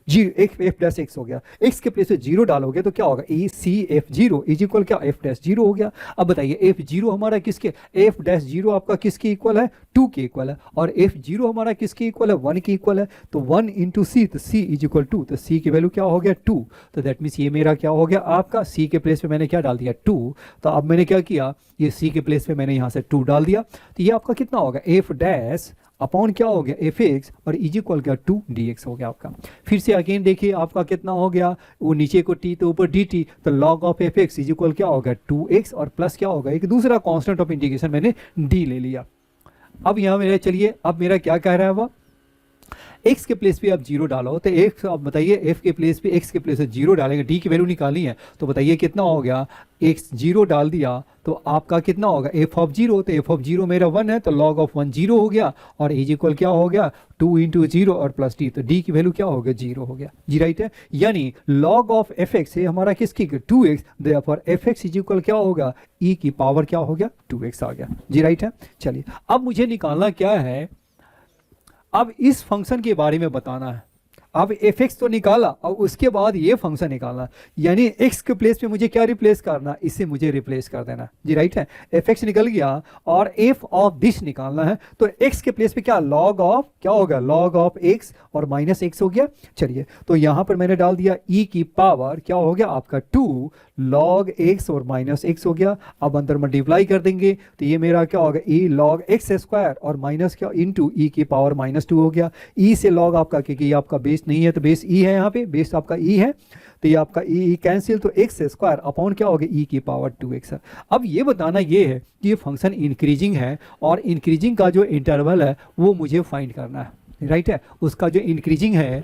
G F dash X हो गया, एक्स के प्लेस पे 0 डालोगे तो क्या होगा, ए सी एफ 0 इज इक्वल क्या, एफ डैश 0 हो गया। अब बताइए एफ 0 हमारा किसके, एफ डैश 0 आपका किसके इक्वल है, 2 के इक्वल है, और एफ 0 हमारा किसके इक्वल है, 1 के इक्वल है। तो 1 इंटू सी, तो सी इज इक्वल 2, तो सी की वैल्यू क्या हो गया 2, तो दैट मीन्स ये मेरा क्या हो गया आपका, सी के प्लेस पे मैंने क्या डाल दिया 2। तो अब मैंने क्या किया, ये सी के प्लेस पे मैंने यहाँ से 2 डाल दिया, तो ये आपका कितना होगा, एफ डैश अपॉन क्या हो गया, एफ एक्स और इज इक्वल क्या 2 डी एक्स हो गया आपका। फिर से अगेन देखिए आपका कितना हो गया, वो नीचे को टी तो ऊपर डी टी, तो log of F x is equal क्या होगा 2x और प्लस क्या होगा, एक दूसरा कांस्टेंट ऑफ इंटीग्रेशन मैंने डी ले लिया। अब यहाँ मेरा चलिए, अब मेरा क्या कह रहा है वो, x के प्लेस पे आप 0 डालो, तो x आप बताइए f के प्लेस पे x के प्लेस पे 0 डालेंगे, d की वैल्यू निकालनी है, तो बताइए कितना हो गया, x 0 डाल दिया तो आपका कितना होगा, f ऑफ 0, तो f ऑफ 0 मेरा 1 है, तो log ऑफ 1 0 हो गया, और इज इक्वल क्या हो गया 2 इंटू 0 और प्लस d, तो d की वैल्यू क्या हो गया 0 हो गया जी, राइट है। यानी log ऑफ एफ एक्स है हमारा किसकी 2x, therefore F x is equal क्या होगा, e की पावर क्या हो गया 2x आ गया जी, राइट है। चलिए अब मुझे निकालना क्या है, अब इस फंक्शन के बारे में बताना है। अब एफ एक्स तो निकाला और उसके बाद ये फंक्शन निकालना, यानी एक्स के प्लेस पे मुझे क्या रिप्लेस करना, इससे मुझे रिप्लेस कर देना जी, राइट है। एफ एक्स निकल गया और एफ ऑफ दिस निकालना है, तो एक्स के प्लेस पे क्या, लॉग ऑफ क्या होगा, लॉग ऑफ एक्स और माइनस एक्स हो गया। चलिए तो यहाँ पर मैंने डाल दिया ई की पावर क्या हो गया आपका 2 लॉग एक्स और माइनस एक्स हो गया। अब अंदर मल्टीप्लाई कर देंगे तो ये मेरा क्या होगा, ई लॉग एक्स स्क्वायर और माइनस क्या इंटू ई की पावर -2 हो गया। ई से लॉग आपका, क्योंकि ये आपका बेस नहीं है तो बेस ई है, यहाँ पे बेस आपका ई है, तो ये आपका ई कैंसिल, तो एक्स स्क्वायर अपॉन क्या हो गया ई की पावर 2x। अब ये बताना ये है कि ये फंक्शन इंक्रीजिंग है और इंक्रीजिंग का जो इंटरवल है वो मुझे फाइंड करना है, राइट है। उसका जो इंक्रीजिंग है,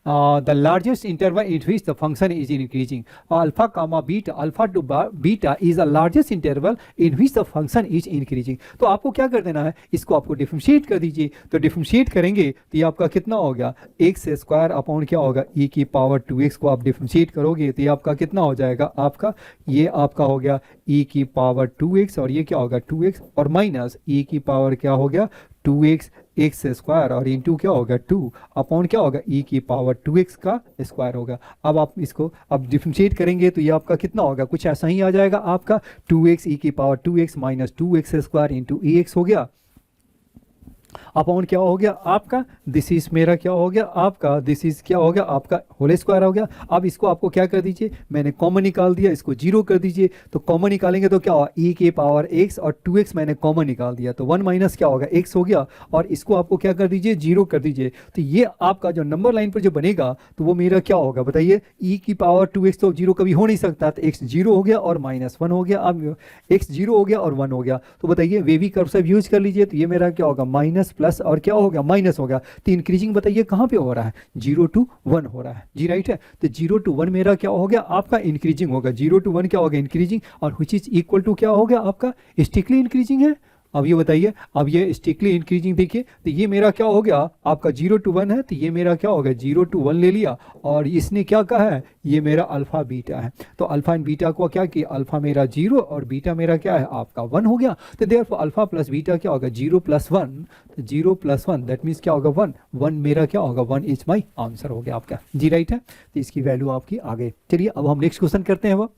the largest interval in which the function is increasing, alpha comma beta, alpha to beta is the largest interval in which the function is increasing। तो आपको क्या कर देना है, इसको आपको डिफरेंशिएट कर दीजिए, तो डिफरेंशिएट करेंगे तो ये आपका कितना हो गया, एक्स स्क्वायर अपॉन क्या होगा ई की पावर 2x को आप डिफरेंशिएट करोगे तो ये आपका कितना हो जाएगा, आपका ये आपका हो गया ई की पावर 2x और ये क्या होगा 2x और माइनस ई की पावर क्या हो गया 2x एक्स स्क्वायर और इंटू क्या होगा 2 अपॉन क्या होगा ई की पावर 2x का स्क्वायर होगा। अब आप इसको अब डिफरेंशिएट करेंगे तो ये आपका कितना होगा, कुछ ऐसा ही आ जाएगा आपका 2x ई की power 2x minus 2x square into e x हो गया, अपॉन क्या हो गया आपका, दिस इज मेरा क्या हो गया आपका, दिस इज क्या हो गया आपका होल स्क्वायर हो गया। अब इसको आपको क्या कर दीजिए, मैंने कॉमन निकाल दिया, इसको 0 कर दीजिए, तो कॉमन निकालेंगे तो क्या होगा ई के पावर x और 2x मैंने कॉमन निकाल दिया, तो 1 माइनस क्या होगा x हो गया, और इसको आपको क्या कर दीजिए 0 कर दीजिए, तो ये आपका जो नंबर लाइन पर जो बनेगा तो वो मेरा क्या होगा बताइए, ई की पावर 2x तो 0 कभी हो नहीं सकता, तो x 0 हो गया और -1 हो गया। अब x 0 हो गया और 1 हो गया, तो बताइए वे भी कर्व से यूज कर लीजिए, तो ये मेरा क्या होगा माइनस प्लस और क्या हो गया माइनस हो गया। तो इंक्रीजिंग बताइए कहां पे हो रहा है, 0 to 1 हो रहा है जी, राइट है। तो 0 to 1 मेरा क्या हो गया आपका इंक्रीजिंग होगा, 0 to 1 क्या होगा इंक्रीजिंग, और व्हिच इज इक्वल टू क्या हो गया आपका स्टिकली इंक्रीजिंग है। अब ये बताइए, अब ये स्टिकली इंक्रीजिंग देखिए, तो ये मेरा क्या हो गया आपका 0 to 1 है, तो ये मेरा क्या हो गया 0 to 1 ले लिया, और इसने क्या कहा है ये मेरा अल्फा बीटा है, तो अल्फा एंड बीटा को क्या किया, अल्फा मेरा 0 और बीटा मेरा क्या है आपका 1 हो गया, तो देयरफॉर अल्फा प्लस बीटा क्या होगा 0 + 1, तो 0 + 1 दैट मीन्स क्या होगा 1, 1 मेरा क्या होगा 1 इज माई आंसर हो गया आपका जी, राइट है। तो इसकी वैल्यू आपकी आ गई। चलिए अब हम नेक्स्ट क्वेश्चन करते हैं। वो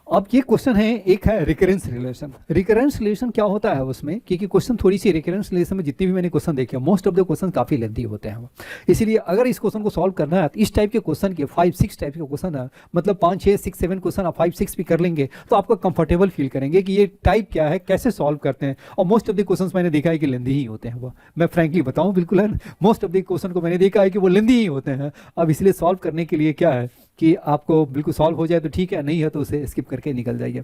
अब ये क्वेश्चन है, एक है रिकरेंस रिलेशन। रिकरेंस रिलेशन क्या होता है उसमें, क्योंकि क्वेश्चन थोड़ी सी रिकरेंस रिलेशन में जितने भी मैंने क्वेश्चन देखे मोस्ट ऑफ द क्वेश्चन काफी लेंथी होते हैं, इसीलिए अगर इस क्वेश्चन को सॉल्व करना है तो इस टाइप के क्वेश्चन के 5-6 टाइप के क्वेश्चन है, मतलब 5-6-6-7 क्वेश्चन आप 5-6 भी कर लेंगे तो आपको कंफर्टेबल फील करेंगे कि ये टाइप क्या है, कैसे सॉल्व करते हैं। और मोस्ट ऑफ द क्वेश्चन मैंने देखा है कि लेंथी ही होते हैं, वो मैं फ्रेंकली बताऊँ बिल्कुल है, मोस्ट ऑफ द क्वेश्चन को मैंने देखा है कि वो लेंथी ही होते हैं। अब इसलिए सॉल्व करने के लिए क्या है कि आपको बिल्कुल सॉल्व हो जाए तो ठीक है, नहीं है तो उसे स्किप करके निकल जाइए।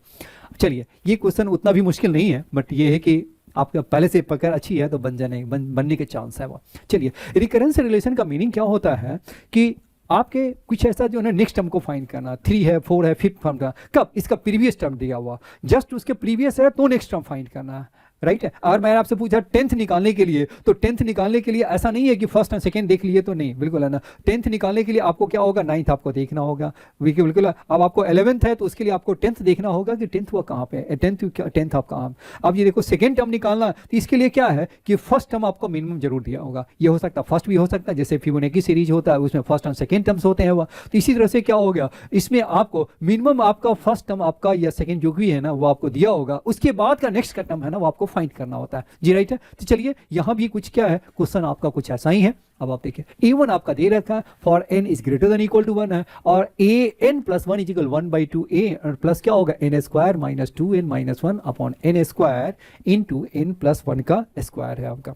चलिए ये क्वेश्चन उतना भी मुश्किल नहीं है, बट ये है कि आपका पहले से पकड़ अच्छी है तो बनने के चांस है वो। चलिए रिकरेंस रिलेशन का मीनिंग क्या होता है कि आपके कुछ ऐसा जो है नेक्स्ट टर्म को फाइंड करना, 3 है 4 है 5th टर्म का, कब इसका प्रीवियस टर्म दिया हुआ, जस्ट उसके प्रीवियस है तो नेक्स्ट टर्म फाइंड करना है। राइट है। अगर मैंने आपसे पूछा 10th निकालने के लिए, तो 10th निकालने के लिए ऐसा नहीं है कि फर्स्ट एंड सेकंड देख लिए तो नहीं, बिल्कुल है ना। 10th निकालने के लिए आपको क्या होगा, 9th आपको देखना होगा, बिल्कुल। अब आपको 11th है तो उसके लिए आपको 10th देखना होगा कि 10th वो कहाँ पे है, 10th आप कहाँ। अब ये देखो सेकंड टर्म निकालना, तो इसके लिए क्या है कि फर्स्ट टर्म आपको मिनिमम जरूर दिया होगा। ये हो सकता है फर्स्ट भी हो सकता है, जैसे फिबोनाची सीरीज होता है उसमें फर्स्ट एंड सेकंड टर्म्स होते हैं वो। तो इसी तरह से क्या हो गया, इसमें आपको मिनिमम आपका फर्स्ट टर्म आपका या सेकंड जो भी है ना वो आपको दिया होगा, उसके बाद का नेक्स्ट का टर्म है ना वो आपको फाइंड करना होता है जी, राइट है। तो चलिए यहाँ भी कुछ क्या है, क्वेश्चन आपका कुछ ऐसा ही है। अब आप देखिए a1 आपका दे रखा है for n is greater than equal to 1 है, और an plus 1 is equal 1/2 a और प्लस क्या होगा n square minus 2n minus 1 upon n square into n plus 1 का स्क्वायर है आपका।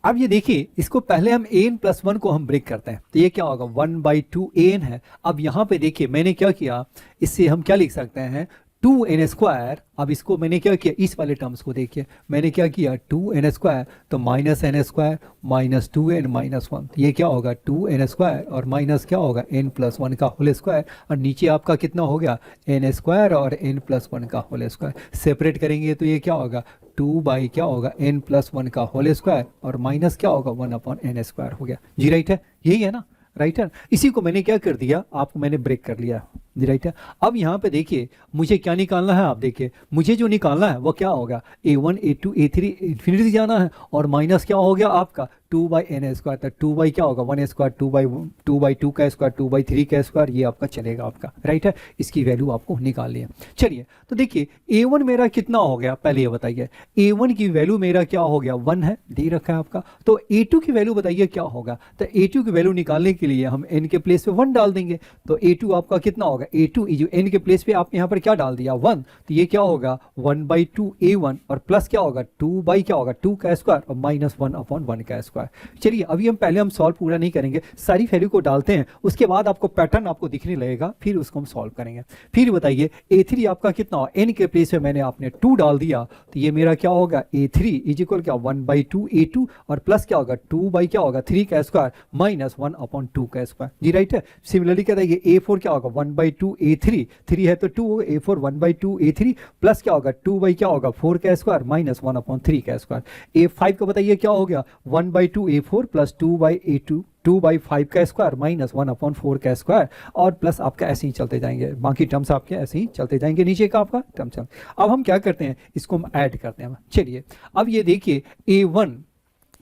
अब ये देखिए इसको पहले हम an प्लस 1 को हम ब्रेक करते हैं, तो ये क्या होगा 1/2 an है। अब यहाँ पे देखिए मैंने क्या किया, इससे हम क्या लिख सकते हैं 2n स्क्वायर। अब इसको मैंने क्या किया, इस वाले टर्म्स को देखिए मैंने क्या किया 2n स्क्वायर, तो minus n square minus 2n minus 1, ये क्या होगा 2n स्क्वायर और माइनस क्या होगा n प्लस 1 का होल स्क्वायर, और नीचे आपका कितना हो गया n स्क्वायर और n प्लस 1 का होल स्क्वायर। सेपरेट करेंगे तो ये क्या होगा 2 बाई क्या होगा n प्लस 1 का होल स्क्वायर और माइनस क्या होगा 1 अपॉन n स्क्वायर हो गया जी, राइट है, यही है ना, राइट है। इसी को मैंने क्या कर दिया, आपको मैंने ब्रेक कर लिया जी, राइट है। अब यहाँ पे देखिए मुझे क्या निकालना है, आप देखिए मुझे जो निकालना है वो क्या होगा a1 a2 a3 इन्फिनिटी जाना है, और माइनस क्या हो गया आपका 2/n स्क्वायर, तो 2 बाई क्या होगा 1 स्क्वायर 2/2 का स्क्वायर 2/3 का स्क्वायर, ये आपका चलेगा आपका, राइट है। इसकी वैल्यू आपको निकालनी है। चलिए तो देखिए a1 मेरा कितना हो गया, पहले ये बताइए a1 की वैल्यू मेरा क्या हो गया 1 है, दे रखा है आपका। तो a2 की वैल्यू बताइए क्या होगा, तो a2 की वैल्यू निकालने के लिए हम n के प्लेस पे 1 डाल देंगे, तो a2 आपका कितना होगा a2 जो n के प्लेस पे आप यहाँ पर क्या डाल दिया 1, तो ये क्या होगा 1/2 a1 और प्लस क्या होगा 2 बाई क्या होगा 2 का स्क्वायर और माइनस 1 अपॉन 1 का स्क्वायर। चलिए अभी हम पहले हम सॉल्व पूरा नहीं करेंगे, सारी वैल्यू को डालते हैं, उसके बाद आपको पैटर्न आपको दिखने लगेगा, फिर उसको हम सॉल्व करेंगे। फिर बताइए a3 आपका कितना हो, n के प्लेस पे मैंने आपने 2 डाल दिया, तो ये मेरा क्या होगा a3 इज इक्वल क्या 1/2 a2 और प्लस क्या होगा 2 बाई क्या होगा 3 का स्क्वायर माइनस 1 अपॉन 2 का स्क्वायर जी, राइट है। सिमिलरली क्या ये a4 क्या होगा 1/2 a3, 3 है तो 2 होगा a4 1/2 a3 प्लस क्या होगा 2 बाई क्या होगा 4 का स्क्वायर माइनस 1 अपॉन 3 का स्क्वायर। a5 का बताइए क्या हो गया 1/2 a4 प्लस 2/5 का स्क्वायर माइनस 1 अपॉन 4 का स्क्वायर, और प्लस आपका ऐसे ही चलते जाएंगे, बाकी टर्म्स आपके ऐसे ही चलते जाएंगे, नीचे का आपका टर्म चल। अब हम क्या करते हैं, इसको हम ऐड करते हैं। चलिए अब ये देखिए a1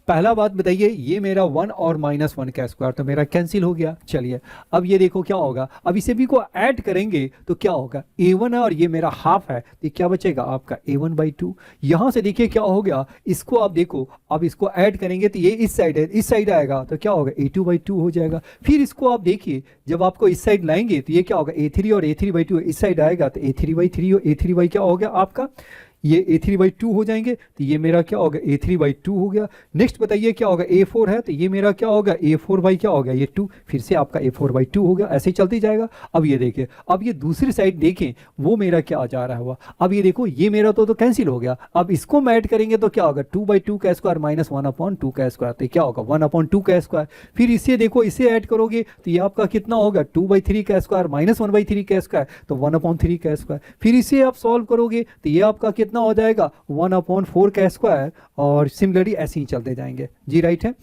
पहला बात बताइए ये मेरा 1 और माइनस 1 का स्क्वायर तो मेरा कैंसिल हो गया। चलिए अब ये देखो क्या होगा, अब इसे भी को ऐड करेंगे तो क्या होगा a1 है और ये मेरा हाफ है, तो क्या बचेगा आपका a1/2। यहाँ से देखिए क्या हो गया, इसको आप देखो अब इसको ऐड करेंगे तो ये इस साइड है, इस साइड आएगा तो क्या होगा a2/2 हो जाएगा। फिर इसको आप देखिए जब आपको इस साइड लाएंगे तो ये क्या होगा a3 और a3/2 इस साइड आएगा तो a3/3 हो, a3 क्या हो गया आपका ये a3/2 हो जाएंगे, तो ये मेरा क्या होगा a3/2 हो गया। नेक्स्ट बताइए क्या होगा a4 है, तो ये मेरा क्या होगा a4 क्या हो गया ये 2, फिर से आपका a4/2 हो गया, ऐसे ही चलते जाएगा। अब ये देखिए अब ये दूसरी साइड देखें वो मेरा क्या आ जा रहा हुआ, अब ये देखो ये मेरा तो कैंसिल हो गया। अब इसको मैं ऐड करेंगे तो क्या होगा 2/2 का स्क्वायर माइनस 1 अपॉन 2 का स्क्वायर, तो क्या होगा 1 अपॉन 2 का स्क्वायर। फिर इसे देखो इसे ऐड करोगे तो ये आपका कितना होगा 2/3 का स्क्वायर माइनस 1/3 का स्क्वायर, तो 1 अपॉन 3 का स्क्वायर। फिर इसे आप सॉल्व करोगे तो ये आपका कितना हो जाएगा 1 अपॉन 4 का स्क्वायर, और सिमिलरली ऐसे ही चलते जाएंगे जी, राइट है।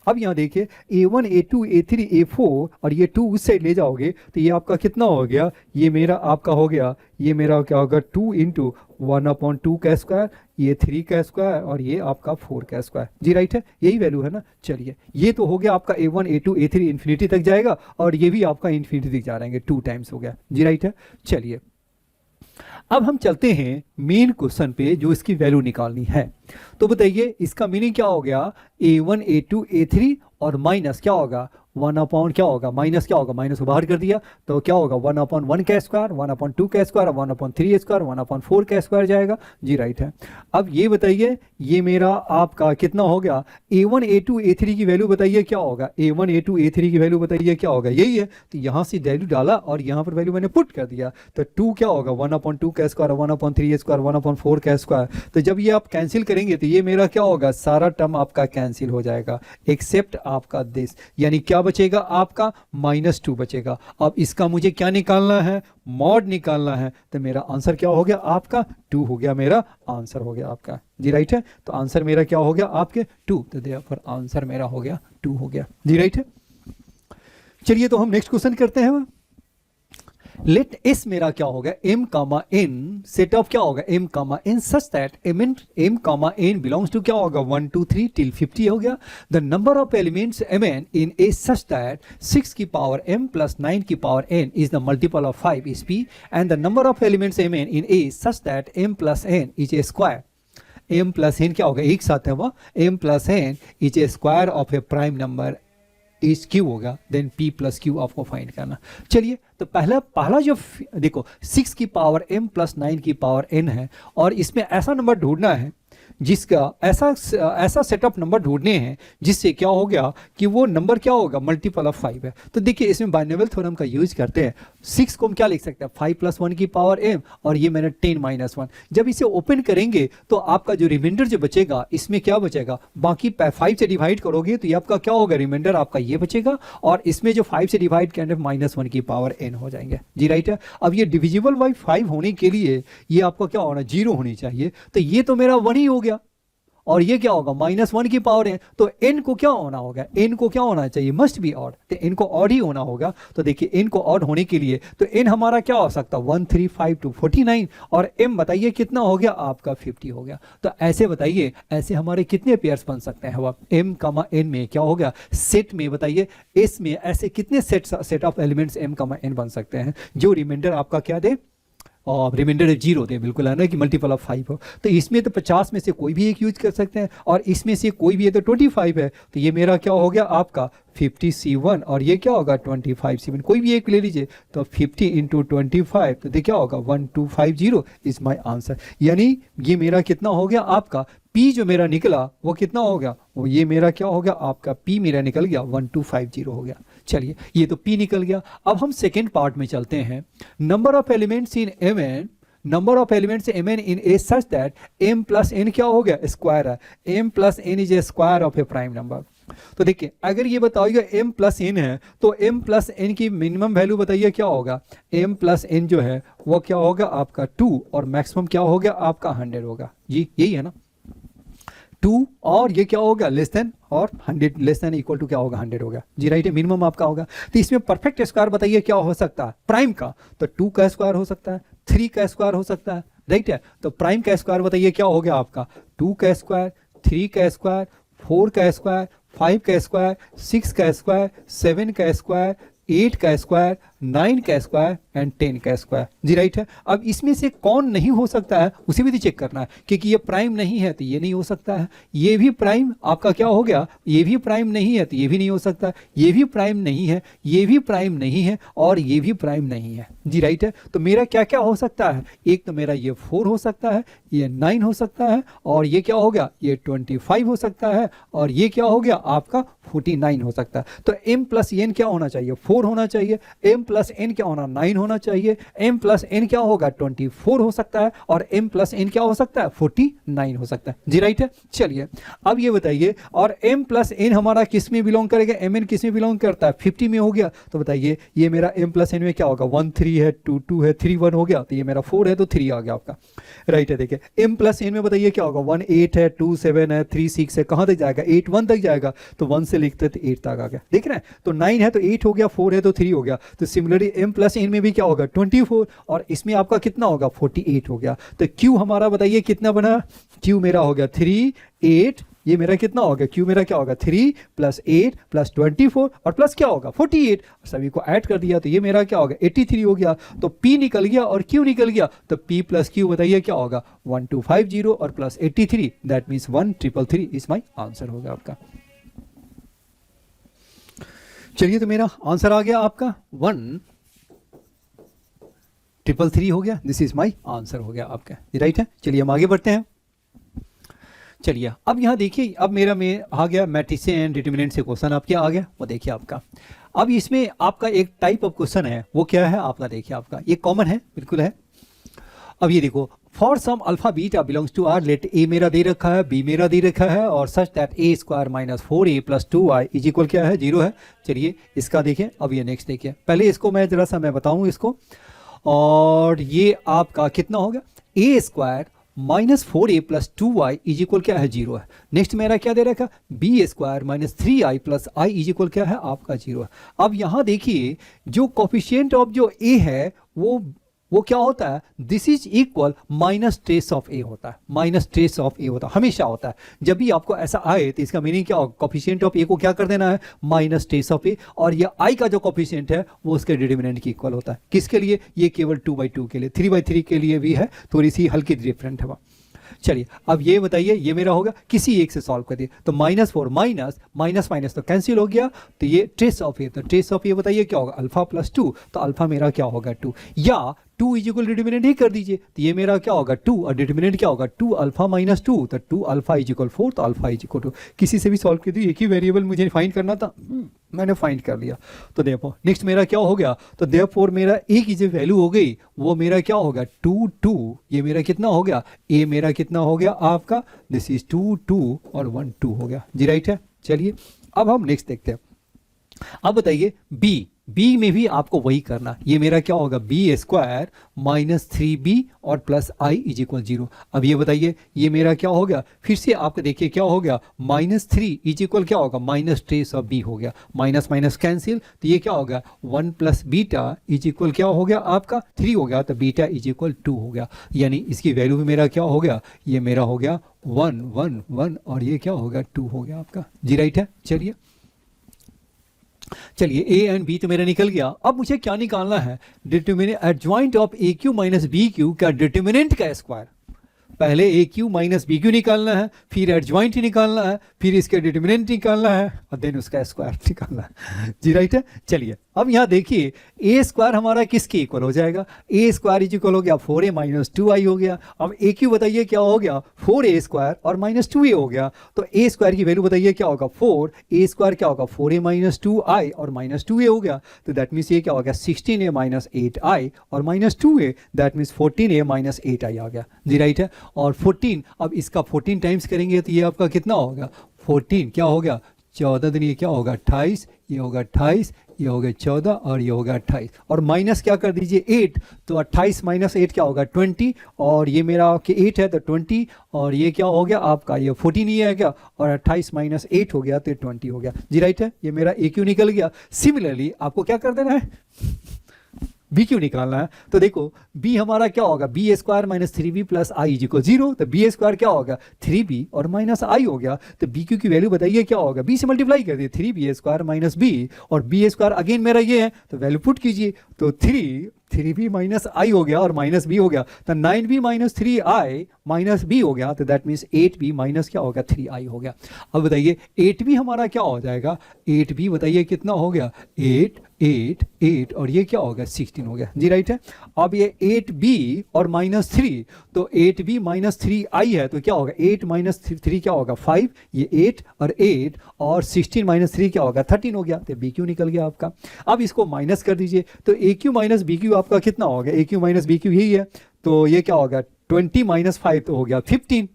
अब यहाँ देखिए a1 a2 a3 a4 और ये 2 उस साइड ले जाओगे तो ये आपका कितना हो गया, ये मेरा आपका हो गया, ये मेरा क्या होगा 2 इंटू 1 अपॉन 2 का स्क्वायर, ये 3 का स्क्वायर और ये आपका 4 का स्क्वायर जी, राइट है, यही वैल्यू है ना। चलिए ये तो हो गया आपका a1 a2 a3 इन्फिनिटी तक जाएगा और ये भी आपका इन्फिनिटी तक जा रहेंगे, 2 टाइम्स हो गया जी, राइट है। चलिए अब हम चलते हैं मेन क्वेश्चन पे जो इसकी वैल्यू निकालनी है। तो बताइए इसका मीनिंग क्या हो गया a1 a2 a3 और माइनस क्या होगा 1 अपॉन क्या होगा माइनस क्या होगा, माइनस को बाहर कर दिया तो क्या होगा 1 अपॉन 1 का स्क्वायर 1 अपॉन 2 का स्क्वायर 1 अपॉन 3 स्क्वायर 1 अपॉन 4 का स्क्वायर जाएगा जी, राइट है। अब ये बताइए ये मेरा आपका कितना हो गया a1 a2 a3 की वैल्यू बताइए क्या होगा, a1 a2 a3 की वैल्यू बताइए क्या होगा, यही है। तो यहाँ से वैल्यू डाला और यहाँ पर वैल्यू मैंने पुट कर दिया, तो 2 क्या होगा 1 अपॉन 2 का स्क्वायर 1 अपॉन 3 स्क्वायर 1 अपॉन 4 का स्क्वायर। तो जब ये आप कैंसिल करेंगे तो ये मेरा क्या होगा सारा टर्म आपका कैंसिल हो जाएगा एक्सेप्ट आपका दिस, यानी क्या बचेगा आपका -2 बचेगा। अब इसका मुझे क्या निकालना है, मॉड निकालना है, तो मेरा आंसर क्या हो गया आपका 2 हो गया, मेरा आंसर हो गया आपका जी राइट है। तो आंसर मेरा क्या हो गया आपके 2, तो देयरफॉर आंसर मेरा हो गया 2 हो गया जी राइट है। चलिए तो हम नेक्स्ट क्वेश्चन करते हैं। लेट एस मेरा क्या होगा m comma n set of क्या होगा m comma n such that m comma n belongs to क्या होगा 1 2 3 टिल 50 हो गया। The number of elements mn in a such that 6 की पावर m प्लस 9 की power n is the multiple of 5 is p and the number of elements mn in a such that m plus n is a square. m plus n क्या होगा एक साथ है वह m plus n is a square of A prime number is Q होगा, then p plus Q आपको find करना। चलिए तो पहला जो देखो 6 की पावर m प्लस 9 की पावर n है और इसमें ऐसा नंबर ढूंढना है जिसका ऐसा सेट ऑफ नंबर ढूंढने हैं जिससे क्या हो गया कि वो नंबर क्या होगा मल्टीपल ऑफ 5 है। तो देखिए इसमें बाइनोमियल थ्योरम का यूज करते हैं। 6 को हम क्या लिख सकते हैं 5 प्लस 1 की पावर m और ये मैंने 10 माइनस 1। जब इसे ओपन करेंगे तो आपका जो रिमाइंडर जो बचेगा इसमें क्या बचेगा, बाकी 5 से डिवाइड करोगे तो ये आपका क्या होगा रिमाइंडर आपका ये बचेगा और इसमें जो 5 से डिवाइड करने -1 की पावर n हो जाएंगे जी राइट है। अब ये डिविजिबल बाई 5 होने के लिए ये आपका क्या होना 0 होनी चाहिए, तो ये तो मेरा 1 ही हो गया और ये क्या होगा -1 की पावर है, तो n को क्या होना होगा, n को क्या होना चाहिए मस्ट बी ऑड, तो n को ऑड ही होना होगा। तो देखिए n को ऑड होने के लिए तो n हमारा क्या हो सकता है 1 3 5 2 49 और m बताइए कितना हो गया आपका 50 हो गया। तो ऐसे बताइए ऐसे हमारे कितने पेयर्स बन सकते हैं m कमा n में क्या हो गया सेट में, बताइए s में ऐसे कितने सेट ऑफ एलिमेंट्स m कमा n बन सकते हैं जो रिमाइंडर आपका क्या दे और रिमाइंडर 0 दे, बिल्कुल है ना कि मल्टीपल ऑफ 5 हो। तो इसमें तो 50 में से कोई भी एक यूज कर सकते हैं और इसमें से कोई भी है तो 25 है, तो ये मेरा क्या हो गया आपका 50C1 और ये क्या होगा 25C1, कोई भी एक ले लीजिए। तो 50 इंटू 25 तो देखिए क्या होगा 1250 इज माई आंसर। यानी ये मेरा कितना हो गया आपका P जो मेरा निकला वो कितना हो गया, वो ये मेरा क्या हो गया आपका P मेरा निकल गया 1250 हो गया। चलिए ये तो P निकल गया। अब हम सेकेंड पार्ट में चलते हैं। Number of elements in Mn, number of elements Mn in A such that m plus n क्या हो गया स्क्वायर है, m plus n is a square of A prime number. तो देखिए अगर ये बताइए m प्लस n है तो m प्लस n की मिनिमम वैल्यू बताइए क्या होगा, m प्लस n जो है वो क्या होगा आपका 2 और मैक्सिमम क्या हो गया आपका 100 होगा जी, यही है ना 2 और ये क्या होगा लेस देन और 100 लेस देन इक्वल टू क्या होगा 100 होगा जी राइट है, मिनिमम आपका होगा। तो इसमें परफेक्ट स्क्वायर बताइए क्या हो सकता है प्राइम का, तो 2 का स्क्वायर हो सकता है, 3 का स्क्वायर हो सकता है राइट है। तो प्राइम का स्क्वायर बताइए क्या हो गया आपका 2 का स्क्वायर, 3 का स्क्वायर, 4 का स्क्वायर, 5 का स्क्वायर, 6 का स्क्वायर, 7 का स्क्वायर, 8 का स्क्वायर, 9 का स्क्वायर एंड 10 का स्क्वायर जी राइट है। अब इसमें से कौन नहीं हो सकता है उसे भी तो चेक करना है, क्योंकि ये प्राइम नहीं है तो ये नहीं हो सकता है, ये भी प्राइम आपका क्या हो गया, ये भी प्राइम नहीं है तो ये भी नहीं हो सकता, ये भी प्राइम नहीं है, ये भी प्राइम नहीं है और ये भी प्राइम नहीं है जी राइट है। तो मेरा क्या क्या हो सकता है, एक तो मेरा ये 4 हो सकता है, ये 9 हो सकता है और ये क्या हो गया ये 25 हो सकता है और ये क्या हो गया आपका 49 हो सकता है। तो m प्लस n क्या होना चाहिए 4 होना चाहिए, m प्लस n क्या होना 9 होना चाहिए, m प्लस n क्या होगा 24 हो सकता है और m प्लस n क्या हो सकता है 49 हो सकता है जी राइट है। चलिए अब ये बताइए और m प्लस n हमारा किस में बिलोंग करेगा, mn किस में बिलोंग करता है 50 में हो गया। तो बताइए ये मेरा m प्लस n में क्या होगा 1 3 है, 2 2 है, 3 1 हो गया, तो ये मेरा 4 है तो 3 आ गया आपका राइट है। देखिए m प्लस n में बताइए क्या होगा 1 8 है, 2 7 है, 3 6 है, कहाँ तक जाएगा 8 1 तक जाएगा, तो 1 से लिखते तो 8 तक आ गया, देख रहे हैं। तो 9 है तो 8 हो गया, 4 है तो 3 हो गया। तो सिमिलरली m प्लस n में भी क्या होगा 24 और इसमें आपका कितना होगा 48 हो गया। तो q हमारा बताइए कितना बना, q मेरा हो गया 3 8, ये मेरा कितना होगा q मेरा क्या होगा 3 प्लस 8 प्लस 24 और प्लस क्या होगा 48, सभी को ऐड कर दिया तो ये मेरा क्या होगा 83 हो गया। तो p निकल गया और q निकल गया, तो p प्लस q बताइए क्या होगा 1250 और plus 83, that means 1333 is my answer होगा आपका। चलिए तो मेरा आंसर आ गया आपका 1333 हो गया, दिस इज माई आंसर हो गया आपका राइट है। चलिए हम आगे बढ़ते हैं। चलिए अब यहाँ देखिए अब मेरा में आ गया मैट्रिक्स एंड डिटरमिनेंट से क्वेश्चन आपके आ गया, वो देखिए आपका। अब इसमें आपका एक टाइप ऑफ क्वेश्चन है, वो क्या है आपका, देखिए आपका ये कॉमन है बिल्कुल है। अब ये देखो, for some alpha beta belongs to R, let A मेरा दे रखा है, बी मेरा दे रखा है, और सच that A square minus 4a plus 2y is equal क्या है, 0 है। चलिए इसका देखें। अब ये नेक्स्ट देखिए, पहले इसको मैं जरा सा मैं बताऊं इसको, और ये आपका कितना होगा, A square minus 4a plus 2y is equal क्या है, 0 है। नेक्स्ट मेरा क्या दे रखा, B square minus 3i plus i is equal क्या है, आपका 0 है। अब यहाँ देखिए जो कोफिशिएंट ऑफ जो a है वो क्या होता है, this is equal minus trace of A होता है, माइनस ट्रेस ऑफ ए होता है, हमेशा होता है। जब भी आपको ऐसा आए तो इसका मीनिंग क्या होगा, कोफिशिएंट ऑफ ए को क्या कर देना है, माइनस ट्रेस ऑफ ए, और ये आई का जो कोफिशिएंट है वो उसके डिटरमिनेंट के इक्वल होता है। किसके लिए, ये केवल 2/2 के लिए, 3/3 के लिए भी है, थोड़ी सी हल्की डिफरेंट है। चलिए अब ये बताइए, ये मेरा होगा किसी एक से सॉल्व कर दिए, तो -4 माइनस माइनस माइनस तो कैंसिल हो गया, तो ये ट्रेस ऑफ ए, तो ट्रेस ऑफ ए बताइए क्या होगा, अल्फा प्लस 2, तो अल्फा मेरा क्या होगा 2, या 2 इज इक्वल डिटरमिनेंट ही कर दीजिए, तो ये मेरा क्या होगा 2, और डिटरमिनेंट क्या होगा 2 अल्फा माइनस 2, तो 2 अल्फा इज इक्वल 4, तो अल्फा इज इक्वल 2। किसी से भी सॉल्व कर दी, एक ही वेरिएबल मुझे फाइंड करना था, मैंने फाइंड कर लिया। तो देखो नेक्स्ट मेरा क्या हो गया, तो देयरफॉर मेरा ए की जो वैल्यू हो गई वो मेरा क्या होगा 2 2, ये मेरा कितना हो गया, ए मेरा कितना हो गया आपका, दिस इज 2 2 और 1 2 हो गया जी, राइट है। चलिए अब हम नेक्स्ट देखते हैं। अब बताइए बी में भी आपको वही करना, ये मेरा क्या होगा, बी स्क्वायर माइनस 3b और प्लस आई इज इक्वल 0। अब ये बताइए ये मेरा क्या हो गया, फिर से आपको देखिए क्या हो गया, -3 इज इक्वल क्या होगा, माइनस ट्रेस ऑफ बी हो गया, माइनस माइनस कैंसिल, तो ये क्या होगा 1 प्लस बीटा इज इक्वल क्या हो गया आपका 3 हो गया, तो बीटा इज इक्वल 2 हो गया, यानी इसकी वैल्यू भी मेरा क्या हो गया, ये मेरा हो गया 1 1 1 और ये क्या होगा 2 हो गया आपका जी, राइट है। चलिए ए एंड बी तो मेरा निकल गया। अब मुझे क्या निकालना है, determinant adjoint of A Q minus B Q का डिटरमिनेंट का स्क्वायर। पहले A Q minus B Q निकालना है, फिर एडजॉइंट निकालना है, फिर इसका डिटरमिनेंट निकालना है, और देन उसका स्क्वायर निकालना है जी, राइट है। चलिए अब यहाँ देखिए ए स्क्वायर हमारा किसके इक्वल हो जाएगा, ए स्क्वायर इज इक्वल हो गया 4a माइनस 2i हो गया। अब ए क्यू बताइए क्या हो गया, 4a स्क्वायर और माइनस 2a हो गया, तो ए स्क्वायर की वैल्यू बताइए क्या होगा 4, ए स्क्वायर क्या होगा 4a माइनस 2i और माइनस 2a हो गया, तो दैट मीन्स ये क्या हो गया 16a माइनस 8i और minus 2a, that means 14a minus 8i आ गया जी, राइट है। और 14, अब इसका 14 टाइम्स करेंगे तो ये आपका कितना होगा 14 क्या हो गया 14 दिन, ये क्या होगा 28, ये होगा 28, ये होगा 14 और ये होगा 28, और माइनस क्या कर दीजिए 8, तो 28 माइनस 8 क्या होगा 20, और ये मेरा 8 है तो 20, और ये क्या हो गया आपका ये 14 ही है क्या, और 28 माइनस 8 हो गया तो 20 हो गया जी, राइट है। ये मेरा ए क्यू निकल गया। सिमिलरली आपको क्या कर देना है, बी क्यू निकालना है। तो देखो बी हमारा क्या होगा, B square minus 3b plus I is equal 0, तो बी स्क्वायर क्या होगा 3b और माइनस आई हो गया, तो बी क्यू की वैल्यू बताइए क्या होगा, बी से मल्टीप्लाई कर दिए 3b स्क्वायर माइनस बी, और बी स्क्वायर अगेन मेरा ये है तो वैल्यू पुट कीजिए, तो 3b माइनस आई हो गया और माइनस बी हो गया, तो 9b minus 3i minus B हो गया, तो दैट मीन्स 8b माइनस क्या होगा 3i हो गया। अब बताइए 8b हमारा क्या हो जाएगा, 8b बताइए कितना हो गया 8 8 8 और ये क्या हो गया 16 हो गया जी, राइट है। अब ये 8b और माइनस 3, तो 8b माइनस 3i है, तो क्या होगा 8 माइनस 3 क्या होगा 5, ये 8 और 8 और 16 माइनस 3 क्या होगा 13 हो गया, तो बी क्यू निकल गया आपका। अब इसको माइनस कर दीजिए, तो ए क्यू माइनस बी क्यू आपका कितना होगा, ए क्यू माइनस बी क्यू यही है, तो ये क्या होगा 20 माइनस 5 तो हो गया 15,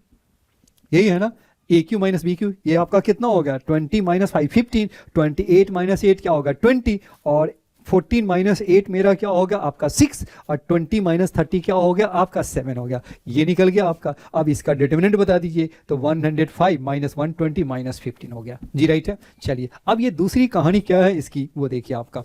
यही है ना, ए क्यू माइनस बी क्यू, ये आपका कितना होगा 20 माइनस 5 15, 28 माइनस 8 क्या होगा 20, और 14 माइनस 8 मेरा क्या होगा आपका 6, और 20 माइनस 30 क्या हो गया आपका 7 हो गया, ये निकल गया आपका। अब इसका डिटरमिनेंट बता दीजिए, तो 105 माइनस 120 माइनस 15 हो गया जी, राइट है। चलिए अब ये दूसरी कहानी क्या है इसकी, वो देखिए आपका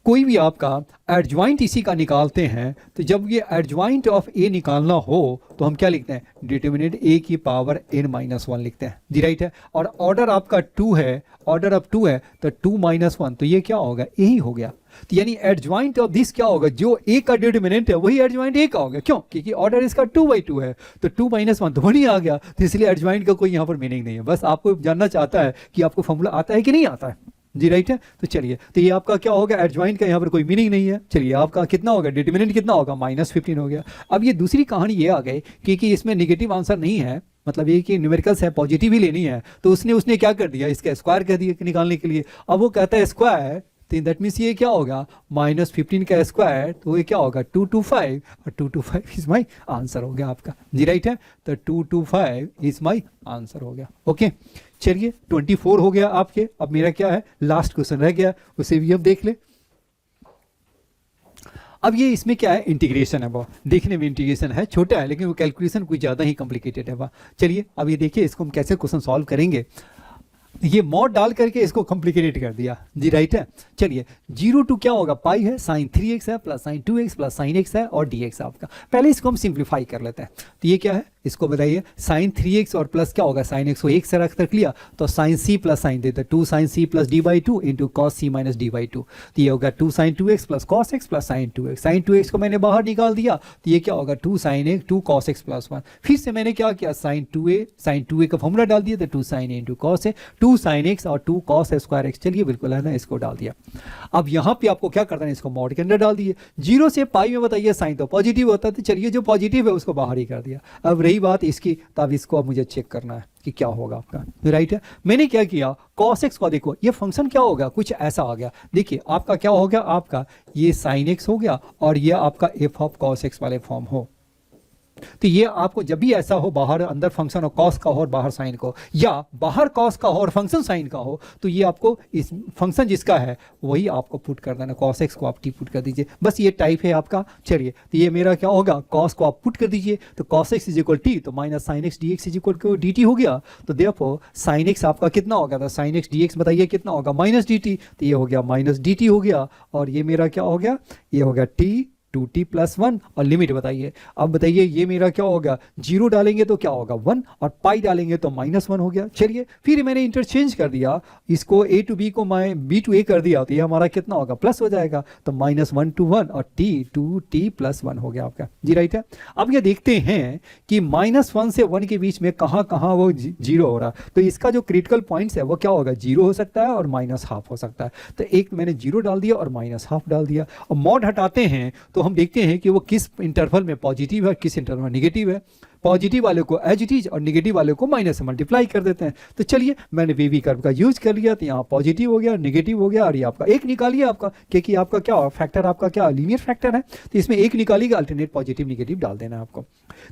कोई भी आपका एडजॉइंट इसी का निकालते हैं, तो जब ये एडजॉइंट ऑफ ए निकालना हो तो हम क्या लिखते हैं, डिटरमिनेंट ए की पावर n माइनस 1 लिखते हैं जी, राइट है। और ऑर्डर आपका 2 है, ऑर्डर ऑफ 2 है, तो 2 माइनस 1, तो ये क्या होगा ए ही हो गया, तो यानी एडजॉइंट ऑफ दिस क्या होगा, जो ए का डिटरमिनेंट है वही एडजॉइंट ए का होगा, क्यों, क्योंकि ऑर्डर इसका 2/2 है, तो 2 माइनस 1 तो वही आ गया, तो इसलिए एडजॉइंट का कोई यहाँ पर मीनिंग नहीं है, बस आपको जानना चाहता है कि आपको फॉर्मूला आता है कि नहीं आता है जी, राइट है। तो चलिए, तो ये आपका क्या होगा, एडजॉइंट का यहाँ पर कोई मीनिंग नहीं है। चलिए आपका कितना होगा, डिटरमिनेंट कितना होगा -15 हो गया। अब ये दूसरी कहानी ये आ गई क्योंकि इसमें नेगेटिव आंसर नहीं है, मतलब ये कि न्यूमेरिकल्स है, पॉजिटिव ही लेनी है, तो उसने क्या कर दिया, इसका स्क्वायर कर दिया निकालने के लिए। अब वो कहता है स्क्वायर तो दैट मीन्स ये क्या होगा -15 का स्क्वायर, तो ये क्या होगा 225, और 225 इज माई आंसर हो गया आपका जी, राइट है। तो 225 इज माई आंसर हो गया। ओके चलिए 24 हो गया आपके। अब मेरा क्या है, लास्ट क्वेश्चन रह गया, उसे भी हम देख ले। अब ये इसमें क्या है, इंटीग्रेशन है, वो देखने में इंटीग्रेशन है, छोटा है, लेकिन वो कैलकुलेशन कुछ ज़्यादा ही कॉम्प्लिकेटेड है। वाह चलिए अब ये देखिए इसको हम कैसे क्वेश्चन सॉल्व करेंगे। ये मॉड डाल करके इसको कॉम्प्लिकेटेड कर दिया जी, राइट है। चलिए 0 to क्या होगा, पाई है, साइन 3x है, plus sine 2x plus sign x है, और dx आपका। पहले इसको हम सिंप्लीफाई कर लेते हैं। तो ये क्या है, इसको बताइए, साइन 3x और प्लस क्या होगा, साइन x को एक से रख लिया, तो साइन c प्लस साइन देते 2 sine c plus d/2 into cos c minus d/2। तो ये होगा 2 sine 2x plus cos x plus sine 2x। Sine 2x को मैंने बाहर निकाल दिया, तो ये क्या होगा 2 sine x 2 cos x plus 1। फिर से मैंने क्या किया, साइन 2a का फॉर्मूला डाल दिया, तो 2 साइन a इंटू कॉस है, 2 साइन x और 2 कॉस स्क्वायर x। चलिए बिल्कुल है ना, इसको डाल दिया। अब यहाँ पे आपको क्या करना है, इसको मॉड के अंदर डाल दिए। 0 से पाई में बताइए साइन तो पॉजिटिव होता है, तो चलिए जो पॉजिटिव है उसको बाहर ही कर दिया। अब रही बात इसकी, तब इसको अब मुझे चेक करना है कि क्या होगा आपका, राइट है। मैंने क्या किया, cos x को देखो, ये फंक्शन क्या होगा, कुछ ऐसा आ गया। देखिए आपका क्या हो गया, आपका ये sin x हो गया, और ये आपका f ऑफ cos x वाले फॉर्म हो। तो ये आपको जब भी ऐसा हो, बाहर अंदर फंक्शन हो cos का हो और बाहर साइन को, या बाहर cos का हो और फंक्शन साइन का हो, तो ये आपको इस फंक्शन जिसका है वही आपको पुट कर देना। cos x को आप टी पुट कर दीजिए, बस ये टाइप है आपका। चलिए तो ये मेरा क्या होगा, cos को आप पुट कर दीजिए, तो cos x is equal T, तो minus sine x d x is equal to d T हो गया। तो देयरफॉर साइन एक्स आपका कितना होगा, तो साइन एक्स डी एक्स बताइए कितना होगा, माइनस डी टी। तो ये हो गया माइनस डी टी हो गया, और ये मेरा क्या हो गया, ये हो गया टी 2t प्लस 1, और लिमिट बताइए। अब बताइए ये मेरा क्या होगा, 0 डालेंगे तो क्या होगा 1, और पाई डालेंगे तो -1 हो गया। चलिए फिर मैंने इंटरचेंज कर दिया, इसको a टू b को b टू a कर दिया, तो ये हमारा कितना होगा, प्लस हो जाएगा। तो -1 to 1 और t 2t प्लस 1 हो गया आपका जी, राइट है। अब ये देखते हैं कि -1 से 1 के बीच में कहाँ कहाँ वो 0 हो रहा, तो इसका जो क्रिटिकल पॉइंट्स है वो क्या होगा, 0 हो सकता है और -1/2 हो सकता है। तो एक मैंने 0 डाल दिया और -1/2 डाल दिया, और मॉड हटाते हैं तो हम देखते हैं कि वो किस इंटरवल में पॉजिटिव है, किस इंटरवल में नेगेटिव है। पॉजिटिव वाले को एज इट इज और नेगेटिव वाले को माइनस से मल्टीप्लाई कर देते हैं। तो चलिए मैंने वी कर्व का यूज कर लिया, तो यहाँ पॉजिटिव हो गया, नेगेटिव हो गया, और ये आपका एक निकालिए आपका, क्योंकि आपका क्या फैक्टर, आपका क्या लीनियर फैक्टर है, तो इसमें एक निकालिएगा, अल्टरनेट पॉजिटिव नेगेटिव डाल देना है आपको।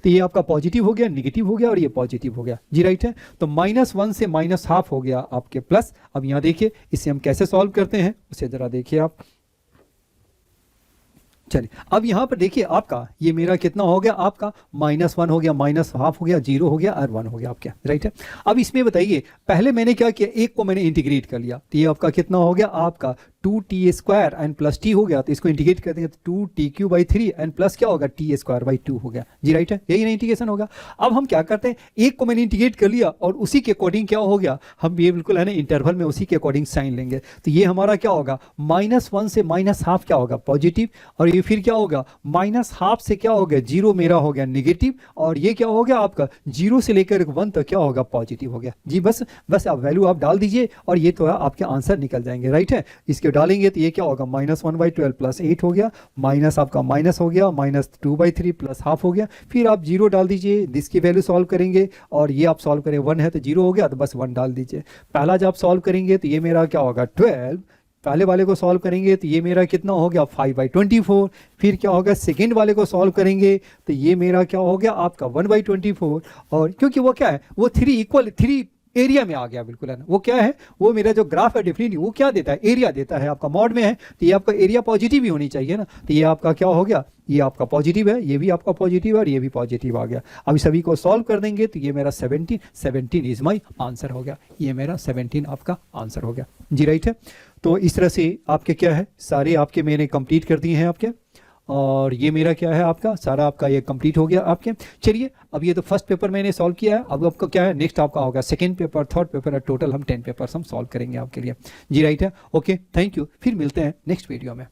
तो ये आपका पॉजिटिव हो गया, नेगेटिव हो गया, और ये पॉजिटिव हो गया जी, राइट है। तो -1 से -1/2 हो गया आपके प्लस। अब यहाँ देखिए इसे हम कैसे सॉल्व करते हैं, उसे जरा देखिए आप। चलिए अब यहाँ पर देखिए आपका ये मेरा कितना हो गया, आपका -1 हो गया, -1/2 हो गया, 0 हो गया और 1 हो गया आपका, राइट है। अब इसमें बताइए, पहले मैंने क्या किया, एक को मैंने इंटीग्रेट कर लिया, तो ये आपका कितना हो गया, आपका 2t² एंड प्लस टी हो गया। तो इसको इंटीग्रेट कर देंगे तो 2t³ एंड प्लस क्या होगा, t²/2 हो गया जी, राइट है। यही ना इंटीग्रेशन होगा। अब हम क्या करते हैं, एक को मैंने इंटीग्रेट कर लिया और उसी के अकॉर्डिंग क्या हो गया, हम ये बिल्कुल है ना इंटरवल में उसी के अकॉर्डिंग साइन लेंगे। तो ये हमारा क्या होगा, -1 से -1/2 क्या होगा, पॉजिटिव, और ये फिर क्या होगा, -1/2 से क्या हो गया, 0 मेरा हो गया नेगेटिव, और ये क्या हो गया आपका 0 से लेकर 1 तक क्या होगा, पॉजिटिव हो गया जी। बस आप वैल्यू आप डाल दीजिए और ये तो आपके आंसर निकल जाएंगे, राइट है। इसके डालेंगे तो ये क्या होगा, -1/12 प्लस 8 हो गया, माइनस आपका माइनस हो गया, -2/3 प्लस हाफ हो गया। फिर आप 0 डाल दीजिए, इसकी वैल्यू सॉल्व करेंगे, और ये आप सॉल्व करें 1 है तो 0 हो गया, तो बस 1 डाल दीजिए। पहला जब आप सॉल्व करेंगे तो ये मेरा क्या होगा 12, पहले वाले को सॉल्व करेंगे तो ये मेरा कितना हो गया 5/24। फिर क्या होगा, सेकेंड वाले को सॉल्व करेंगे तो ये मेरा क्या हो गया आपका 1/24, और क्योंकि वो क्या है, वो 3 एरिया में आ गया, बिल्कुल है ना। वो क्या है, वो मेरा जो ग्राफ है डेफिनेटली वो क्या देता है, एरिया देता है। आपका मॉड में है तो ये आपका एरिया पॉजिटिव ही होनी चाहिए ना, तो ये आपका क्या हो गया, ये आपका पॉजिटिव है, ये भी आपका पॉजिटिव है, और ये भी पॉजिटिव आ गया। अब सभी को सॉल्व कर देंगे तो ये मेरा 17 इज माई आंसर हो गया। ये मेरा 17 आपका आंसर हो गया जी, राइट है। तो इस तरह से आपके क्या है, सारे आपके मैंने कंप्लीट कर दिए हैं आपके, और ये मेरा क्या है आपका सारा आपका ये कंप्लीट हो गया आपके। चलिए अब ये तो फर्स्ट पेपर मैंने सॉल्व किया है, अब आपका क्या है, नेक्स्ट आपका होगा सेकंड पेपर, थर्ड पेपर, और टोटल हम 10 पेपर्स हम सॉल्व करेंगे आपके लिए जी, राइट है। ओके, थैंक यू, फिर मिलते हैं नेक्स्ट वीडियो में।